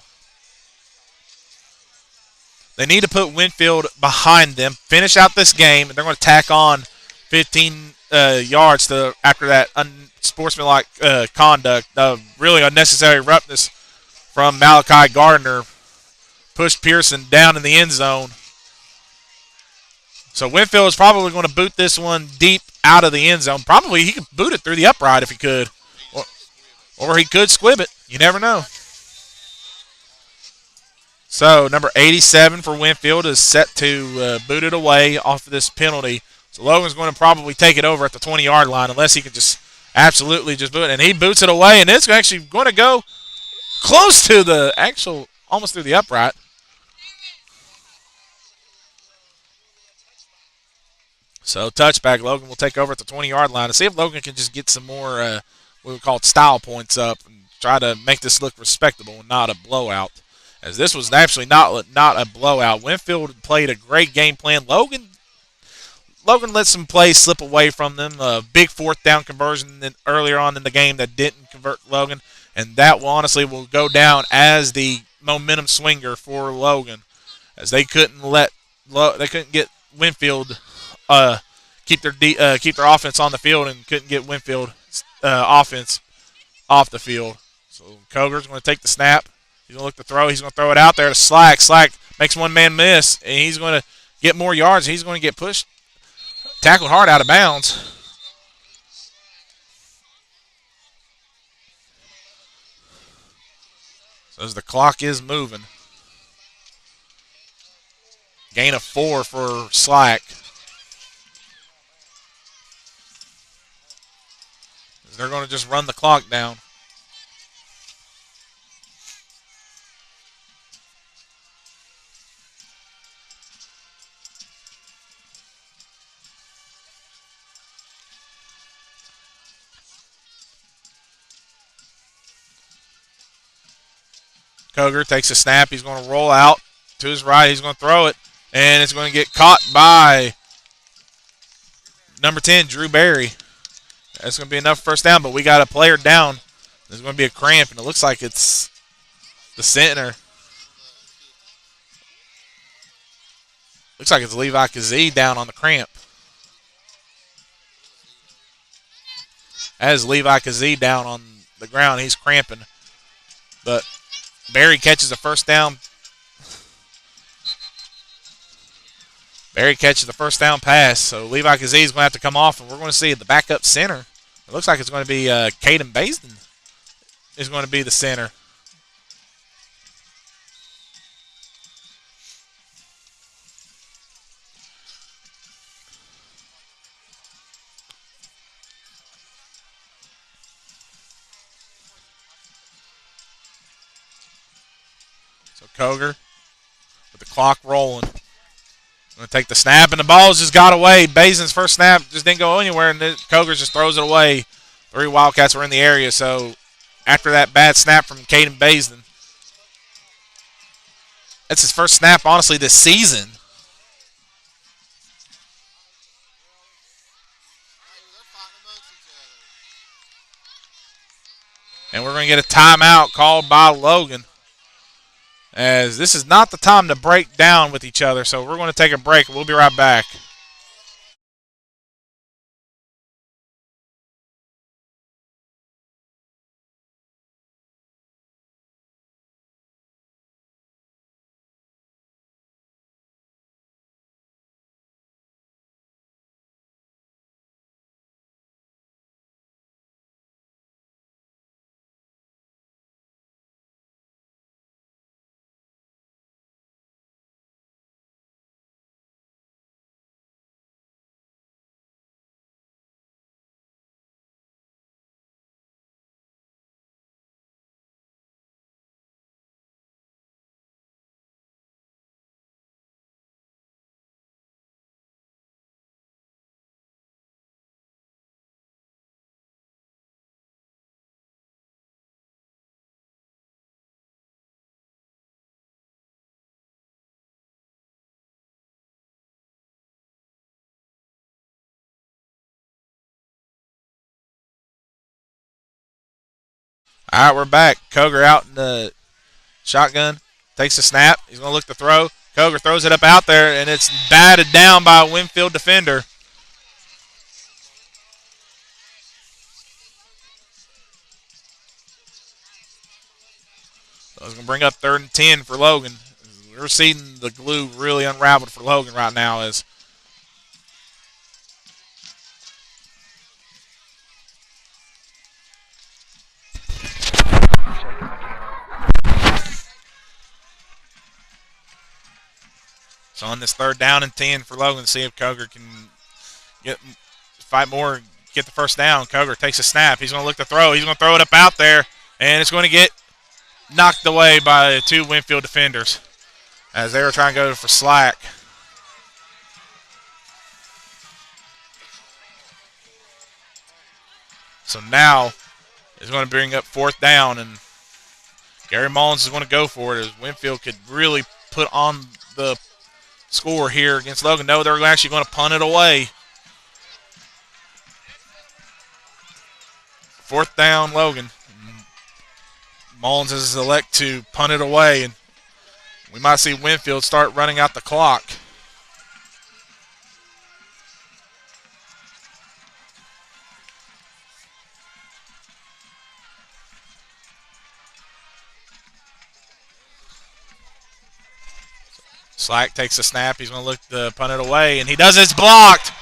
Speaker 1: They need to put Winfield behind them, finish out this game, and they're going to tack on 15 yards after that unsportsmanlike conduct. Really unnecessary roughness from Malachi Gardner. Pushed Pearson down in the end zone. So Winfield is probably going to boot this one deep out of the end zone. Probably he could boot it through the upright if he could. Or he could squib it. You never know. So number 87 for Winfield is set to boot it away off of this penalty. So Logan's going to probably take it over at the 20-yard line unless he can just absolutely just boot it. And he boots it away, and it's actually going to go close to the almost through the upright. So touchback, Logan will take over at the 20-yard line and see if Logan can just get some more what we call style points up and try to make this look respectable and not a blowout. As this was actually not a blowout. Winfield played a great game plan. Logan let some plays slip away from them. A big fourth down conversion earlier on in the game that didn't convert Logan, and that will go down as the momentum swinger for Logan, as they couldn't get Winfield keep their offense on the field and couldn't get Winfield offense off the field. So Koger's going to take the snap. He's going to look to throw. He's going to throw it out there to Slack. Slack makes one man miss, and he's going to get more yards. He's going to get pushed, tackled hard out of bounds. So as the clock is moving. Gain of 4 for Slack. They're going to just run the clock down. Koger takes a snap. He's going to roll out to his right. He's going to throw it, and it's going to get caught by number 10, Drew Berry. That's going to be enough first down, but we got a player down. There's going to be a cramp, and it looks like it's the center. Looks like it's Levi Kazee down on the cramp. As Levi Kazee down on the ground, he's cramping. But Barry catches the first down. Barry catches the first down pass, so Levi Kazee is going to have to come off, and we're going to see the backup center. It looks like it's going to be Caden Basden is going to be the center. So Koger with the clock rolling. Going to take the snap, and the ball's just got away. Basden's first snap just didn't go anywhere, and Koger just throws it away. 3 Wildcats were in the area, so after that bad snap from Caden Basden, that's his first snap, honestly, this season. And we're going to get a timeout called by Logan, as this is not the time to break down with each other. So we're going to take a break. We'll be right back. All right, we're back. Koger out in the shotgun. Takes the snap. He's going to look to throw. Koger throws it up out there, and it's batted down by a Winfield defender. So it's going to bring up 3rd and 10 for Logan. We're seeing the glue really unraveled for Logan right now as so on this 3rd down and 10 for Logan to see if Koger can fight more, get the first down. Koger takes a snap. He's going to look to throw. He's going to throw it up out there, and it's going to get knocked away by 2 Winfield defenders as they were trying to go for slack. So now it's going to bring up 4th down, and Gary Mullins is going to go for it as Winfield could really put on the score here against Logan. No, they're actually going to punt it away. 4th down, Logan. Mullins has elect to punt it away, and we might see Winfield start running out the clock. Slack takes a snap. He's going to look to punt it away, and he does. It's blocked.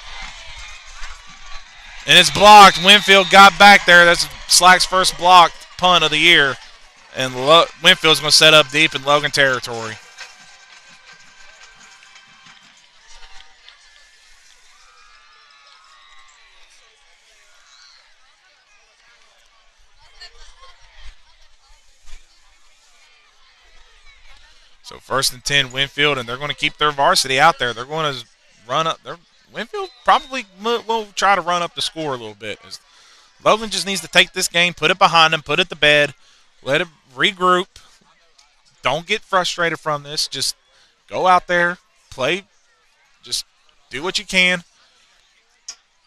Speaker 1: And it's blocked. Winfield got back there. That's Slack's first blocked punt of the year. And Winfield's going to set up deep in Logan territory. So 1st and 10, Winfield, and they're going to keep their varsity out there. They're going to run up. Winfield probably will try to run up the score a little bit. Logan just needs to take this game, put it behind him, put it to bed, let it regroup. Don't get frustrated from this. Just go out there, play, just do what you can.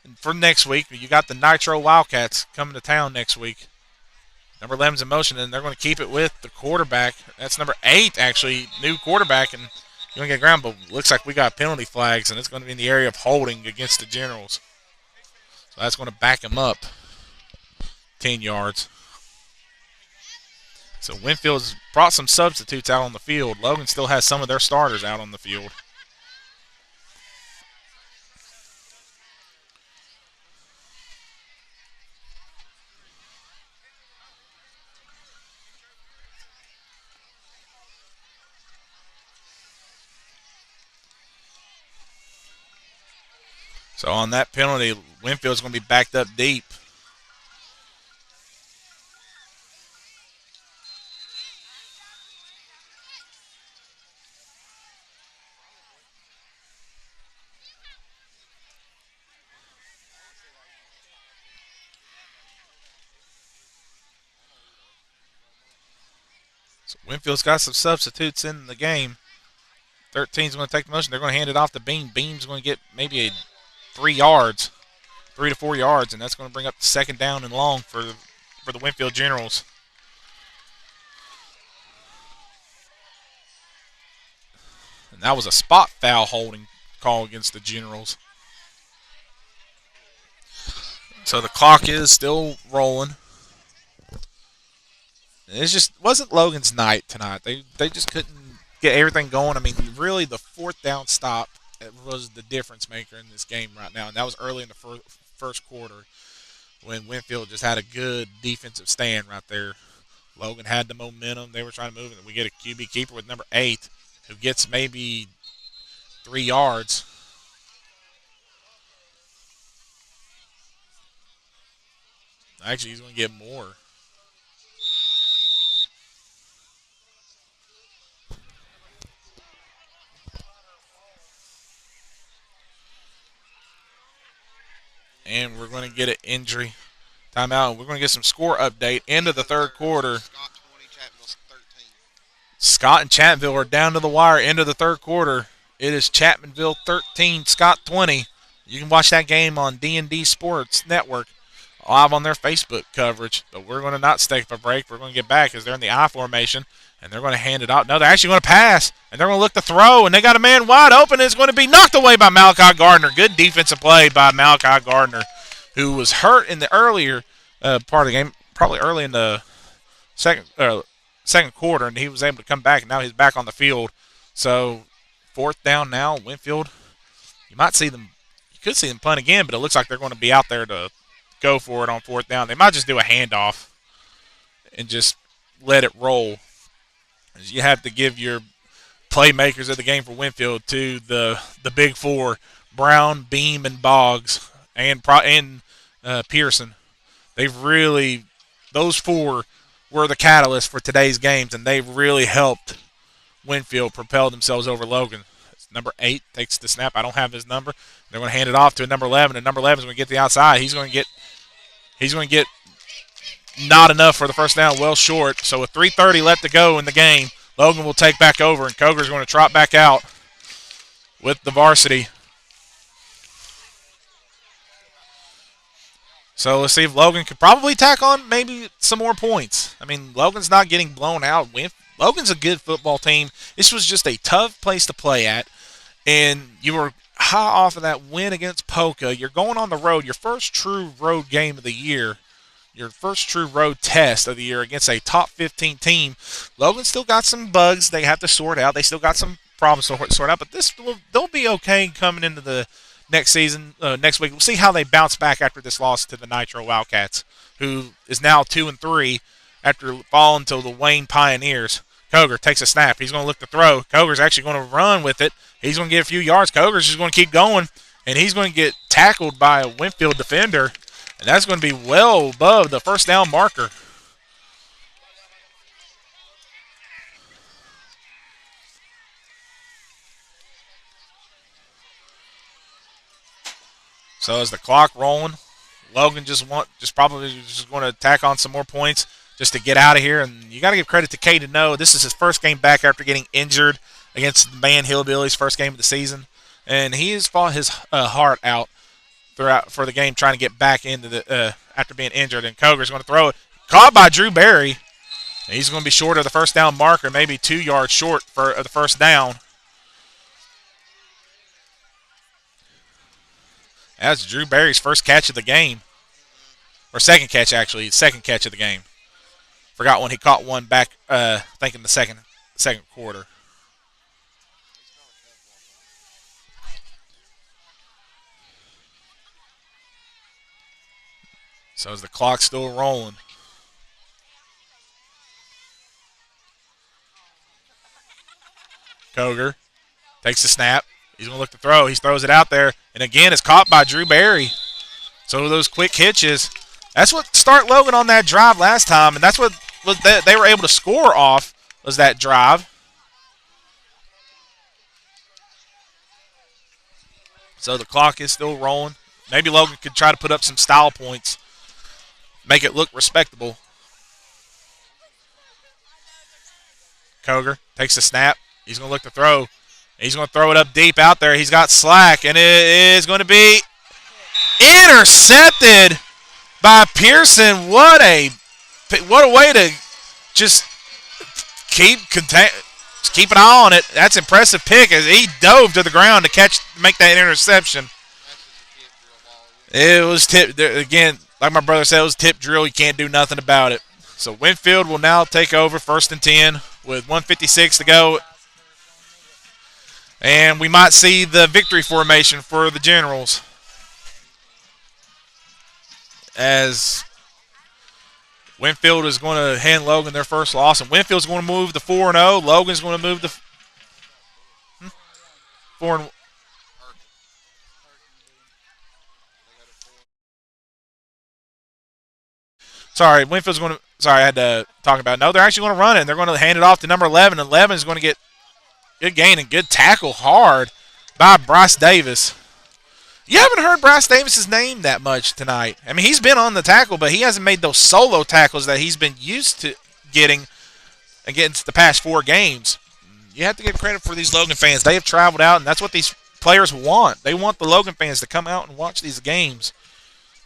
Speaker 1: And for next week, you got the Nitro Wildcats coming to town next week. Number 11's in motion, and they're going to keep it with the quarterback. That's number 8, actually, new quarterback, and you're going to get ground, but looks like we got penalty flags, and it's going to be in the area of holding against the Generals. So that's going to back him up. 10 yards. So Winfield's brought some substitutes out on the field. Logan still has some of their starters out on the field. So on that penalty, Winfield's going to be backed up deep. So Winfield's got some substitutes in the game. 13's going to take the motion. They're going to hand it off to Beam. Beam's going to get maybe a 3 yards, 3 to 4 yards, and that's going to bring up the second down and long for the Winfield Generals. And that was a spot foul holding call against the Generals. So the clock is still rolling. It just wasn't Logan's night tonight. They just couldn't get everything going. I mean, really, the fourth down stop was the difference maker in this game right now, and that was early in the first quarter when Winfield just had a good defensive stand right there. Logan had the momentum. They were trying to move it. We get a QB keeper with number 8 who gets maybe 3 yards. Actually, he's going to get more. And we're going to get an injury timeout. We're going to get some score update. End of the third quarter. Scott and Chapmanville are down to the wire. End of the third quarter. It is Chapmanville 13, Scott 20. You can watch that game on D&D Sports Network live on their Facebook coverage. But we're going to not stay for a break. We're going to get back as they're in the I formation. And they're going to hand it out. No, they're actually going to pass. And they're going to look to throw. And they got a man wide open. It's going to be knocked away by Malachi Gardner. Good defensive play by Malachi Gardner, who was hurt in the earlier part of the game, probably early in the second quarter. And he was able to come back. And now he's back on the field. So fourth down now. Winfield, you might see them. You could see them punt again, but it looks like they're going to be out there to go for it on fourth down. They might just do a handoff and just let it roll. You have to give your playmakers of the game for Winfield to the big four: Brown, Beam, and Boggs, and Pearson. They've really, those four were the catalyst for today's games, and they've really helped Winfield propel themselves over Logan. Number 8 takes the snap. I don't have his number. They're going to hand it off to number 11, and number 11 is going to get the outside. He's going to get not enough for the first down, well short. So with 3:30 left to go in the game, Logan will take back over, and Coger's going to trot back out with the varsity. So let's see if Logan could probably tack on maybe some more points. I mean, Logan's not getting blown out. Logan's a good football team. This was just a tough place to play at, and you were high off of that win against Polka. You're going on the road, your first true road game of the year. Your first true road test of the year against a top 15 team. Logan still got some bugs they have to sort out. They still got some problems to sort out, but they'll be okay coming into the next season, next week. We'll see how they bounce back after this loss to the Nitro Wildcats, who is now 2-3 after falling to the Wayne Pioneers. Coger takes a snap. He's going to look to throw. Coger's actually going to run with it. He's going to get a few yards. Coger's just going to keep going, and he's going to get tackled by a Winfield defender. And that's going to be well above the first down marker. So as the clock rolling, Logan probably going to tack on some more points just to get out of here. And you got to give credit to Caden No. This is his first game back after getting injured against the Man Hillbillies, first game of the season, and he has fought his heart out throughout for the game, trying to get back into the after being injured. And Coger's going to throw it, caught by Drew Berry. And he's going to be short of the first down marker, maybe 2 yards short for the first down. That's Drew Berry's first catch of the game. Or second catch, actually. Second catch of the game. Forgot when he caught one back, I think in the second quarter. So is the clock still rolling? Koger takes the snap. He's going to look to throw. He throws it out there. And again, it's caught by Drew Barry. So those quick hitches. That's what start Logan on that drive last time. And that's what they were able to score off was that drive. So the clock is still rolling. Maybe Logan could try to put up some style points. Make it look respectable. Koger takes the snap. He's going to look to throw. He's going to throw it up deep out there. He's got slack, and it is going to be intercepted by Pearson. What a way to just keep an eye on it. That's an impressive pick as he dove to the ground to make that interception. It was tip again, like my brother said. It was tip drill. You can't do nothing about it. So Winfield will now take over 1st and 10 with 1:56 to go. And we might see the victory formation for the Generals. As Winfield is going to hand Logan their first loss. And Winfield's going to move to 4-0. Logan's going to move to 4-1. Sorry, Winfield's going to. Sorry, I had to talk about it. No, they're actually going to run it. And they're going to hand it off to number 11. 11 is going to get good gain and good tackle hard by Bryce Davis. You haven't heard Bryce Davis's name that much tonight. I mean, he's been on the tackle, but he hasn't made those solo tackles that he's been used to getting against the past 4 games. You have to give credit for these Logan fans. They have traveled out, and that's what these players want. They want the Logan fans to come out and watch these games.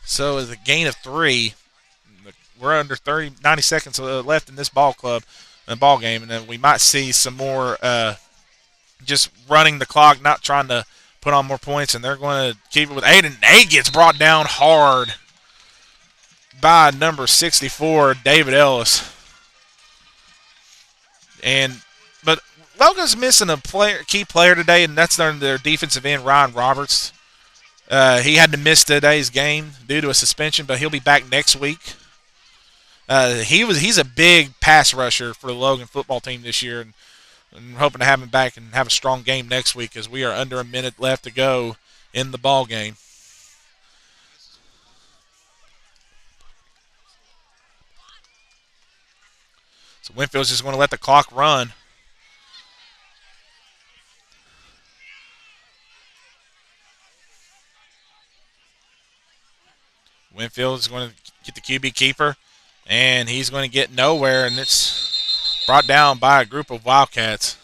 Speaker 1: So it's a gain of 3. We're under 90 seconds left in this ball game, and then we might see some more just running the clock, not trying to put on more points, and they're going to keep it with 8. And 8 gets brought down hard by number 64, David Ellis. But Logan's missing a key player today, and that's their defensive end, Ryan Roberts. He had to miss today's game due to a suspension, but he'll be back next week. He's a big pass rusher for the Logan football team this year, and I'm hoping to have him back and have a strong game next week as we are under a minute left to go in the ball game. So Winfield's just going to let the clock run. Winfield is going to get the QB keeper, and he's going to get nowhere, and it's brought down by a group of Wildcats.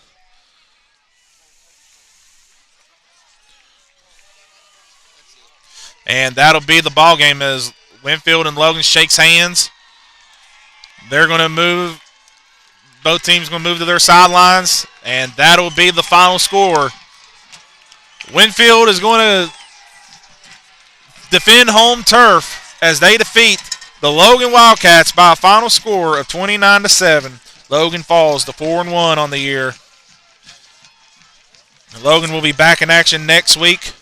Speaker 1: And that'll be the ball game as Winfield and Logan shakes hands. They're going to move. Both teams going to move to their sidelines, and that'll be the final score. Winfield is going to defend home turf as they defeat the Logan Wildcats by a final score of 29-7. Logan falls to 4-1 on the year. And Logan will be back in action next week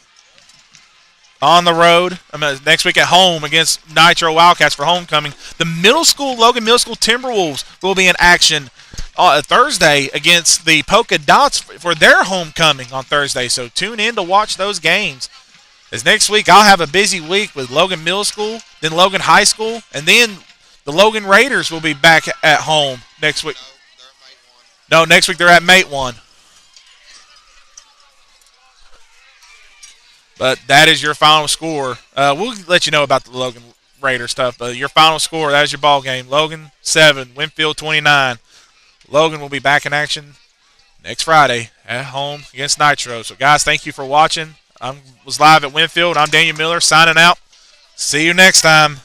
Speaker 1: on the road. Next week at home against Nitro Wildcats for homecoming. The Logan Middle School Timberwolves will be in action Thursday against the Polka Dots for their homecoming on Thursday. So tune in to watch those games. As next week I'll have a busy week with Logan Middle School, then Logan High School, and then the Logan Raiders will be back at home next week. No, next week they're at Mate 1. But that is your final score. We'll let you know about the Logan Raider stuff. But your final score, that is your ball game. Logan 7, Winfield 29. Logan will be back in action next Friday at home against Nitro. So, guys, thank you for watching. I was live at Winfield. I'm Daniel Miller signing out. See you next time.